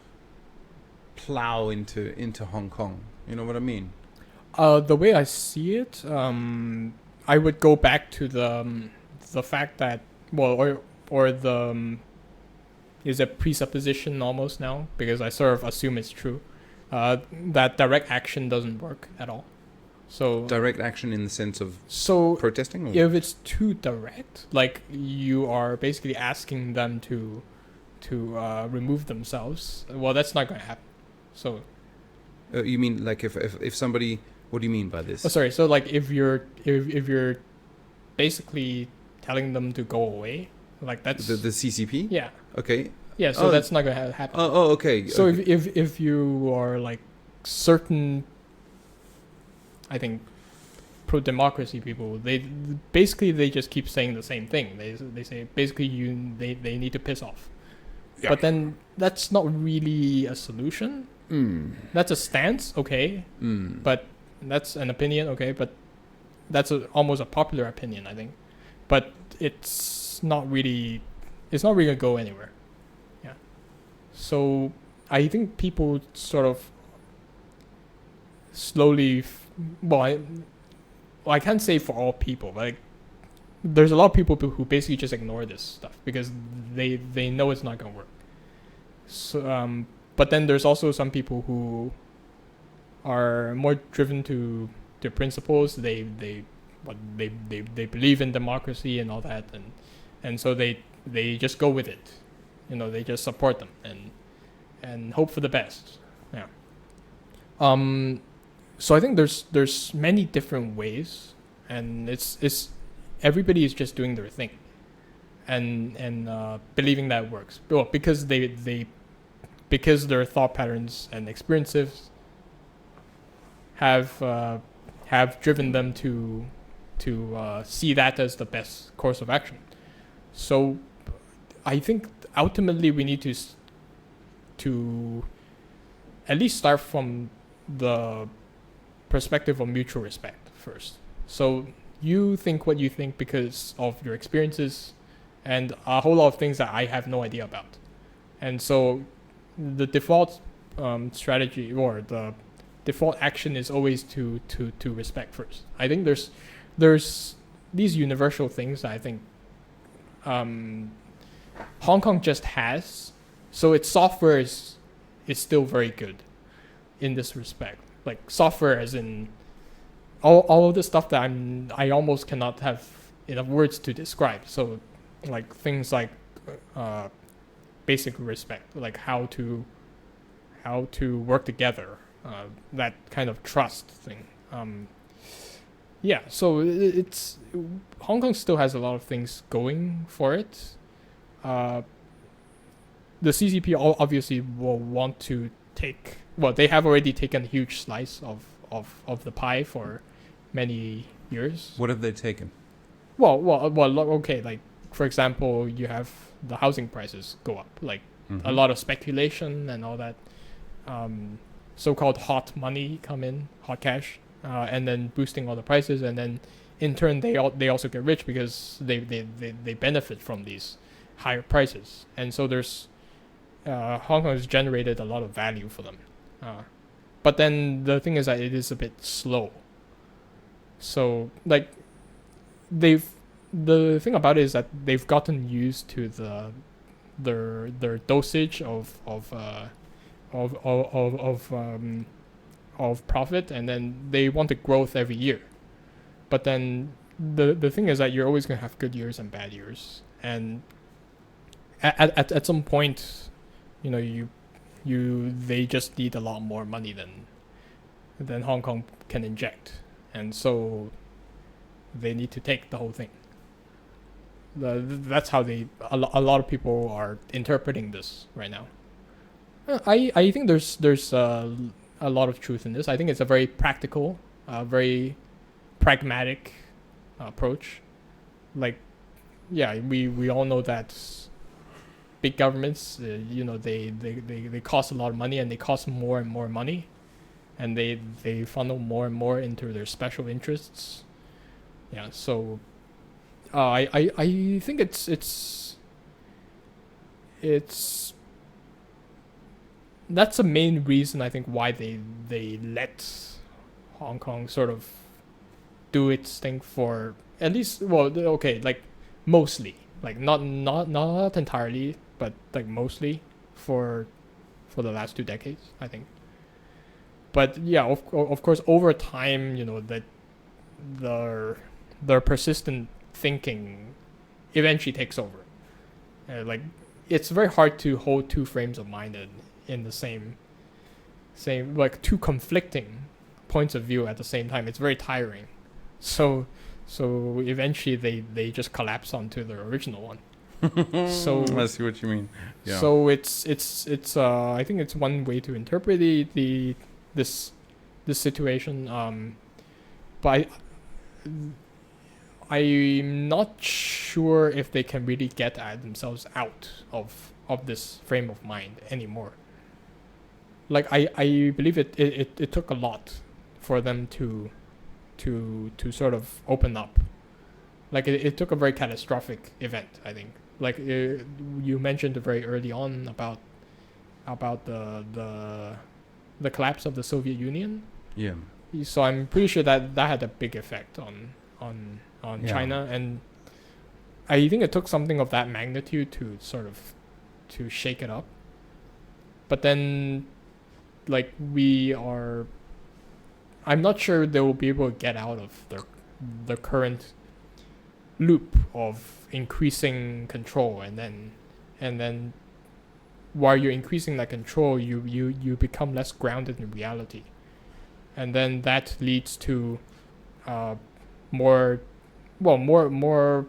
plow into Hong Kong. You know what I mean? The way I see it, I would go back to the fact that, or the is a presupposition almost now, because I sort of assume it's true, that direct action doesn't work at all. So direct action in the sense of protesting? Or? If it's too direct, like you are basically asking them to remove themselves, well, that's not going to happen. So you mean like if somebody, what do you mean by this? Oh, sorry. So like if you're basically telling them to go away, like that's the CCP? Yeah. Okay. Yeah, so that's not going to happen. Oh, okay. So if you are like certain, I think, pro-democracy people, they just keep saying the same thing. They say basically they need to piss off. Yeah. But then that's not really a solution. That's a stance, okay. But that's an opinion, okay. But that's almost a popular opinion, I think. But it's not really gonna go anywhere. Yeah. So I think people sort of slowly. I can't say for all people, but like, there's a lot of people who basically just ignore this stuff because they know it's not gonna work. So, but then there's also some people who are more driven to principles. They believe in democracy and all that, and so they just go with it. They just support them and hope for the best. Yeah. So I think there's many different ways, and it's everybody is just doing their thing, and believing that works. Well, because because their thought patterns and experiences have driven them to see that as the best course of action. So I think ultimately we need to at least start from the perspective of mutual respect first. So you think what you think because of your experiences and a whole lot of things that I have no idea about. And so the default strategy or the default action is always to respect first. I think there's these universal things that I think Hong Kong just has. So its software is still very good in this respect. Like software as in all of the stuff that I almost cannot have enough words to describe. So like things like basic respect, like how to work together, that kind of trust thing. So it's Hong Kong still has a lot of things going for it. The CCP obviously will want to take. Well, they have already taken a huge slice of the pie for many years. What have they taken? Well, okay. Like for example, you have the housing prices go up. Like a lot of speculation and all that. So-called hot money come in, hot cash, and then boosting all the prices, and then in turn they also get rich because they benefit from these higher prices, and so there's Hong Kong has generated a lot of value for them. But then the thing is that it is a bit slow. So like the thing about it is that they've gotten used to their dosage of profit, and then they want the growth every year. But then the thing is that you're always gonna have good years and bad years, and at some point, you know, they just need a lot more money than Hong Kong can inject, and so they need to take the whole thing. That's how a lot of people are interpreting this right now. I think there's a lot of truth in this. I think it's a very practical, very pragmatic approach. Like, yeah, we all know that big governments, you know, they cost a lot of money, and they cost more and more money, and they funnel more and more into their special interests. Yeah, so I think it's that's the main reason, I think, why they let Hong Kong sort of do its thing for at least, well, okay, like mostly, like not entirely, but like mostly for the last 2 decades, I think. But yeah, of course, over time, you know, that their persistent thinking eventually takes over. Like, it's very hard to hold two frames of mind in the same like two conflicting points of view at the same time. It's very tiring. So eventually they just collapse onto the original one. So I see what you mean. Yeah. So it's I think it's one way to interpret this situation. But I'm not sure if they can really get themselves out of this frame of mind anymore. Like, I believe it took a lot for them to sort of open up. Like, it took a very catastrophic event, I think. Like, you mentioned very early on about the collapse of the Soviet Union. Yeah. So I'm pretty sure that had a big effect on Yeah. China, and I think it took something of that magnitude to sort of to shake it up. But then, like, I'm not sure they will be able to get out of the current loop of increasing control, and then while you're increasing that control, you become less grounded in reality, and then that leads to more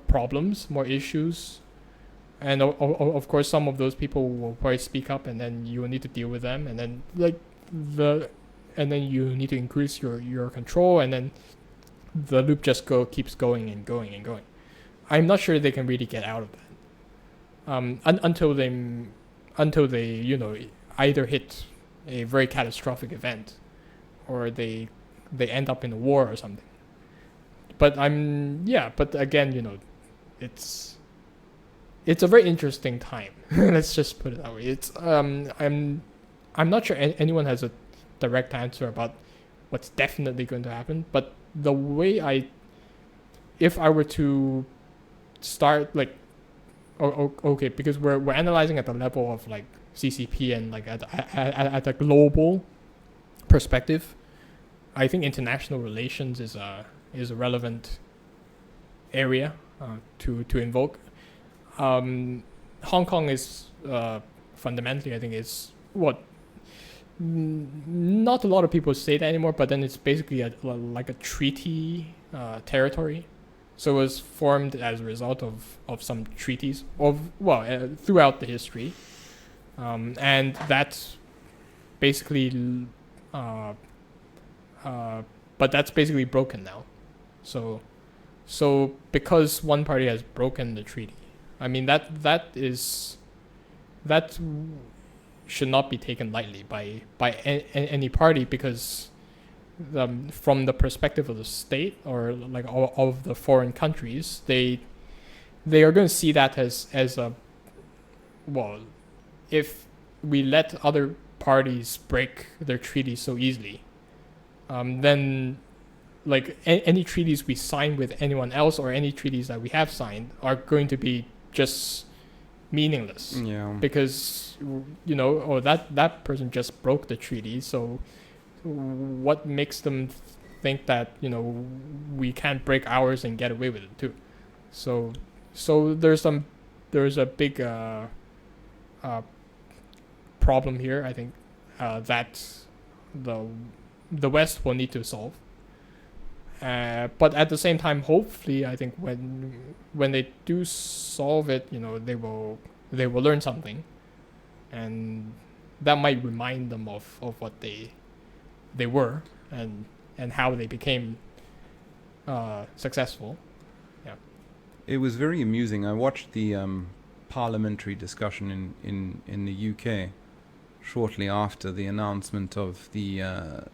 problems, more issues, and of course some of those people will probably speak up, and then you will need to deal with them, and then and then you need to increase your control, and then the loop just keeps going and going and going. I'm not sure they can really get out of that until they you know, either hit a very catastrophic event, or they end up in a war or something. But but again, you know, it's a very interesting time. Let's just put it that way. It's I'm not sure anyone has a direct answer about what's definitely going to happen, but the way if I were to start, like, okay, because we're analyzing at the level of like CCP and like at a global perspective, I think international relations is a relevant area to invoke. Hong Kong is fundamentally, I think, is what not a lot of people say that anymore, but then it's basically like a treaty territory. So it was formed as a result of some treaties throughout the history, and that's basically but that's basically broken now. So because one party has broken the treaty, I mean that should not be taken lightly by any party, because from the perspective of the state, or like all of the foreign countries, they are going to see that as a, well, if we let other parties break their treaties so easily, then like any treaties we sign with anyone else or any treaties that we have signed are going to be just meaningless. Yeah. Because that person just broke the treaty, so what makes them think that we can't break ours and get away with it too? So there's a big problem here, I think, that the West will need to solve. But at the same time, hopefully, I think when they do solve it, they will learn something, and that might remind them of what they were and how they became successful. Yeah. It was very amusing. I watched the parliamentary discussion in the UK shortly after the announcement of the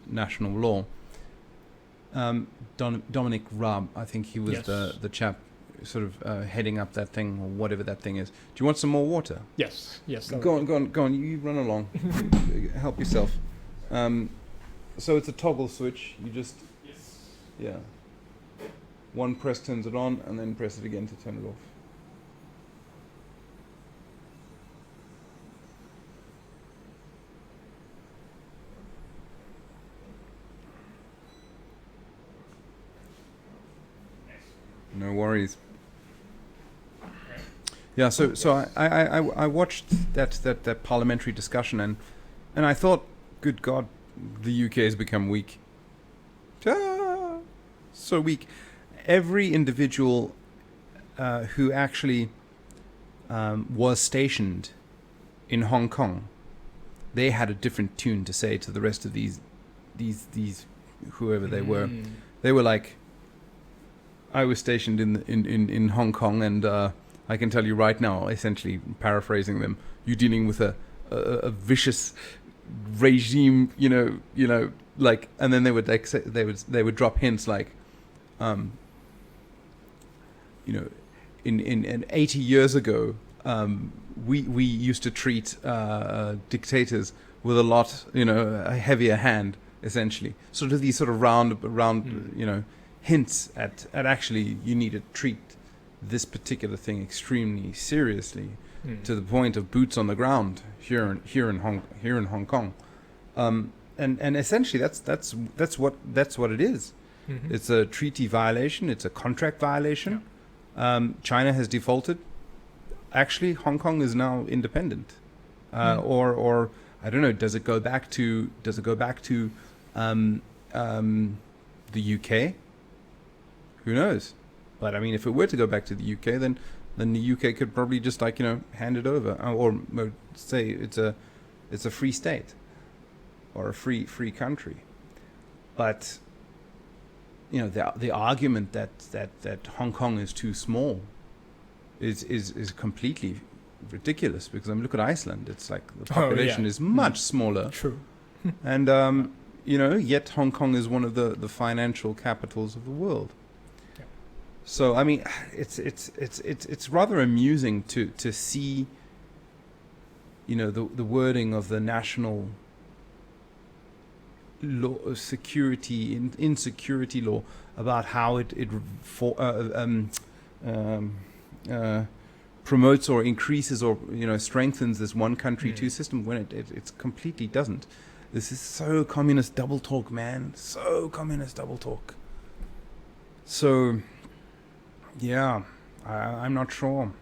national law. Dominic Raab, I think he was Yes. the chap sort of heading up that thing, or whatever that thing is. Do you want some more water? Yes. Go on. You run along. Help yourself. So it's a toggle switch. You just yeah. One press turns it on, and then press it again to turn it off. No worries. Yeah, so I watched that parliamentary discussion, and I thought, good God, the UK has become weak. So weak. Every individual who actually was stationed in Hong Kong, they had a different tune to say to the rest of these whoever they were. They were like, I was stationed in Hong Kong, and I can tell you right now, essentially paraphrasing them, you're dealing with a vicious regime, like, and then they would like say, they would drop hints like, in 80 years ago, we used to treat dictators with a lot, a heavier hand, essentially. Sort of these sort of round, hints at actually you need to treat this particular thing extremely seriously, to the point of boots on the ground here in Hong Kong, and essentially that's what it is. Mm-hmm. It's a treaty violation. It's a contract violation. Yeah. China has defaulted. Actually, Hong Kong is now independent, or I don't know. Does it go back to the UK? Who knows? But I mean, if it were to go back to the UK, then the UK could probably just hand it over, or say it's a free state or a free country. But the argument that Hong Kong is too small is completely ridiculous, because look at Iceland. It's like the population is much smaller. True. And yet Hong Kong is one of the financial capitals of the world. Yeah. So I mean, it's rather amusing to see the wording of the national law, insecurity law, about how it promotes or increases or strengthens this one country two system, when it completely doesn't. This is so communist double talk, man. So communist double talk. So yeah, I'm not sure.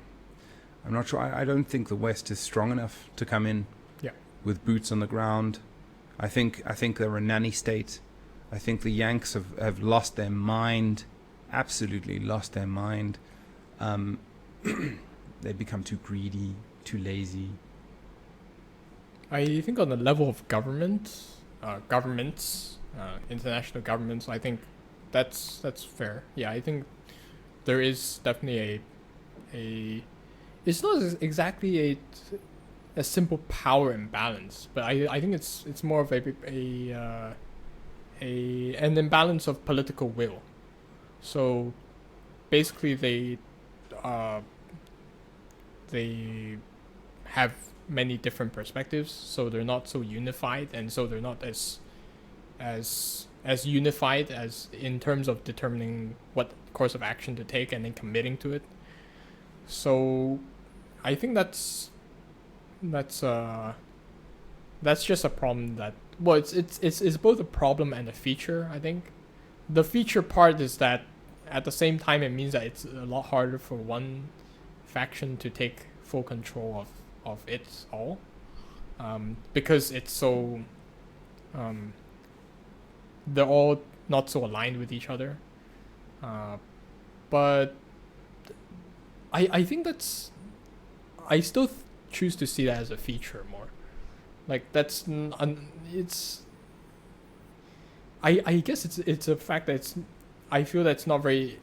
I don't think the West is strong enough to come in with boots on the ground. I think they're a nanny state. I think the Yanks have lost their mind, absolutely lost their mind. They've become too greedy, too I think on the level of governments, international governments, I think that's fair. Yeah, I think there is definitely it's not exactly a simple power imbalance, but I think it's more of an imbalance of political will. So basically they have many different perspectives, so they're not so unified, and so they're not as unified as in terms of determining what course of action to take and then committing to it. So I think that's just a problem that, well, it's both a problem and a feature. I think the feature part is that at the same time it means that it's a lot harder for one faction to take full control of it all, because it's so they're all not so aligned with each other, but I think I still choose to see that as a feature more. Like that's it's I guess it's a fact that I feel that it's not very.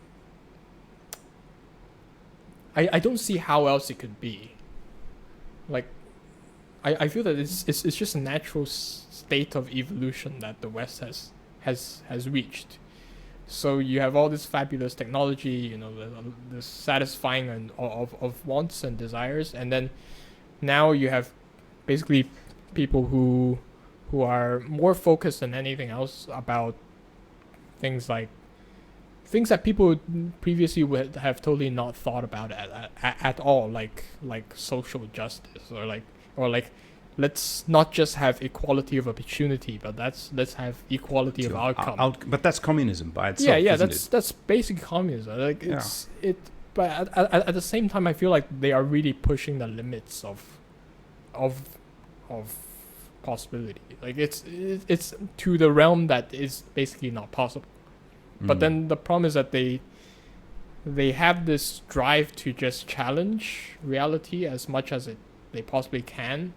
I don't see how else it could be. Like, I feel that it's just a natural state of evolution that the West has reached. So you have all this fabulous technology, the satisfying of wants and desires, and then now you have basically people who are more focused than anything else about things that people previously would have totally not thought about at all, like social justice, or let's not just have equality of opportunity, but let's have equality of outcome. But that's communism by itself. Yeah, isn't that's basic communism. Like but at the same time, I feel like they are really pushing the limits of possibility. Like it's to the realm that is basically not possible. But then the problem is that they have this drive to just challenge reality as much as they possibly can,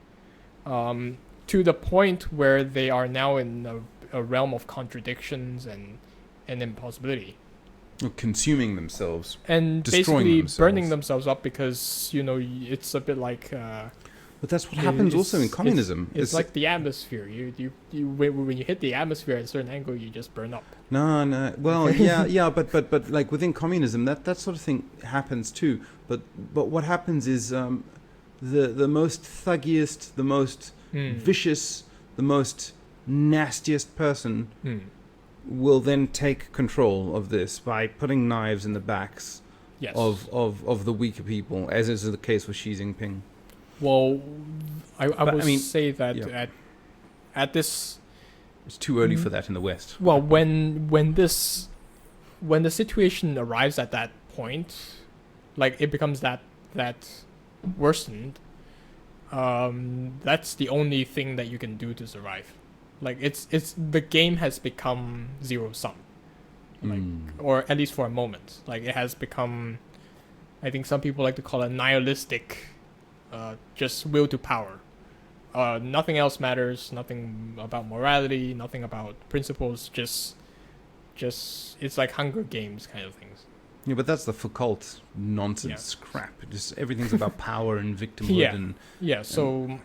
to the point where they are now in a realm of contradictions and impossibility. Consuming themselves. And destroying basically themselves. burning themselves up because, it's a bit like... But that's what happens also in communism. It's like the atmosphere. You when you hit the atmosphere at a certain angle, you just burn up. No. Well, yeah, but like within communism, that sort of thing happens too. But what happens is the most thuggiest, the most vicious, the most nastiest person will then take control of this by putting knives in the backs of the weaker people, as is the case with Xi Jinping. Well, I would say that at this... It's too early for that in the West. Well, when the situation arrives at that point, like it becomes that worsened, that's the only thing that you can do to survive. Like it's the game has become zero sum, or at least for a moment. Like it has become, I think some people like to call it nihilistic. Just will to power. Nothing else matters. Nothing about morality. Nothing about principles. Just it's like Hunger Games kind of things. Yeah, but that's the Foucault nonsense crap. Just everything's about power and victimhood. So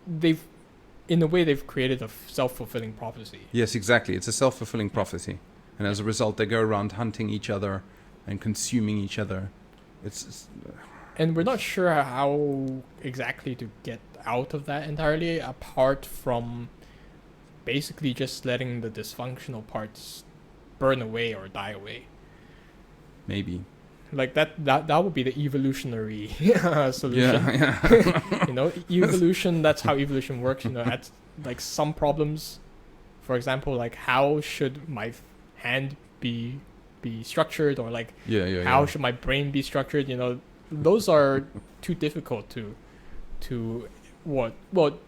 they've, in a way, they've created a self-fulfilling prophecy. Yes, exactly. It's a self-fulfilling prophecy, and as a result, they go around hunting each other and consuming each other. And we're not sure how exactly to get out of that entirely, apart from basically just letting the dysfunctional parts burn away or die away. Maybe. Like that would be the evolutionary solution. Yeah. Evolution, that's how evolution works. At like some problems, for example, like how should my hand be structured, or like how should my brain be structured? Those are too difficult to what? Well,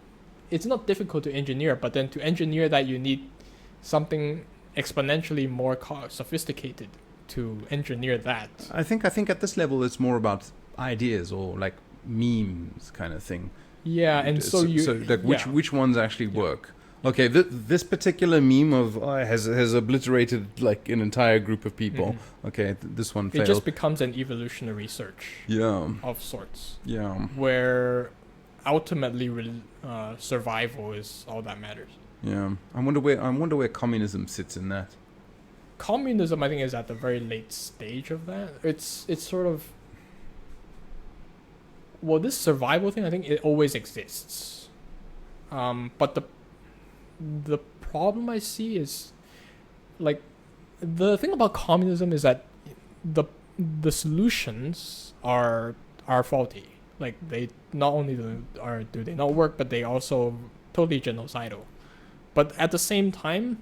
it's not difficult to engineer, but then to engineer that you need something exponentially more sophisticated to engineer that. I think at this level it's more about ideas or like memes kind of thing. Yeah, and so which ones actually work? Okay, this particular meme has obliterated like an entire group of people. Mm-hmm. Okay, this one failed. It just becomes an evolutionary search. Of sorts. Yeah. Where ultimately survival is all that matters. Yeah. I wonder where communism sits in that. Communism, I think, is at the very late stage of that. It's sort of... well, this survival thing, I think it always exists. But the problem I see is, like, the thing about communism is that the solutions are faulty. Like, they not only do they not work, but they also totally genocidal. But at the same time,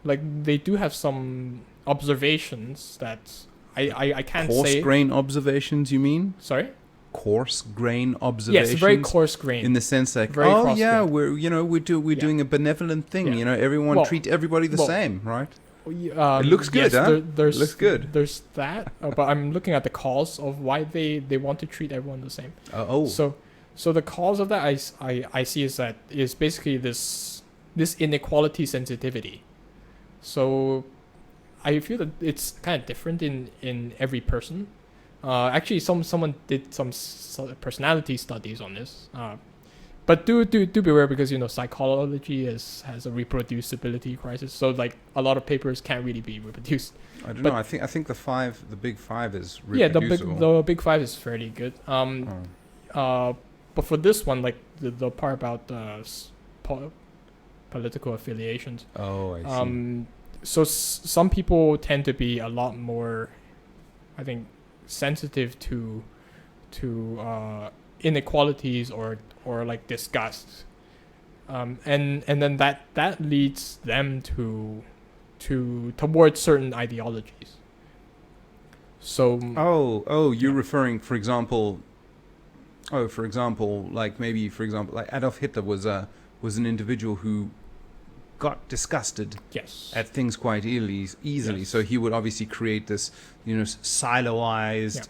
like, they do have some observations that I can't say. Coarse grain observations, you mean? Sorry? Coarse grain observations. Yes, very coarse grain. In the sense that, Very oh coarse yeah, grain. we're doing a benevolent thing. Yeah. You know, everyone Well, treat everybody the same, right? It looks good, huh? It looks good. There's that, but I'm looking at the cause of why they want to treat everyone the same. So the cause of that I see is basically this inequality sensitivity. So I feel that it's kind of different in every person. Actually, someone did some personality studies on this. But do beware, because psychology has a reproducibility crisis. So like a lot of papers can't really be reproduced. I don't know. I think the big five is Yeah, reproducible. the big five is fairly good. But for this one, like the part about political affiliations. Oh, I see. So some people tend to be a lot more, I think, sensitive to inequalities or like disgust, and then that leads them towards certain ideologies. So you're referring, for example, like Adolf Hitler was an individual who got disgusted yes at things quite easily. Yes. So he would obviously create this, siloized,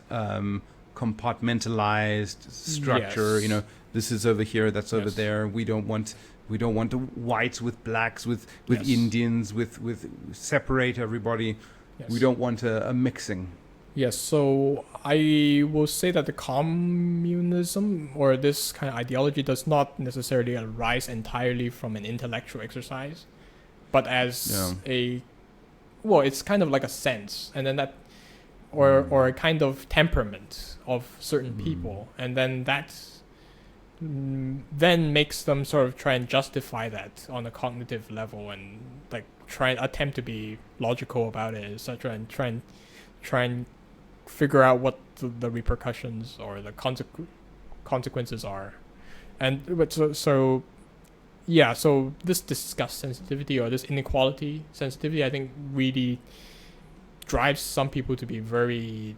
compartmentalized structure. Yes. This is over here, that's over Yes. there. We don't want the whites with blacks, with Yes. Indians, with separate everybody. yes. We don't want a mixing. Yes, so I will say that the communism or this kind of ideology does not necessarily arise entirely from an intellectual exercise, but as it's kind of like a sense, and then that, or a kind of temperament of certain people, and then that then makes them sort of try and justify that on a cognitive level, and like try and attempt to be logical about it, etc., and try and figure out what the repercussions or the consequences are. So this disgust sensitivity or this inequality sensitivity, I think, really drives some people to be very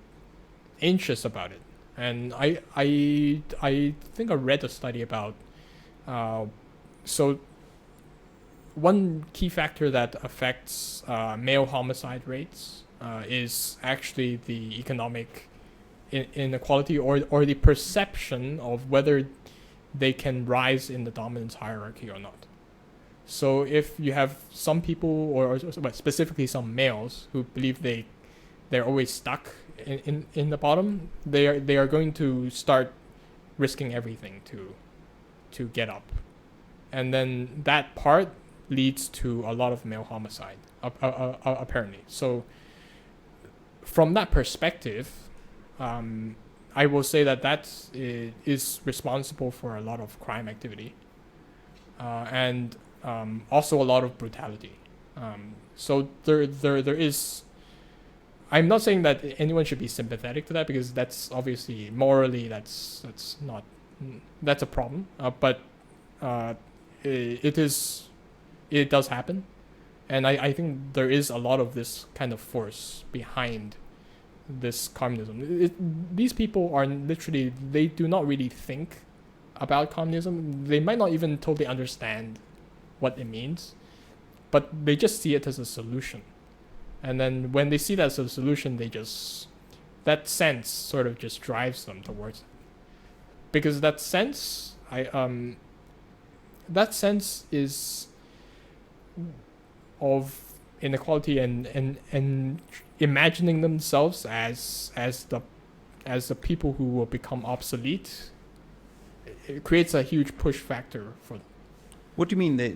anxious about it. And I think I read a study about so one key factor that affects male homicide rates is actually the economic inequality or the perception of whether they can rise in the dominance hierarchy or not. So if you have some people, or specifically some males, who believe they're always stuck in the bottom, they are going to start risking everything to get up, and then that part leads to a lot of male homicide, apparently. So from that perspective, I will say that is responsible for a lot of crime activity, and also a lot of brutality. So there is. I'm not saying that anyone should be sympathetic to that, because that's obviously morally that's a problem. But it does happen. And I think there is a lot of this kind of force behind this communism. These people are literally, they do not really think about communism. They might not even totally understand what it means, but they just see it as a solution. And then when they see that as a solution, that sense sort of just drives them towards it. Because that sense is of inequality and imagining themselves as the people who will become obsolete. It creates a huge push factor for them. What do you mean they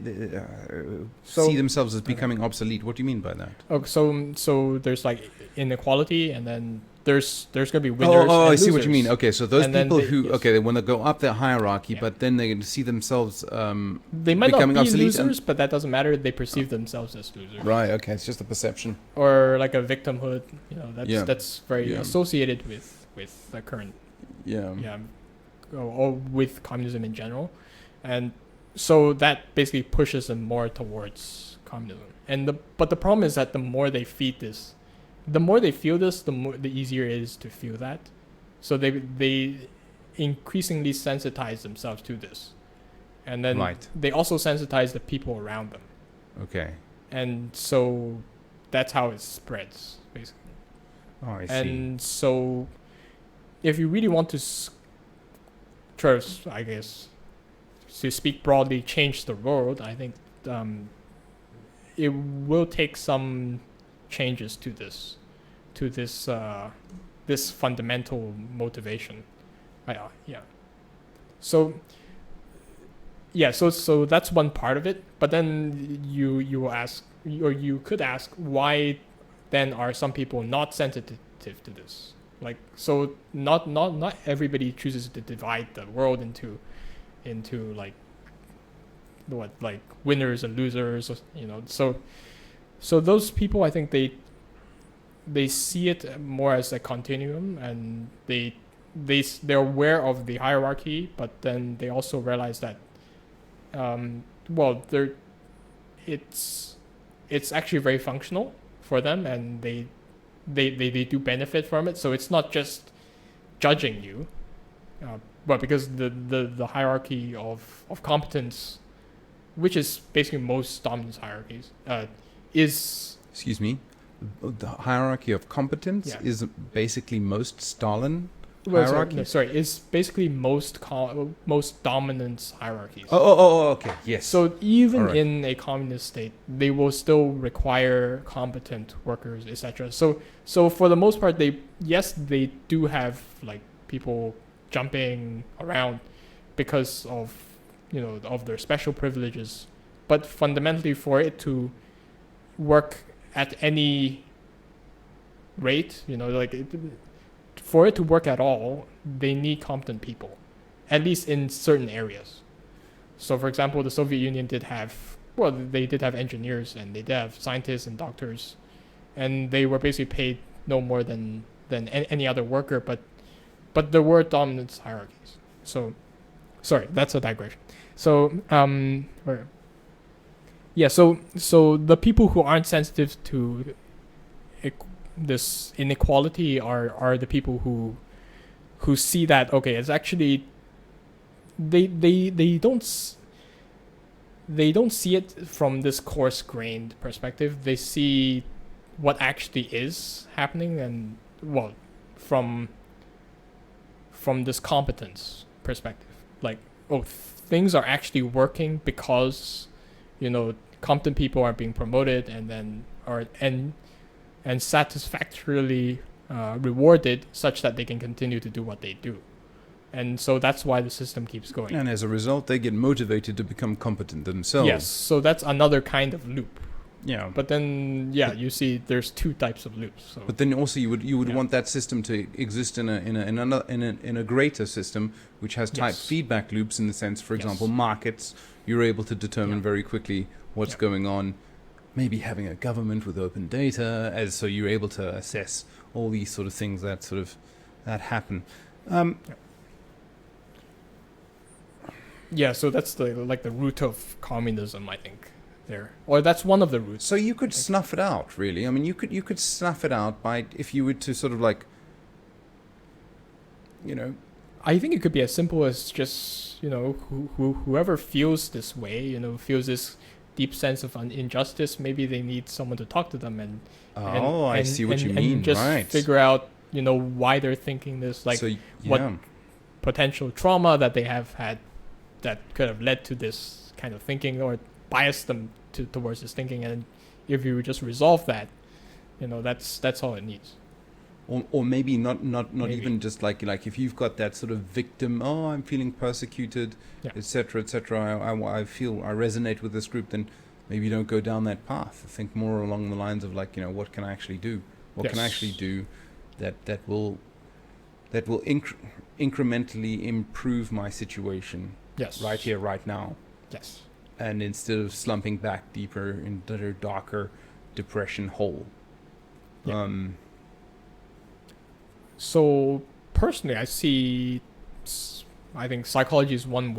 So- see themselves as becoming obsolete? What do you mean by that? Okay, so there's like inequality, and then there's gonna be winners. Oh, and I see what you losers. mean. Okay, so those And then people they- who, yes. okay, they want to go up their hierarchy, Yeah. but then they see themselves They might not becoming be obsolete and- losers, but that doesn't matter. They perceive themselves as losers, right. Okay, it's just a perception. or like a victimhood. You know, Yeah. that's very Yeah. associated with the current, Yeah. or with communism in general, and so that basically pushes them more towards communism. But the problem is that the more they feed this, the more they feel this, the easier it is to feel that. So they increasingly sensitize themselves to this, and then Right. they also sensitize the people around them, Okay. and so that's how it spreads basically. Oh, I see. And so if you really want to try to, I guess, to speak broadly, change the world, I think it will take some changes to this this fundamental motivation. Yeah. So so that's one part of it. But then you will ask, or you could ask, why then are some people not sensitive to this? Like, so not everybody chooses to divide the world into like what, like winners and losers, you know. So those people, I think they see it more as a continuum, and they're aware of the hierarchy, but then they also realize that it's actually very functional for them, and they do benefit from it. So it's not just judging you, but because the hierarchy of competence, which is basically most dominance hierarchies, is Excuse me. The hierarchy of competence Yeah. is basically most Stalin well, hierarchy. is basically most dominance hierarchies. Oh, okay. Yes. So even Alright. in a communist state, they will still require competent workers, etc. So for the most part, they do have like people jumping around because of of their special privileges, but fundamentally, for it to work at any rate, for it to work at all, they need competent people, at least in certain areas. So, for example, the Soviet Union did have engineers, and they did have scientists and doctors, and they were basically paid no more than any other worker, but there were dominance hierarchies. So, sorry, that's a digression. So, so the people who aren't sensitive to this inequality are the people who see that, okay, it's actually they don't see it from this coarse-grained perspective. They see what actually is happening, and from this competence perspective, like, things are actually working because competent people are being promoted and then and satisfactorily rewarded, such that they can continue to do what they do. And so that's why the system keeps going. and as a result, they get motivated to become competent themselves. Yes, so that's another kind of loop. Yeah. But then, you see there's two types of loops. So But then also you would Yeah. want that system to exist in a greater system, which has tight Yes. feedback loops, in the sense, for Yes. example, markets. You're able to determine Yeah. very quickly what's Yeah. going on. Maybe having a government with open data, so you're able to assess all these sort of things that happen. so that's the root of communism, I think. There, or that's one of the roots. So you could snuff it out, really. I mean, you could snuff it out by, if you were to sort of like, I think it could be as simple as just whoever feels this way, feels this deep sense of injustice. Maybe they need someone to talk to them and I see what you mean. and just Right. figure out why they're thinking this, like so, what yeah. potential trauma that they have had that could have led to this kind of thinking, or biased them towards this thinking. And if you just resolve that, that's all it needs. or maybe not Maybe. even just like if you've got that sort of victim, oh, I'm feeling persecuted, Yeah. etc., etc. I feel I resonate with this group. Then maybe don't go down that path. Think more along the lines of like, what can I actually do? What can I actually do that will incrementally improve my situation Yes. right here, right now. Yes. And instead of slumping back deeper into a darker depression hole. Yeah. So personally, I think psychology is one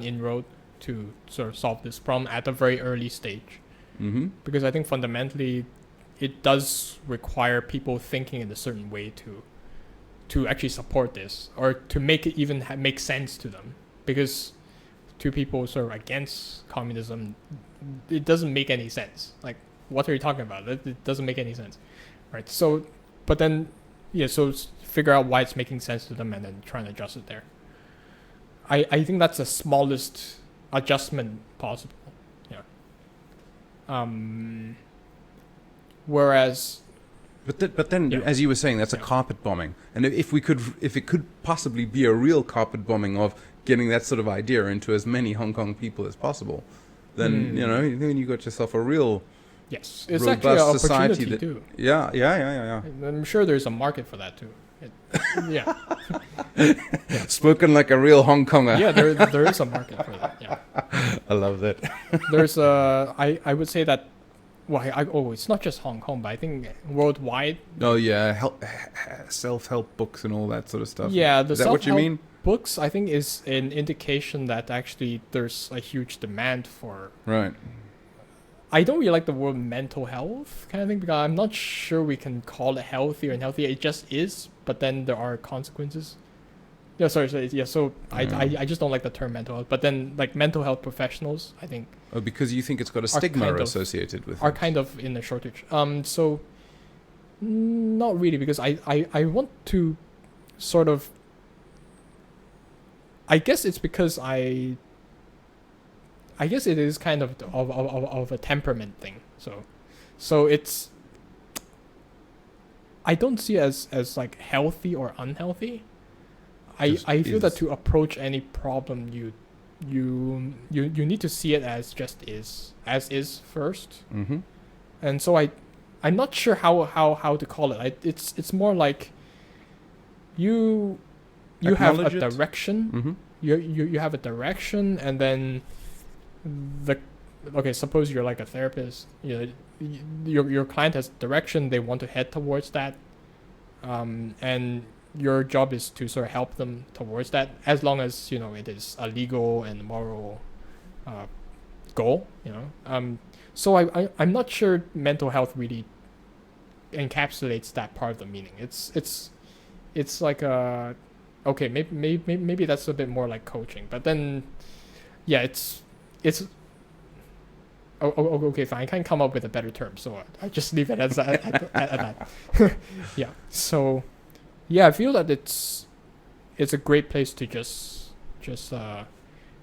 inroad to sort of solve this problem at a very early stage. Mm-hmm. Because I think fundamentally, it does require people thinking in a certain way to actually support this, or to make it even make sense to them. Because to people sort of against communism, it doesn't make any sense. Like, what are you talking about? It doesn't make any sense, right? So, but then, so figure out why it's making sense to them and then try and adjust it there. I think that's the smallest adjustment possible. Yeah. Whereas. But then, as you were saying, that's a carpet bombing. And if it could possibly be a real carpet bombing of getting that sort of idea into as many Hong Kong people as possible, then then you got yourself a real it's actually an robust opportunity society. too. Yeah. I'm sure there's a market for that too. Yeah. Spoken like a real Hong Konger. Yeah, there is a market for that. Yeah. I love that. There's I would say that. Well, it's not just Hong Kong, but I think worldwide. Oh yeah, self-help books and all that sort of stuff. Yeah, the is that what you mean? Books, I think, is an indication that actually there's a huge demand for. Right. I don't really like the word mental health kind of thing, because I'm not sure we can call it healthy or unhealthy. It just is, but then there are consequences. Yeah, sorry. So I just don't like the term mental health. But then, like, mental health professionals, I think. Oh, because you think it's got a stigma associated with it. Are kind of in a shortage. So not really, because I want to sort of. I guess it's because I guess it is kind of a temperament thing. So it's. I don't see it as like healthy or unhealthy. I feel that to approach any problem, you need to see it as is first. Mm-hmm. And so I'm not sure how to call it. It's more like you have a direction. Mm-hmm. You have a direction, and then suppose you're like a therapist. Your client has direction. They want to head towards that, and your job is to sort of help them towards that, as long as it is a legal and moral goal. So I'm not sure mental health really encapsulates that part of the meaning. It's like maybe that's a bit more like coaching, but then it's okay, fine. I can't come up with a better term, so I just leave it as at that. Yeah. So. Yeah, I feel that it's a great place to just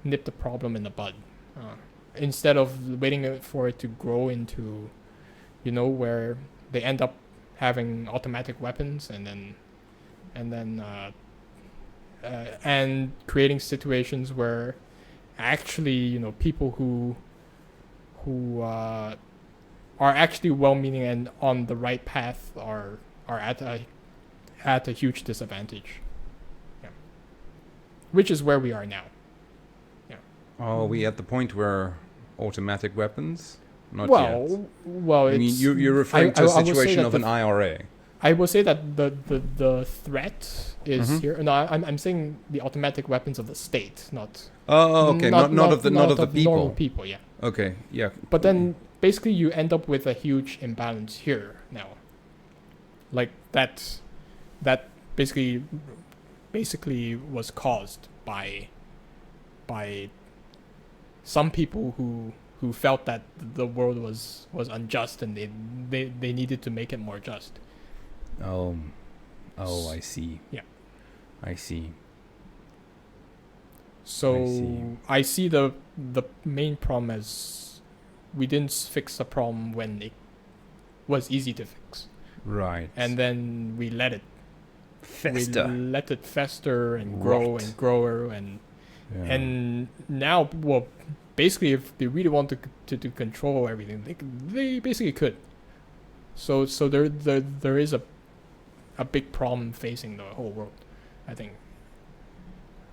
nip the problem in the bud, instead of waiting for it to grow into, where they end up having automatic weapons and creating situations where actually people who are actually well-meaning and on the right path are at a huge disadvantage. Yeah. Which is where we are now. Yeah. Are we at the point where automatic weapons? Not yet. Well, I mean, you're referring to a situation of an IRA. I will say that the threat is here. No, I'm saying the automatic weapons of the state, not. Oh, okay. Not of the people. Normal people, yeah. Okay, yeah. But then basically you end up with a huge imbalance here now. Like that basically was caused by some people who felt that the world was unjust and they needed to make it more just. Oh, I see. Yeah. I see. So I see the main problem as we didn't fix the problem when it was easy to fix. Right. and then we let it Fester. We let it fester and grow Rot. and grow and Yeah. and now, well, basically, if they really want to control everything, they basically could. So there is a big problem facing the whole world, I think,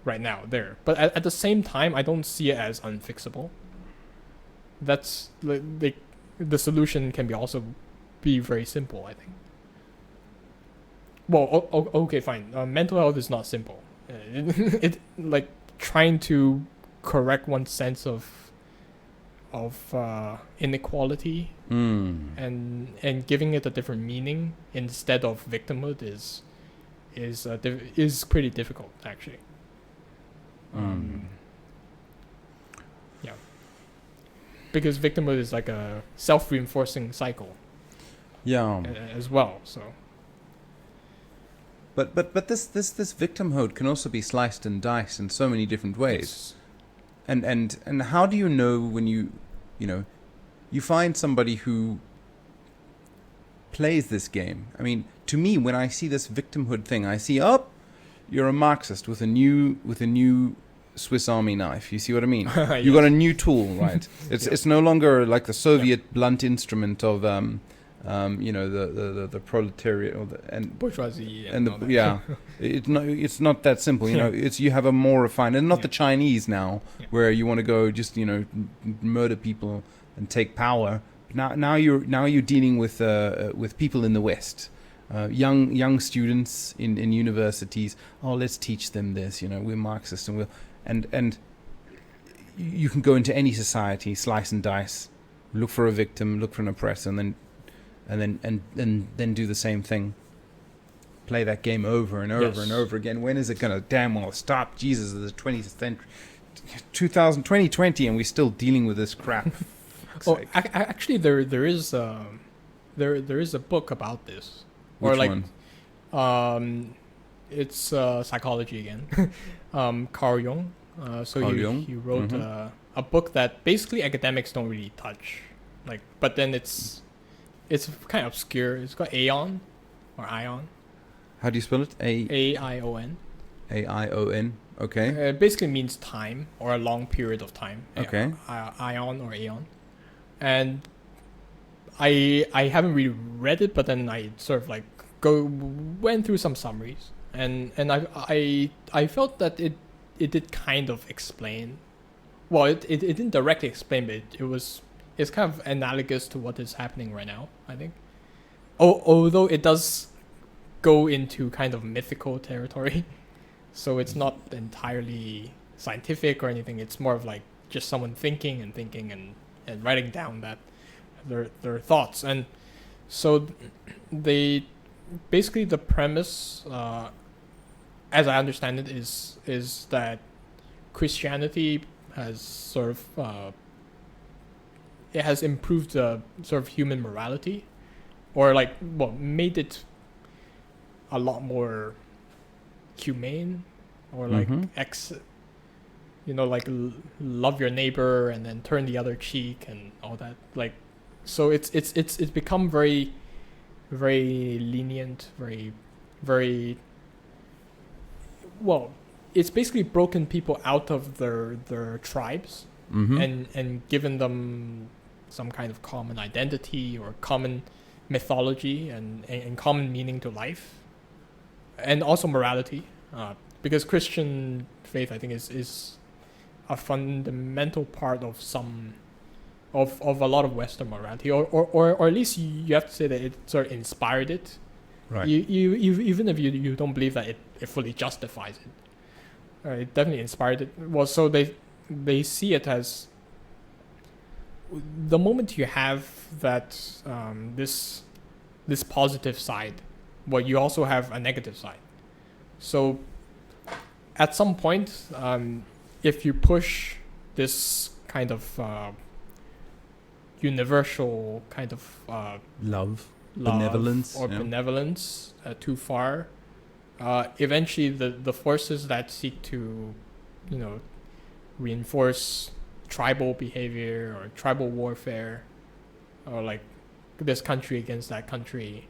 right now there. But at the same time, I don't see it as unfixable. That's the solution can be also be very simple, I think. Well, okay, fine. Mental health is not simple. It like trying to correct one's sense of inequality and giving it a different meaning instead of victimhood is pretty difficult, actually. Yeah, because victimhood is like a self-reinforcing cycle Yeah. as well. So But this victimhood can also be sliced and diced in so many different ways. And how do you know when you find somebody who plays this game? I mean, to me, when I see this victimhood thing, I see, you're a Marxist with a new Swiss Army knife. You see what I mean? Yes. You got a new tool, right? It's no longer like the Soviet Yeah. blunt instrument of the proletariat and bourgeoisie and all that. it's not that simple. You have a more refined, and not the Chinese now, where you want to go just murder people and take power. Now you're dealing with people in the West, young students in universities. Oh, let's teach them this. We're Marxist and you can go into any society, slice and dice, look for a victim, look for an oppressor, and then do the same thing. Play that game over and over and over again. When is it gonna damn well stop? Jesus, the 20th century, 2020, and we're still dealing with this crap. Actually, there is a book about this. Which one? It's psychology again. Carl Jung. Carl Jung? He wrote a book that basically academics don't really touch. But then it's kind of obscure. It's called Aeon or Ion. How do you spell it? Aion. Aion. Okay. It basically means time or a long period of time. Okay. Ion or Aeon. And I haven't really read it, but then I sort of went through some summaries, and I felt that it did kind of explain. Well, it didn't directly explain, but it's kind of analogous to what is happening right now, I think. Although it does go into kind of mythical territory, so it's not entirely scientific or anything. It's more of just someone thinking and writing down that their thoughts. And so they basically, the premise, as I understand it, is that Christianity has sort of it has improved the sort of human morality, or made it a lot more humane, or love your neighbor and then turn the other cheek and all that. So it's become very, very lenient, very, very well. It's basically broken people out of their tribes and given them some kind of common identity or common mythology and common meaning to life, and also morality, because Christian faith, I think, is a fundamental part of a lot of Western morality, or at least you have to say that it sort of inspired it. Right. You even if you don't believe that it fully justifies it, it definitely inspired it. Well, so they see it as the moment you have that this positive side, well, you also have a negative side. So at some point, if you push this kind of universal kind of love, benevolence, benevolence too far, eventually the forces that seek to reinforce tribal behavior or tribal warfare, or this country against that country,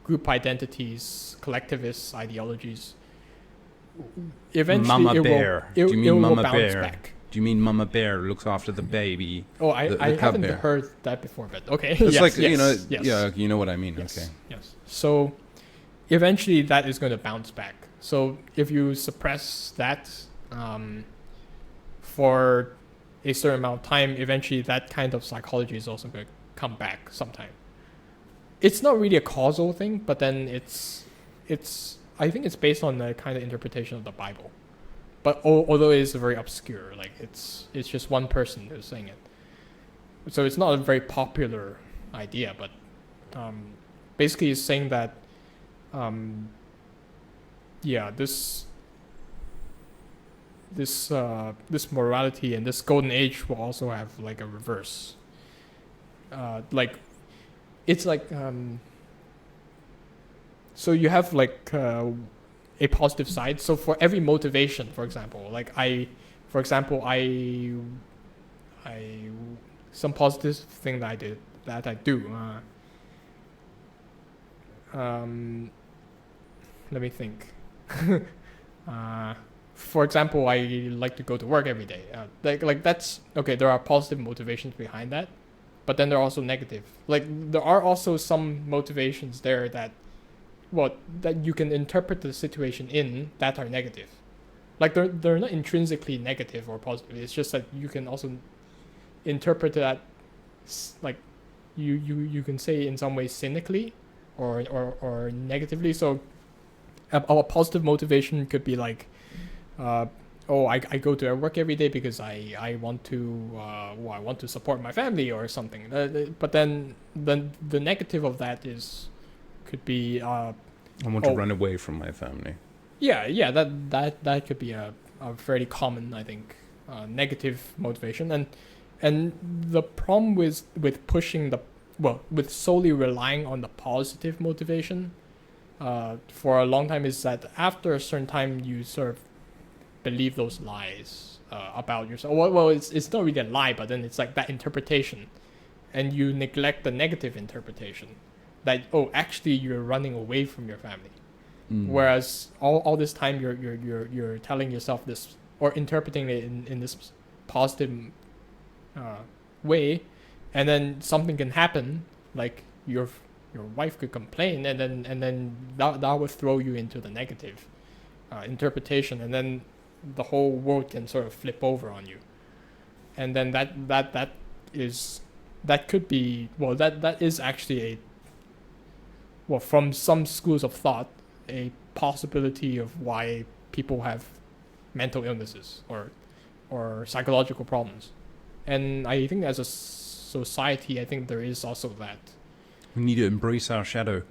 group identities, collectivist ideologies, eventually Mama it Bear. will, it, Do you mean it will Mama bounce Bear? back. Do you mean Mama Bear looks after the baby? Oh, the I cub haven't bear. heard that before, but okay. It's yes, like, yes, you know, yes. yeah, you know what I mean. Yes, Okay. yes. So eventually that is going to bounce back. So if you suppress that for a certain amount of time, eventually that kind of psychology is also going to come back sometime. It's not really a causal thing, but then it's I think it's based on the kind of interpretation of the Bible. But although it is very obscure, like it's just one person who's saying it. So it's not a very popular idea, but basically it's saying that this morality and this golden age will also have like a reverse. Like it's like so you have like a positive side. So for every motivation, for example, like I some positive thing that I do. Let me think. For example, I like to go to work every day. Like that's okay. There are positive motivations behind that, but then there are also negative. Like there are also some motivations there that you can interpret the situation in that are negative. Like they're not intrinsically negative or positive. It's just that you can also interpret that like you can say in some way cynically or negatively. So a positive motivation could be like I go to work every day because I want to support my family or something. But then the negative of that could be I want to run away from my family. Yeah, that could be a fairly common, I think, negative motivation. And the problem with pushing with solely relying on the positive motivation for a long time is that after a certain time you sort of believe those lies about yourself. Well, it's not really a lie, but then it's like that interpretation, and you neglect the negative interpretation that actually you're running away from your family. Whereas all this time you're telling yourself this or interpreting it in this positive way, and then something can happen, like your wife could complain, and then that would throw you into the negative interpretation, and then the whole world can sort of flip over on you, and then that is actually from some schools of thought a possibility of why people have mental illnesses or psychological problems. And I think as a society, I think there is also that. We need to embrace our shadow.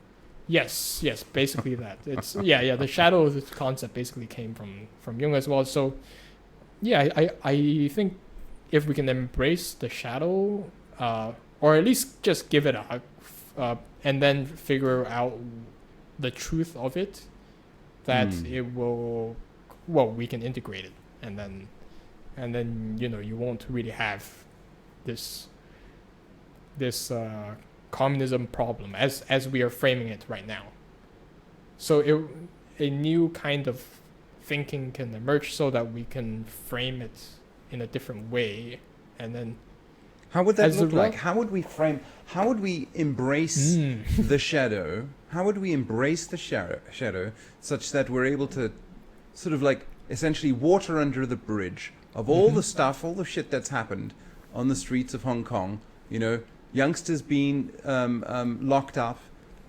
Yes, basically that. It's the shadow concept basically came from Jung as well. So yeah, I think if we can embrace the shadow, or at least just give it a hug, and then figure out the truth of it, that it will, we can integrate it, and then you won't really have this communism problem as we are framing it right now. So a new kind of thinking can emerge so that we can frame it in a different way, and then how would that look like? How would we embrace the shadow? How would we embrace the shadow such that we're able to sort of like essentially water under the bridge of all the stuff, all the shit that's happened on the streets of Hong Kong, youngsters being locked up,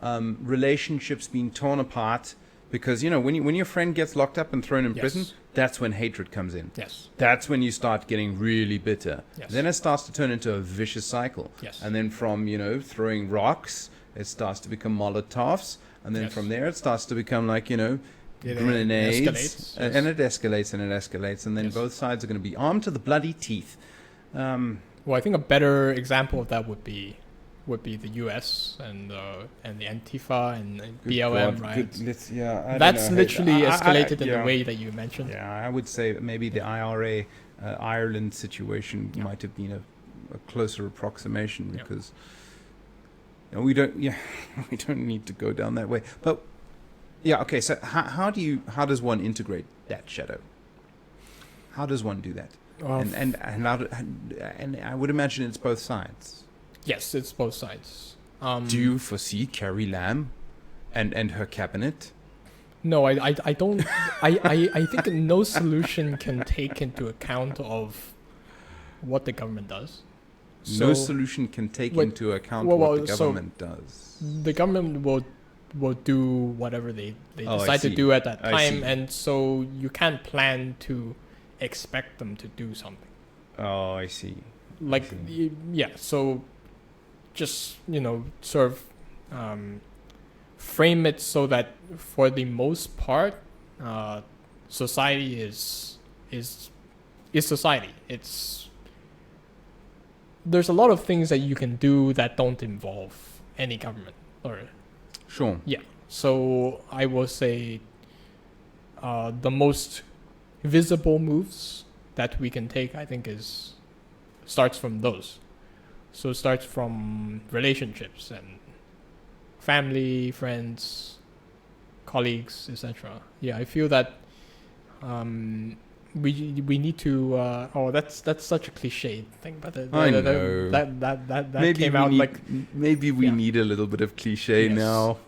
relationships being torn apart, because when your friend gets locked up and thrown in prison, that's when hatred comes in. Yes. That's when you start getting really bitter. Yes. Then it starts to turn into a vicious cycle. Yes. And then from throwing rocks, it starts to become Molotovs, and then from there it starts to become like grenades, escalates, and it escalates and it escalates, and then both sides are going to be armed to the bloody teeth. Well, I think a better example of that would be the U.S. and the Antifa and BLM, right? That's literally escalated in the way that you mentioned. Yeah, I would say that maybe the IRA Ireland situation might have been a closer approximation, because No, we don't. Yeah, we don't need to go down that way. But yeah, okay. So how does one integrate that shadow? How does one do that? And I would imagine it's both sides. Yes, it's both sides. Do you foresee Carrie Lam and her cabinet? No, I don't. I think no solution can take into account of what the government does. No solution can take into account what the government does. The government will do whatever they decide to do at that time, and so you can't plan to expect them to do something. Oh, I see. Like, yeah, so just, sort of frame it so that for the most part, society is society. There's a lot of things that you can do that don't involve any government. Sure. Yeah. So I will say the most visible moves that we can take, I think, starts from those. So it starts from relationships and family, friends, colleagues, etc. Yeah, I feel that we need to. That's such a cliche thing, but I know that maybe came out like maybe we need a little bit of cliche now.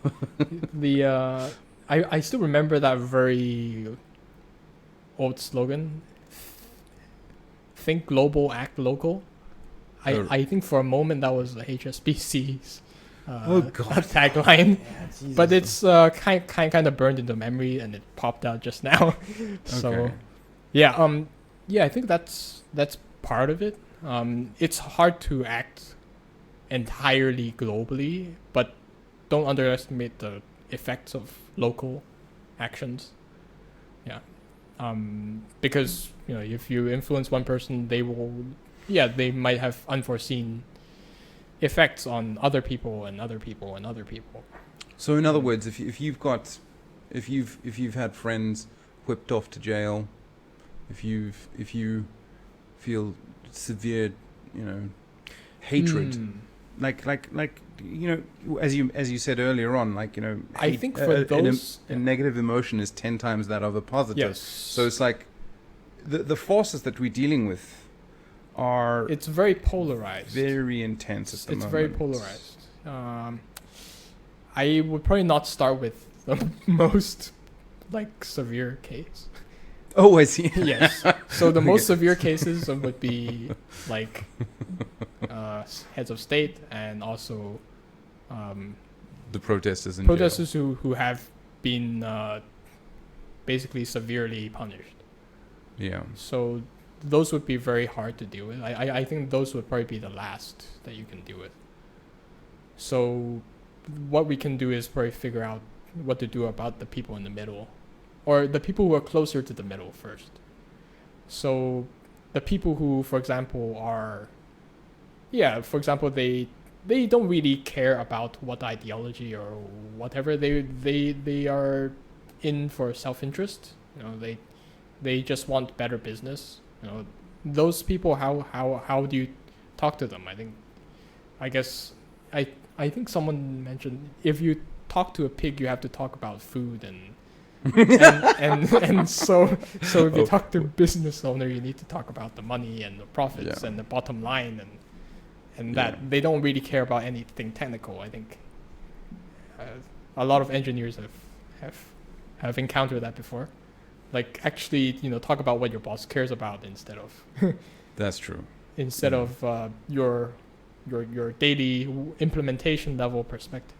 I still remember that very old slogan. Think global, act local. I think for a moment that was the HSBC's tagline, but it's kind of burned into memory and it popped out just now. So, okay. Yeah, I think that's part of it. It's hard to act entirely globally, but don't underestimate the effects of local actions. Yeah, because if you influence one person, they might have unforeseen effects on other people and other people and other people. So in other words, if you've had friends whipped off to jail, if you feel severe, hatred, like as you said earlier on, I think for those a negative emotion is 10 times that of a positive. Yes. So it's like the forces that we're dealing with it's very polarized. Very intense at the moment. It's very polarized. I would probably not start with the most severe case. Oh, I see. Yes. So the most severe cases would be heads of state and also the protesters who have been basically severely punished. Yeah. So those would be very hard to deal with. I think those would probably be the last that you can deal with. So what we can do is probably figure out what to do about the people in the middle, or the people who are closer to the middle first. So the people who, for example, they don't really care about what ideology or whatever. They are in for self-interest. They just want better business. Those people, how do you talk to them? I think someone mentioned if you talk to a pig, you have to talk about food and so if you talk to a business owner, you need to talk about the money and the profits and the bottom line and that they don't really care about anything technical. I think a lot of engineers have encountered that before. Actually, talk about what your boss cares about instead of that's true. Instead of your daily implementation level perspective.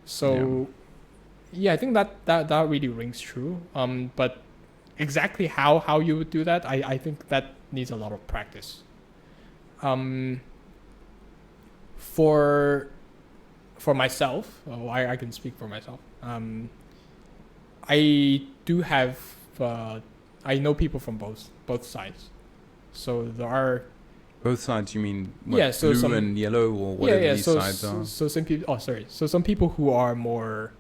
So I think that really rings true. But exactly how you would do that, I think that needs a lot of practice. For myself, I can speak for myself. I do have I know people from both sides, so there are both sides. You mean so blue and yellow or whatever these sides are? So some people. So some people who are more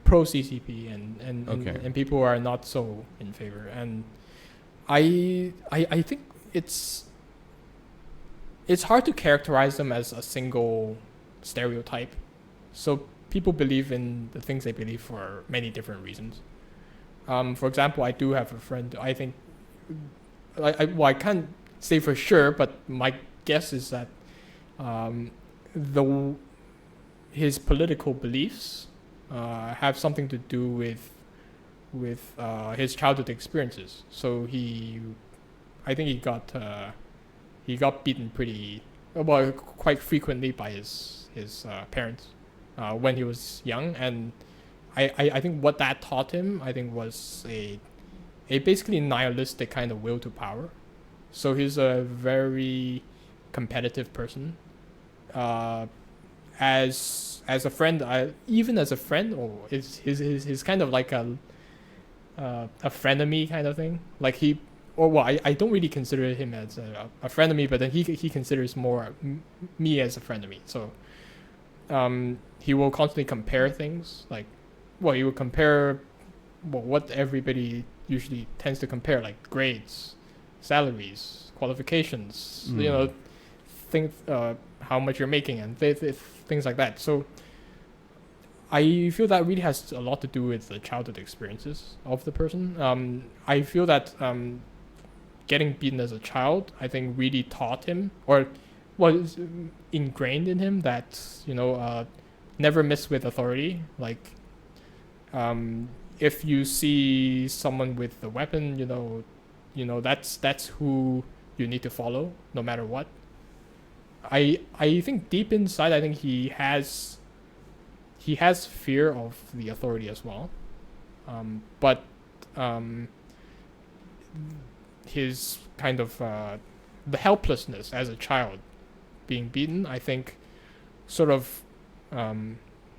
pro CCP and people who are not so in favor. And I think it's hard to characterize them as a single stereotype. So people believe in the things they believe for many different reasons. For example, I do have a friend. I think, I can't say for sure, but my guess is that his political beliefs have something to do with his childhood experiences. So I think he got beaten quite frequently by his parents when he was young, and I think what that taught him, I think, was a basically nihilistic kind of will to power. So he's a very competitive person. As a friend, even as a friend, or he's kind of like a frenemy kind of thing. Like I don't really consider him as a frenemy, but then he considers more me as a frenemy. So he will constantly compare things. Like, he will compare what everybody usually tends to compare, like grades, salaries, qualifications, things, how much you're making, and things like that. So I feel that really has a lot to do with the childhood experiences of the person. I feel that getting beaten as a child, I think, really taught him, or was ingrained in him, that never mess with authority. Like, if you see someone with a weapon, that's who you need to follow, no matter what. I think deep inside, I think he has fear of the authority as well, but his kind of the helplessness as a child being beaten, I think, sort of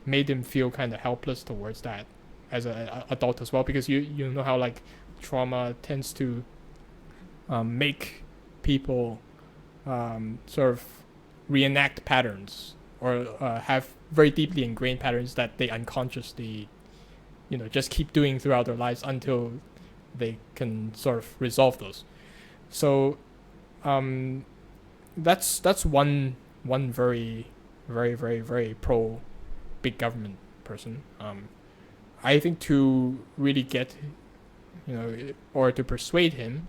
made him feel kind of helpless towards that as an adult as well, because you know how, like, trauma tends to make people sort of reenact patterns, or have very deeply ingrained patterns that they unconsciously just keep doing throughout their lives until they can sort of resolve those. So that's one very, very, very, very pro big government person. I think to really get or to persuade him,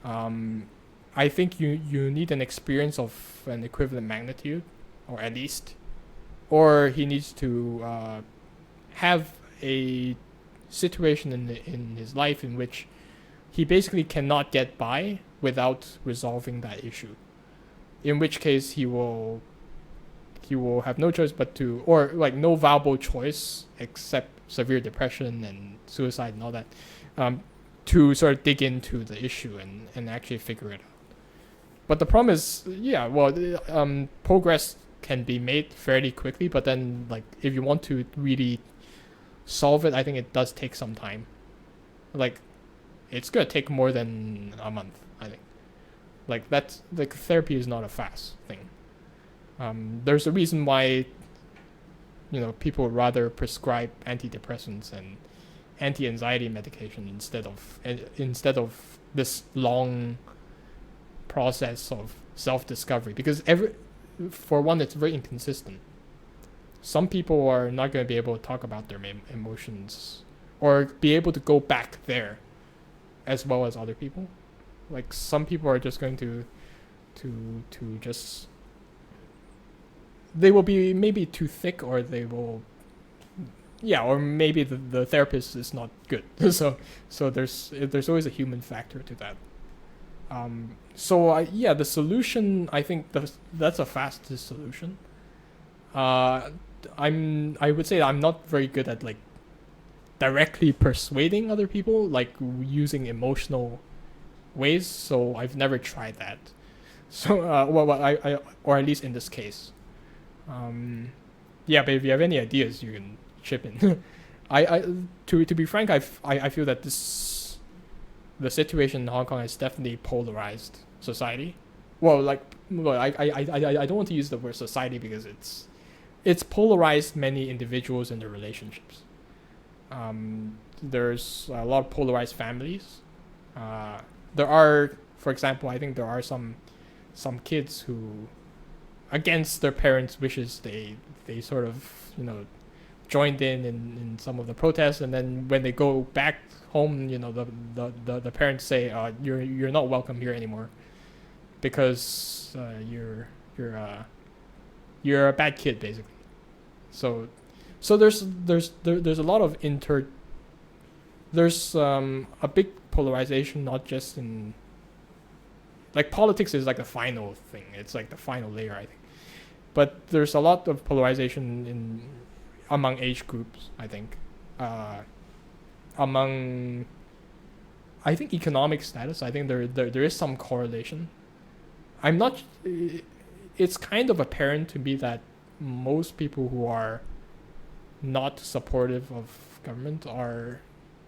I think you need an experience of an equivalent magnitude, or at least, or he needs to have a situation in his life in which he basically cannot get by without resolving that issue. In which case he will have no choice but to, or like no viable choice except severe depression and suicide and all that, to sort of dig into the issue and actually figure it out. But the problem is, progress can be made fairly quickly, but then, like, if you want to really solve it, I think it does take some time. Like, it's gonna take more than a month, I think. Like, that's, like, therapy is not a fast thing. There's a reason why people would rather prescribe antidepressants and anti-anxiety medication instead of this long process of self-discovery, because for one, it's very inconsistent. Some people are not going to be able to talk about their emotions or be able to go back there as well as other people. Like, some people are just going to just, they will be maybe too thick, or they will, or maybe the therapist is not good. so there's always a human factor to that. The solution, I think that's a fastest solution. I would say I'm not very good at, like, directly persuading other people, like using emotional ways. So I've never tried that. So I or at least in this case. But if you have any ideas, you can chip in. To be frank, I feel that the situation in Hong Kong has definitely polarized society. I don't want to use the word society because it's polarized many individuals and their relationships. There's a lot of polarized families. There are, for example, I think there are some kids who against their parents' wishes, they sort of joined in some of the protests, and then when they go back home, the parents say, you're not welcome here anymore because you're a bad kid, basically. So there's a lot of there's a big polarization, not just in like politics is like the final thing. It's like the final layer, I think. But there's a lot of polarization among age groups, I think. Among, I think, economic status, I think there is some correlation. It's kind of apparent to me that most people who are not supportive of government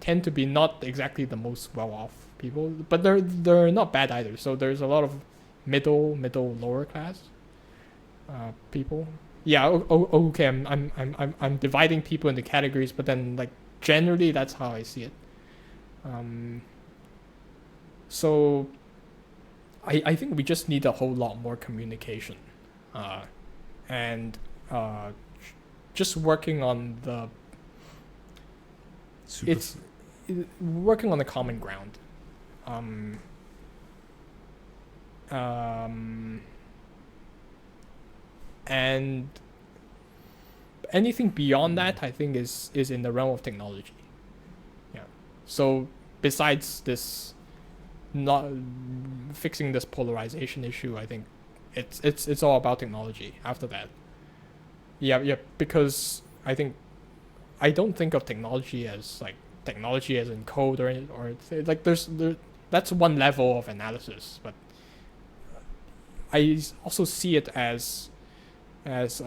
tend to be not exactly the most well-off people, but they're not bad either. So there's a lot of middle lower class people. Yeah, okay. I'm dividing people into categories, but then like generally that's how I see it. So I think we just need a whole lot more communication, and just working on working on the common ground. And anything beyond that, I think, is in the realm of technology. Yeah. So besides this, not fixing this polarization issue, I think it's all about technology. After that, yeah, because I don't think of technology as like technology as in code or like that's one level of analysis, but I also see it as it's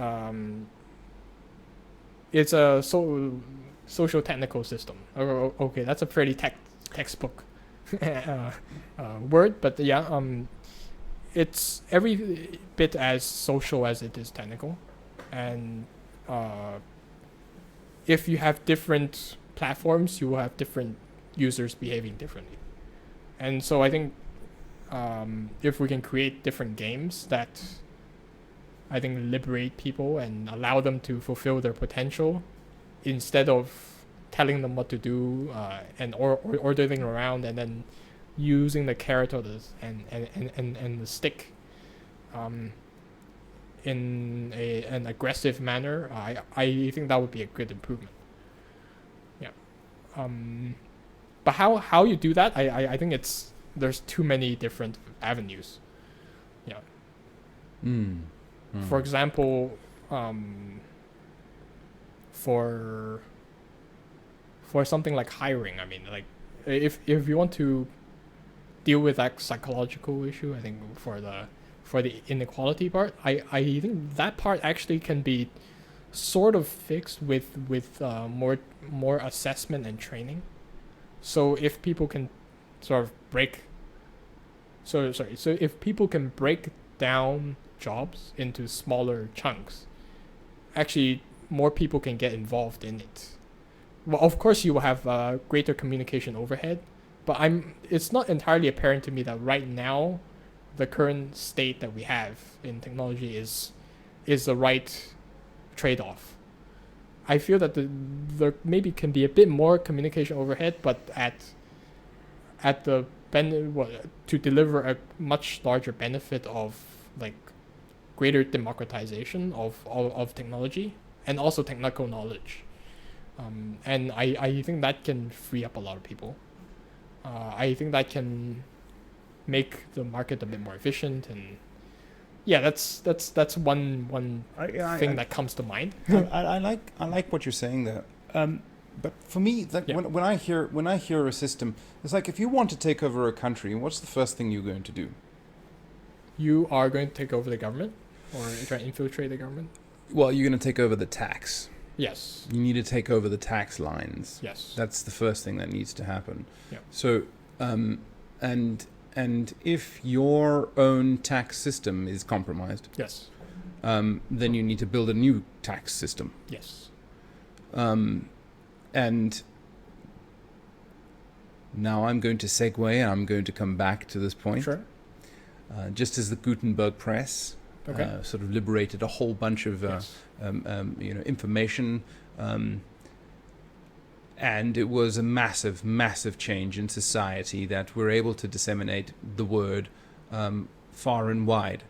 a social technical system. Okay, that's a pretty textbook word, but yeah, it's every bit as social as it is technical, and if you have different platforms, you will have different users behaving differently, and so I think if we can create different games that I think liberate people and allow them to fulfill their potential instead of telling them what to do and or ordering around and then using the carrot or and the stick in an aggressive manner. I think that would be a good improvement. Yeah. But how you do that, I think there's too many different avenues. Yeah. For example, for something like hiring, I mean, like if you want to deal with that psychological issue, I think for the inequality part, I think that part actually can be sort of fixed with more assessment and training. So if people can sort of so if people can break down jobs into smaller chunks, actually more people can get involved in it. Well, of course you will have greater communication overhead, but it's not entirely apparent to me that right now the current state that we have in technology is the right trade-off. I feel that there maybe can be a bit more communication overhead, but at the to deliver a much larger benefit of like greater democratization of technology and also technical knowledge. And I think that can free up a lot of people. I think that can make the market a bit more efficient, and yeah, that's one thing that comes to mind. I like what you're saying there. But for me, like when I hear a system, it's like if you want to take over a country, what's the first thing you're going to do? You are going to take over the government or try to infiltrate the government? Well, you're going to take over the tax. Yes. You need to take over the tax lines. Yes. That's the first thing that needs to happen. Yeah. So, and if your own tax system is compromised, yes, then you need to build a new tax system. Yes. And now I'm going to segue and I'm going to come back to this point. Sure. Just as the Gutenberg press Okay. sort of liberated a whole bunch of Yes. information, and it was a massive change in society that we're able to disseminate the word far and wide.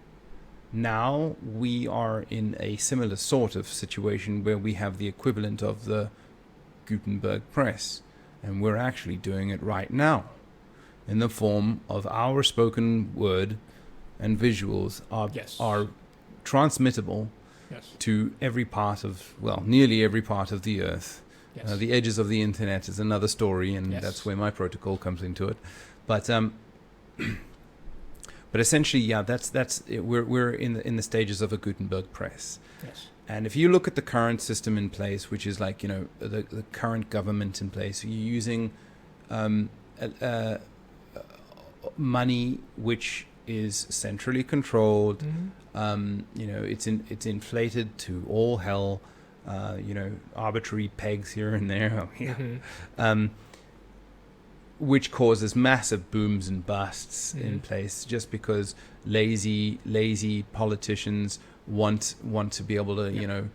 Now we are in a similar sort of situation where we have the equivalent of the Gutenberg press, and we're actually doing it right now in the form of our spoken word and visuals are transmittable Yes. to every part of, nearly every part of the earth. Yes. The edges of the internet is another story, and Yes. that's where my protocol comes into it. But but essentially, that's it. We're in the stages of a Gutenberg press. Yes. And if you look at the current system in place, which is like the current government in place, you're using money which is centrally controlled. Mm-hmm. It's inflated to all hell. Arbitrary pegs here and there. Mm-hmm. Which causes massive booms and busts in place just because lazy politicians want to be able to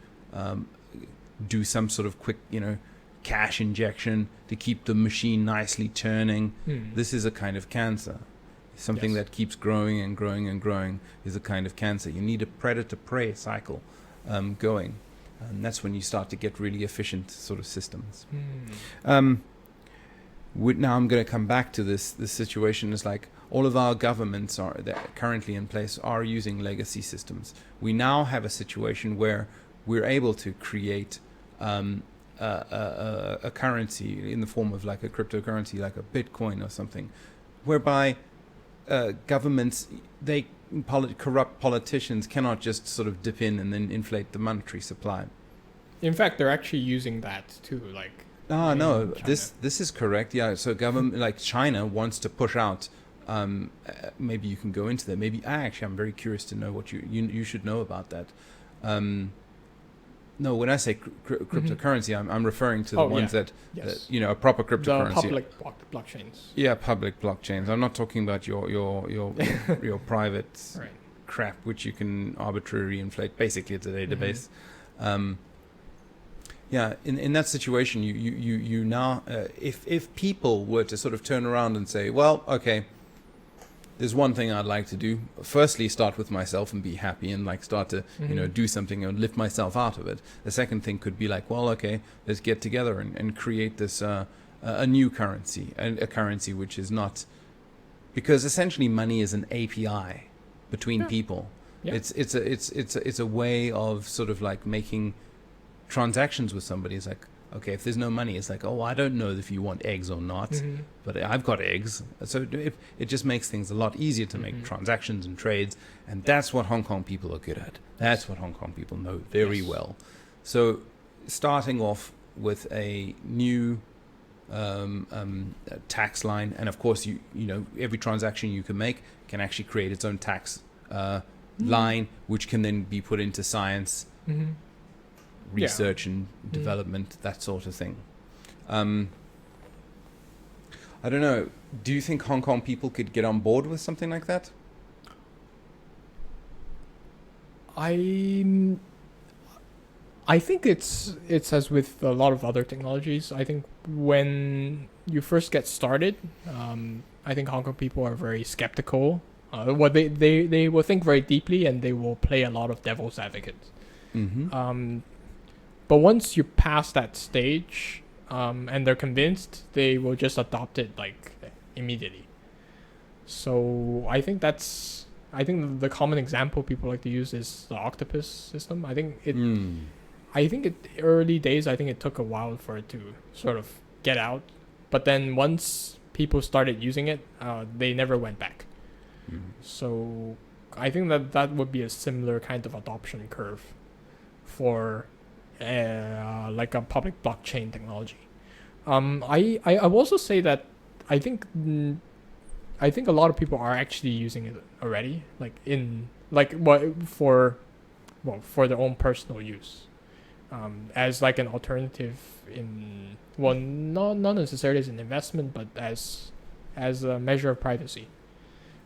do some sort of quick cash injection to keep the machine nicely turning. This is a kind of cancer. Something that keeps growing and growing and growing is a kind of cancer. You need a predator-prey cycle going, and that's when you start to get really efficient sort of systems. Now I'm going to come back to this situation. Is like all of our governments that currently in place are using legacy systems. We now have a situation where we're able to create a currency in the form of like a cryptocurrency, like a Bitcoin or something, whereby governments, corrupt politicians cannot just sort of dip in and then inflate the monetary supply. In fact, they're actually using that too, like. No, China. this is correct. Yeah, so government like China wants to push out. Maybe you can go into that. Maybe actually, I'm very curious to know what you should know about that. No, when I say cryptocurrency, I'm referring to the ones that a proper cryptocurrency. The public blockchains. Yeah, public blockchains. I'm not talking about your private crap, which you can arbitrarily inflate. Basically, it's a database. In that situation, you now, if people were to sort of turn around and say, well, okay, there's one thing I'd like to do. Firstly, start with myself and be happy and like start to, do something and lift myself out of it. The second thing could be like, well, okay, let's get together and create this, a new currency, and a currency which is not, because essentially money is an API between people. Yeah. It's a way of sort of like making transactions with somebody. Is like, okay, if there's no money, it's like, oh, I don't know if you want eggs or not, but I've got eggs. So it just makes things a lot easier to make transactions and trades, and that's what Hong Kong people are good at. That's what Hong Kong people know very well. So starting off with a new tax line, and of course you know every transaction you can make can actually create its own tax line, which can then be put into science. Research and development, that sort of thing. I don't know. Do you think Hong Kong people could get on board with something like that? I think it's as with a lot of other technologies. I think when you first get started, I think Hong Kong people are very skeptical. They will think very deeply, and they will play a lot of devil's advocate. But once you pass that stage, and they're convinced, they will just adopt it like immediately. So I think the common example people like to use is the octopus system. I think early days, I think it took a while for it to sort of get out. But then once people started using it, they never went back. So I think that would be a similar kind of adoption curve for like a public blockchain technology. I will also say that I think a lot of people are actually using it already, for their own personal use, as like an alternative not necessarily as an investment, but as a measure of privacy.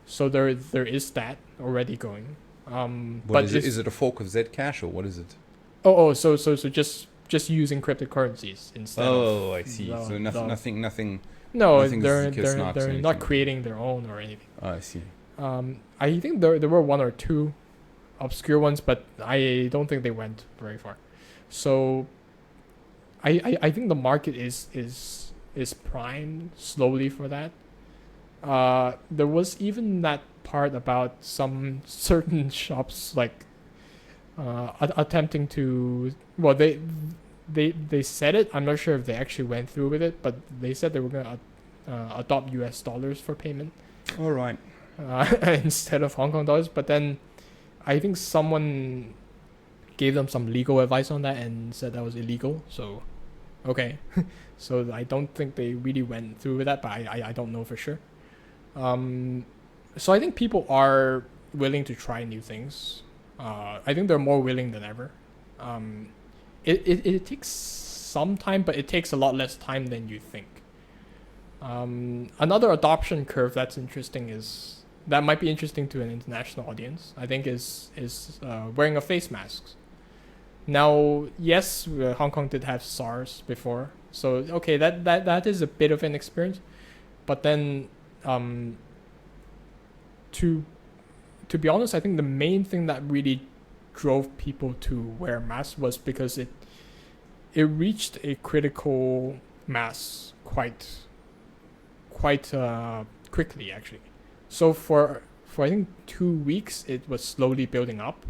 So there is that already going. What is it? Is it a fork of Zcash or what is it? So just using cryptocurrencies instead of. Oh, I see. So nothing. No, nothing they're Zcash snarks or not anything. creating their own or anything. Oh, I see. I think there were one or two obscure ones, but I don't think they went very far. So I think the market is primed slowly for that. There was even that part about some certain shops like attempting to, well, they said it. I'm not sure if they actually went through with it, but they said they were gonna adopt US dollars for payment All right. instead of Hong Kong dollars. But then I think someone gave them some legal advice on that and said that was illegal. So okay. So I don't think they really went through with that, but I don't know for sure. So I think people are willing to try new things. I think they're more willing than ever. It takes some time, but it takes a lot less time than you think. Another adoption curve that's interesting that might be interesting to an international audience, I think, is wearing a face mask. Now, yes, Hong Kong did have SARS before, so okay, that is a bit of an experience, but then to be honest, I think the main thing that really drove people to wear masks was because it reached a critical mass quite quickly, actually. So for I think 2 weeks, it was slowly building up.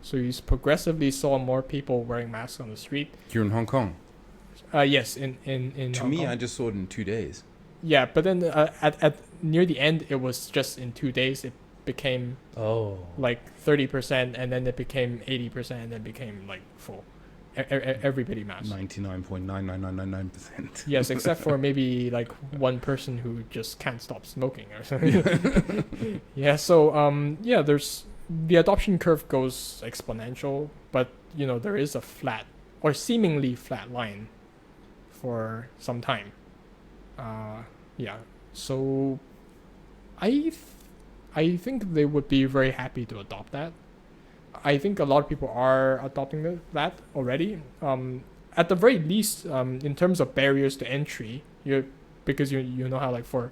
So you progressively saw more people wearing masks on the street. You're in Hong Kong. Yes, in To Hong me, Kong. I just saw it in 2 days. Yeah, but then at near the end, it was just in 2 days. It became like 30%, and then it became 80%, and then became like full. Everybody masked. 99.99999%. Yes, except for maybe like one person who just can't stop smoking or something. Yeah. So yeah, there's the adoption curve goes exponential, but there is a flat or seemingly flat line for some time. Yeah. So I think they would be very happy to adopt that. I think a lot of people are adopting that already. At the very least, in terms of barriers to entry, because you know how like for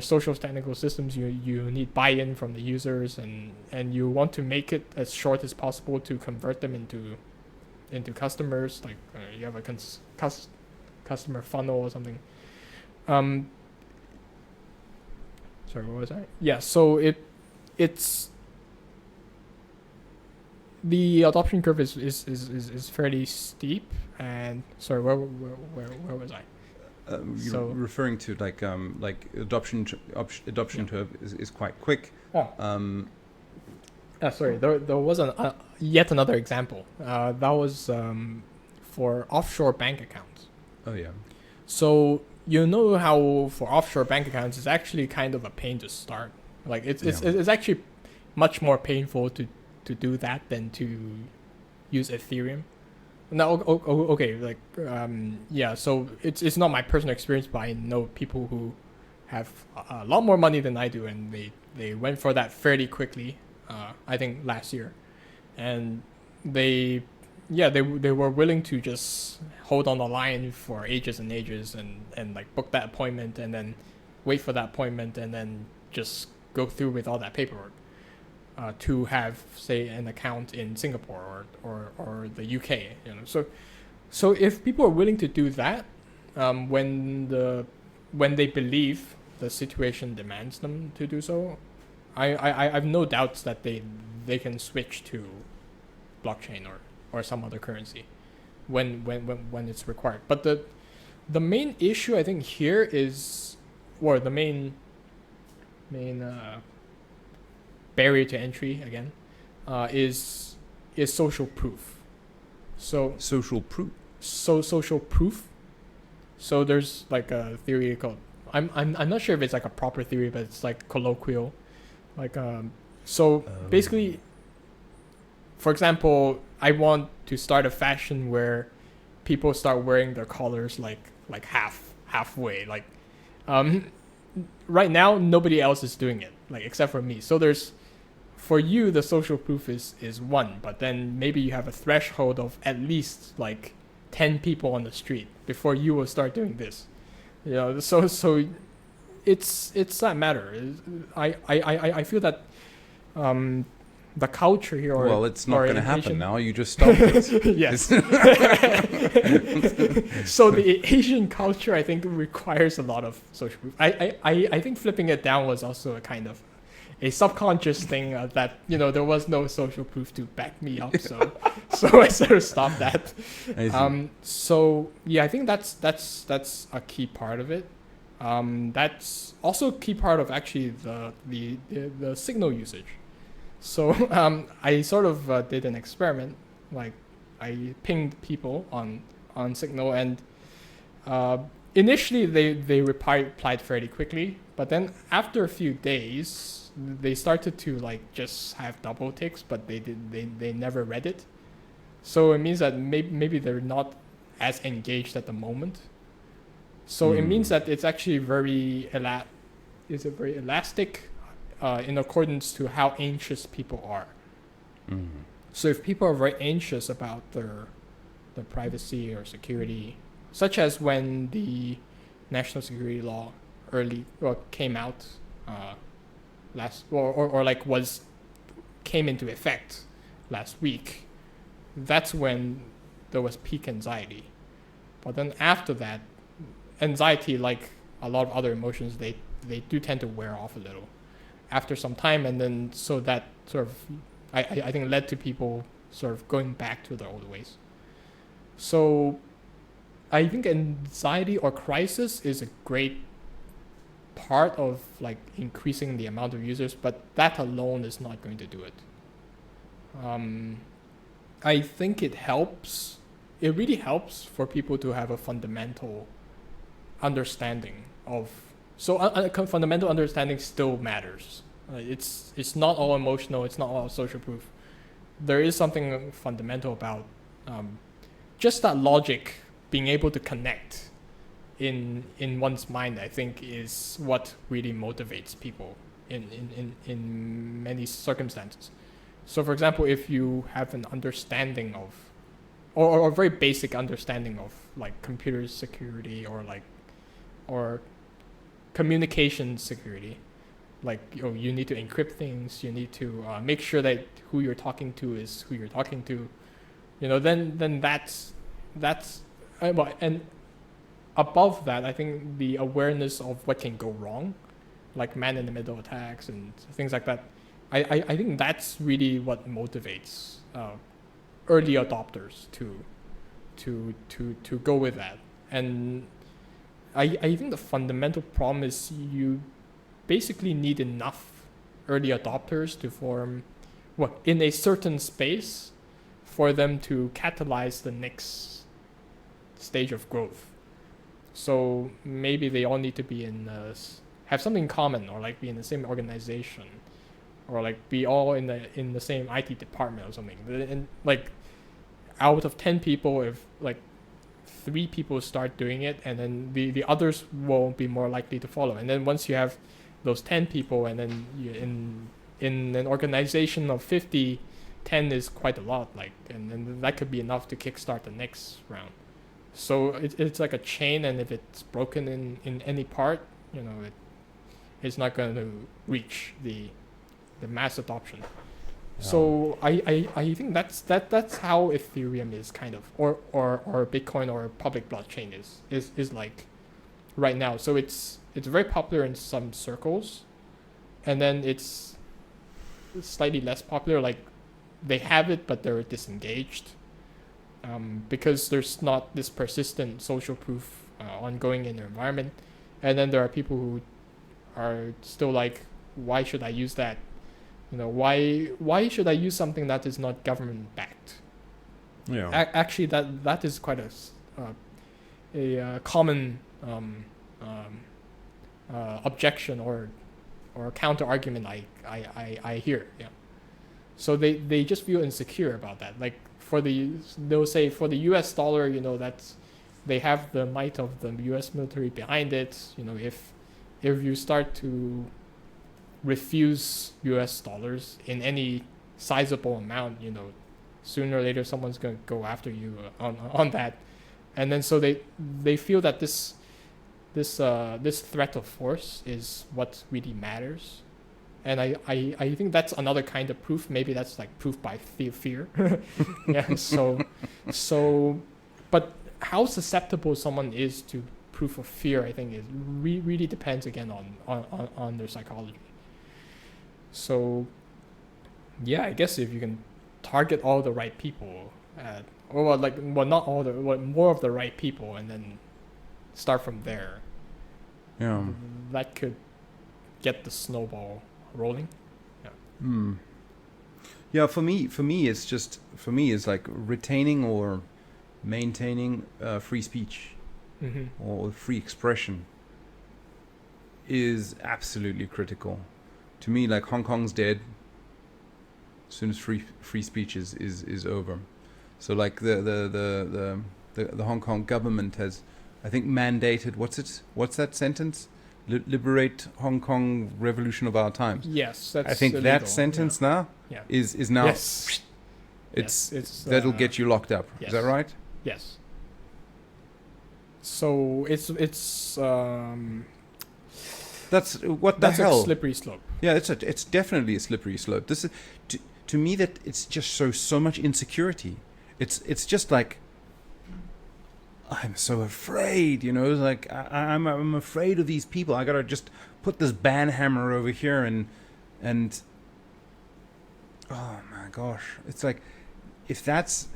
social technical systems, you need buy-in from the users, and you want to make it as short as possible to convert them into customers. Like you have a customer funnel or something. Sorry, what was that? Yeah, so it's the adoption curve is fairly steep, and sorry, where was I? You're referring to like adoption curve is quite quick. Sorry, there was yet another example. That was for offshore bank accounts. Oh yeah. So you know how for offshore bank accounts, it's actually kind of a pain to start. Like it's actually much more painful to do that than to use Ethereum. Now, okay, like yeah. So it's not my personal experience, but I know people who have a lot more money than I do, and they went for that fairly quickly. I think last year, and they were willing to just hold on the line for ages and ages, and like book that appointment, and then wait for that appointment, and then just go through with all that paperwork to have, say, an account in Singapore or the UK. So if people are willing to do that, when they believe the situation demands them to do so, I have no doubts that they can switch to blockchain or some other currency when it's required. But the main issue I think here is, or the main barrier to entry again, is social proof. So social proof. Social proof. So there's like a theory called, I'm not sure if it's like a proper theory, but it's like colloquial. Like basically, for example, I want to start a fashion where people start wearing their collars like halfway. Like right now nobody else is doing it, like except for me. So there's for you the social proof is 1, but then maybe you have a threshold of at least like 10 people on the street before you will start doing this. So it's that matter. I feel that the culture here, well, it's not going to happen Asian, now. You just stopped it. yes. So the Asian culture, I think, requires a lot of social proof. I think flipping it down was also a kind of a subconscious thing that there was no social proof to back me up, so I sort of stopped that. So yeah, I think that's a key part of it. That's also a key part of actually the signal usage. So I sort of did an experiment, like I pinged people on Signal, and initially they replied fairly quickly, but then after a few days they started to like just have double ticks, but they never read it. So it means that maybe they're not as engaged at the moment. So it means that it's actually very elastic in accordance to how anxious people are. So if people are very anxious about their privacy or security, such as when the national security law came out came into effect last week, that's when there was peak anxiety. But then after that, anxiety, like a lot of other emotions, they do tend to wear off a little after some time, and then so that sort of I think led to people sort of going back to their old ways. So I think anxiety or crisis is a great part of like increasing the amount of users, but that alone is not going to do it. I think it really helps for people to have a fundamental understanding of, fundamental understanding still matters. It's not all emotional, it's not all social proof. There is something fundamental about just that logic being able to connect in one's mind, I think, is what really motivates people in many circumstances. So for example, if you have an understanding of or a very basic understanding of like computer security or communication security, like you need to encrypt things, you need to make sure that who you're talking to is who you're talking to, then that's and above that, I think the awareness of what can go wrong, like man-in-the-middle attacks and things like that, I think that's really what motivates early adopters to go with that. And I think the fundamental problem is you basically need enough early adopters to form in a certain space for them to catalyze the next stage of growth. So maybe they all need to be have something in common, or like be in the same organization, or like be all in the same IT department or something. And like out of 10 people, if like 3 people start doing it, and then the others will be more likely to follow. And then once you have those 10 people, and then in an organization of 50, 10 is quite a lot, and then that could be enough to kickstart the next round. So it's like a chain, and if it's broken in any part, it's not going to reach the mass adoption. Yeah. So I think that's how Ethereum is kind of, or Bitcoin or public blockchain is like right now. So it's very popular in some circles, and then it's slightly less popular. Like they have it, but they're disengaged. Because there's not this persistent social proof ongoing in their environment. And then there are people who are still like, why should I use that? Why should I use something that is not government backed? Yeah. Actually, that is quite a common objection or counter argument I hear. Yeah. So they just feel insecure about that. Like they'll say for the US dollar, that's, they have the might of the US military behind it. If you start to refuse US dollars in any sizable amount, sooner or later someone's going to go after you on that. And then so they feel that this threat of force is what really matters. And I think that's another kind of proof. Maybe that's like proof by fear. Yeah. So, but how susceptible someone is to proof of fear, I think, is really depends again on their psychology. So, yeah, I guess if you can target all the right people, not all more of the right people, and then start from there. Yeah. That could get the snowball rolling. Hmm. Yeah, for me, it's like retaining or maintaining free speech or free expression is absolutely critical. To me, like Hong Kong's dead. As soon as free speech is over, so like the Hong Kong government has, I think, mandated what's that sentence? Liberate Hong Kong, revolution of our times. Yes, that's I think illegal. that sentence now is now it's that'll get you locked up. Yes. Is that right? Yes. So it's That's what that's the hell. a slippery slope. Yeah, it's definitely a slippery slope. This is to me that it's just so much insecurity. It's just like I'm so afraid, like I'm afraid of these people. I gotta just put this banhammer over here and oh my gosh, it's like if that's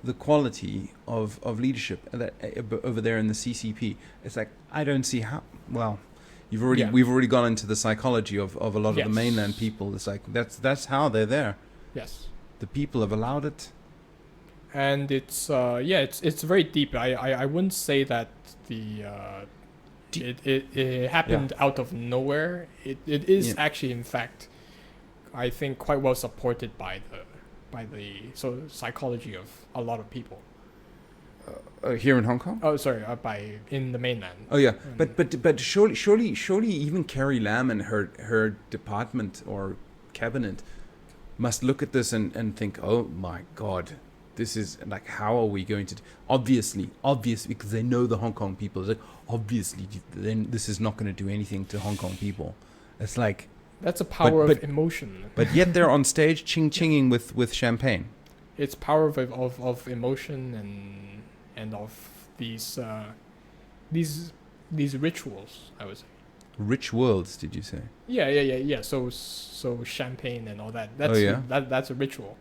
the quality of leadership that over there in the CCP, it's like I don't see how. Well, we've already gone into the psychology of a lot of the mainland people. It's like that's how they're there. Yes. The people have allowed it. And it's it's very deep. I wouldn't say that it happened out of nowhere. It is actually, in fact, I think, quite well supported by the psychology of a lot of people. Here in Hong Kong? Oh, sorry, in the mainland. Oh yeah, but surely even Carrie Lam and her department or cabinet must look at this and think, oh my God. This is like, how are we going to? Obviously, because they know the Hong Kong people. It's like, obviously, then this is not going to do anything to Hong Kong people. It's like that's a power of emotion. But yet they're on stage ching-chinging with champagne. It's power of emotion and of these rituals, I would say. Rich worlds, did you say? Yeah. So champagne and all that. That's a ritual.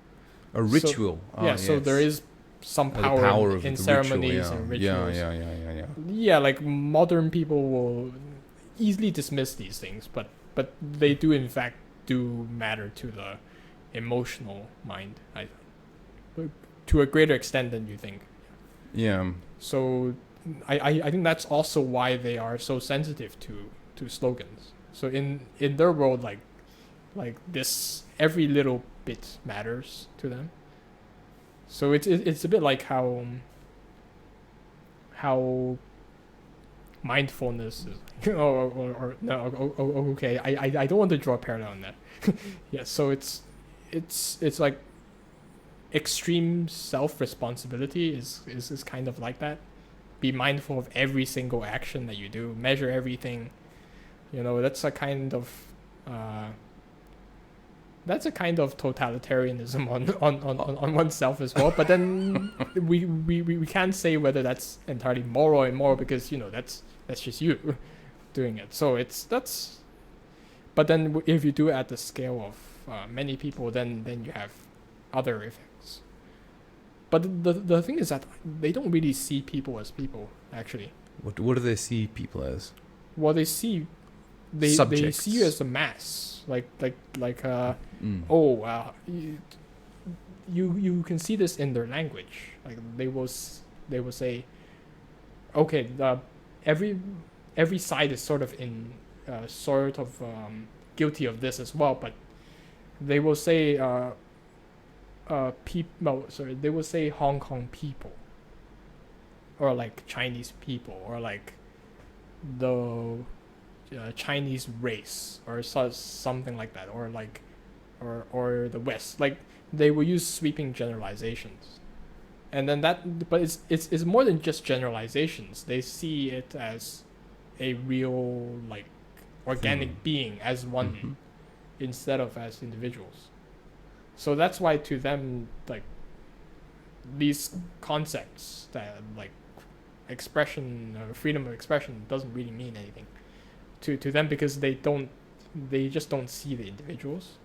A ritual. So there is some power in ceremonies and rituals. Yeah. Yeah, like modern people will easily dismiss these things, but they do in fact matter to the emotional mind, I think, to a greater extent than you think. Yeah. So I think that's also why they are so sensitive to slogans. So in their world, like this, every little bit matters to them. So it's a bit like how mindfulness is. Okay. I don't want to draw a parallel on that. Yeah. So it's like extreme self-responsibility is kind of like that. Be mindful of every single action that you do. Measure everything. That's a kind of totalitarianism on oneself as well. But then we can't say whether that's entirely moral or immoral, because that's just you doing it. So but then if you do it at the scale of many people, then you have other effects. But the thing is that they don't really see people as people, actually. What do they see people as? Well, they see you as a mass. You can see this in their language. Like they will say, okay, every side is sort of guilty of this as well, but they will say they will say Hong Kong people, or like Chinese people, or like the Chinese race or something like that, or like, or the West. Like they will use sweeping generalizations, and then but it's more than just generalizations. They see it as a real like organic being as one instead of as individuals. So that's why to them like these concepts that like expression or freedom of expression doesn't really mean anything to them, because they just don't see the individuals.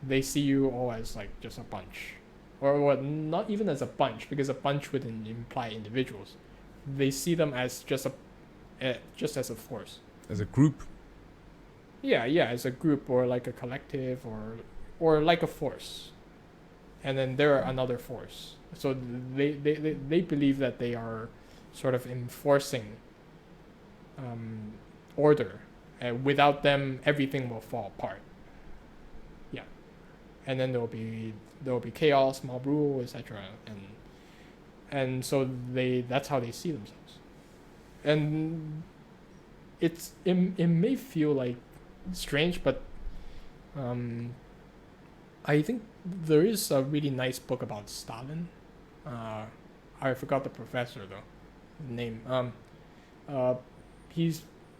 They see you all as like just a bunch, or not even as a bunch, because a bunch wouldn't imply individuals. They see them as just as a force, As a group. yeah, as a group, or like a collective, or like a force, and then they're another force. So they believe that they are sort of enforcing order, and without them everything will fall apart. Yeah, and then there'll be chaos, mob rule, etc. And so that's how they see themselves. And it may feel like strange, but I think there is a really nice book about Stalin. I forgot the professor though, name.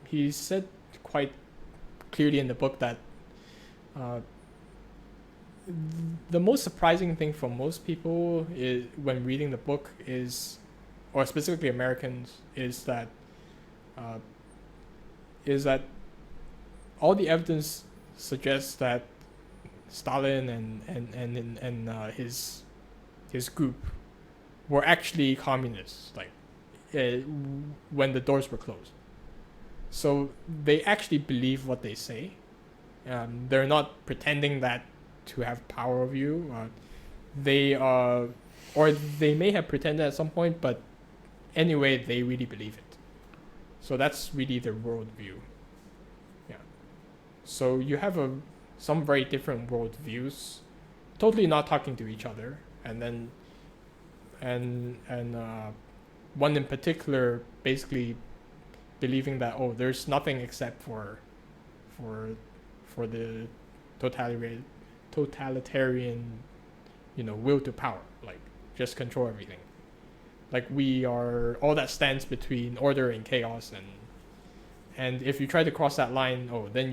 He said quite clearly in the book that the most surprising thing for most people is when reading the book is, or specifically Americans, is that all the evidence suggests that Stalin and his group were actually communists, like when the doors were closed. So they actually believe what they say. They're not pretending that to have power over you. Or they may have pretended at some point, but anyway, they really believe it. So that's really their worldview. Yeah. So you have some very different worldviews, totally not talking to each other, and then one in particular basically believing that there's nothing except for the totalitarian will to power, like just control everything. Like we are all that stands between order and chaos, and if you try to cross that line, then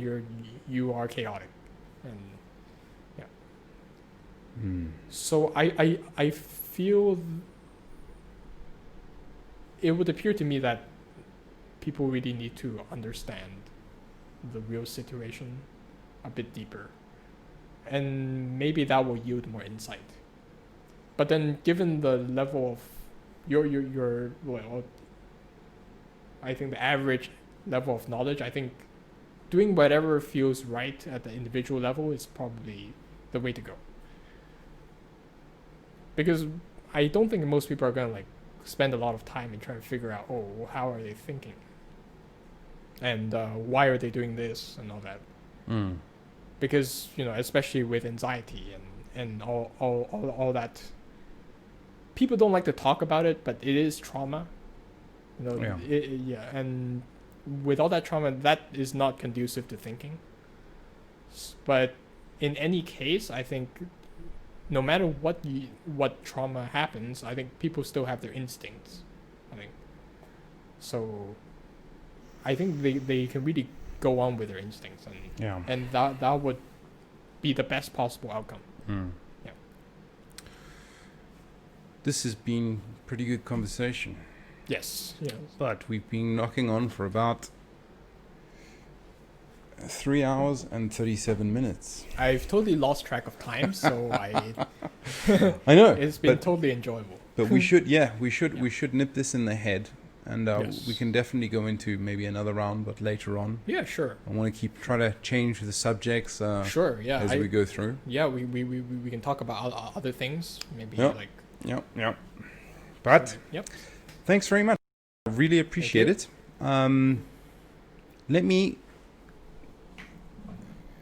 you are chaotic. And yeah. So I feel it would appear to me that people really need to understand the real situation a bit deeper, and maybe that will yield more insight. But then given the level of your well, I think the average level of knowledge, I think doing whatever feels right at the individual level is probably the way to go. Because I don't think most people are gonna like spend a lot of time in trying to figure out, how are they thinking, and why are they doing this and all that. Because especially with anxiety and all that, people don't like to talk about it, but it is trauma. And with all that trauma, that is not conducive to thinking. But in any case, I think no matter what trauma happens, I think people still have their instincts. I think so. I think they can really go on with their instincts, and that would be the best possible outcome. Yeah. This has been pretty good conversation. Yes. Yeah. But we've been knocking on for about 3 hours and 37 minutes. I've totally lost track of time, so I know it's been totally enjoyable. But we should nip this in the head, and Yes. we can definitely go into maybe another round, but later on. Yeah, sure. I want to try to change the subjects Sure. Yeah. as we go through. Yeah, we can talk about other things, maybe like. Yep. But Yep. thanks very much. I really appreciate it. Let me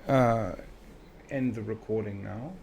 end the recording now.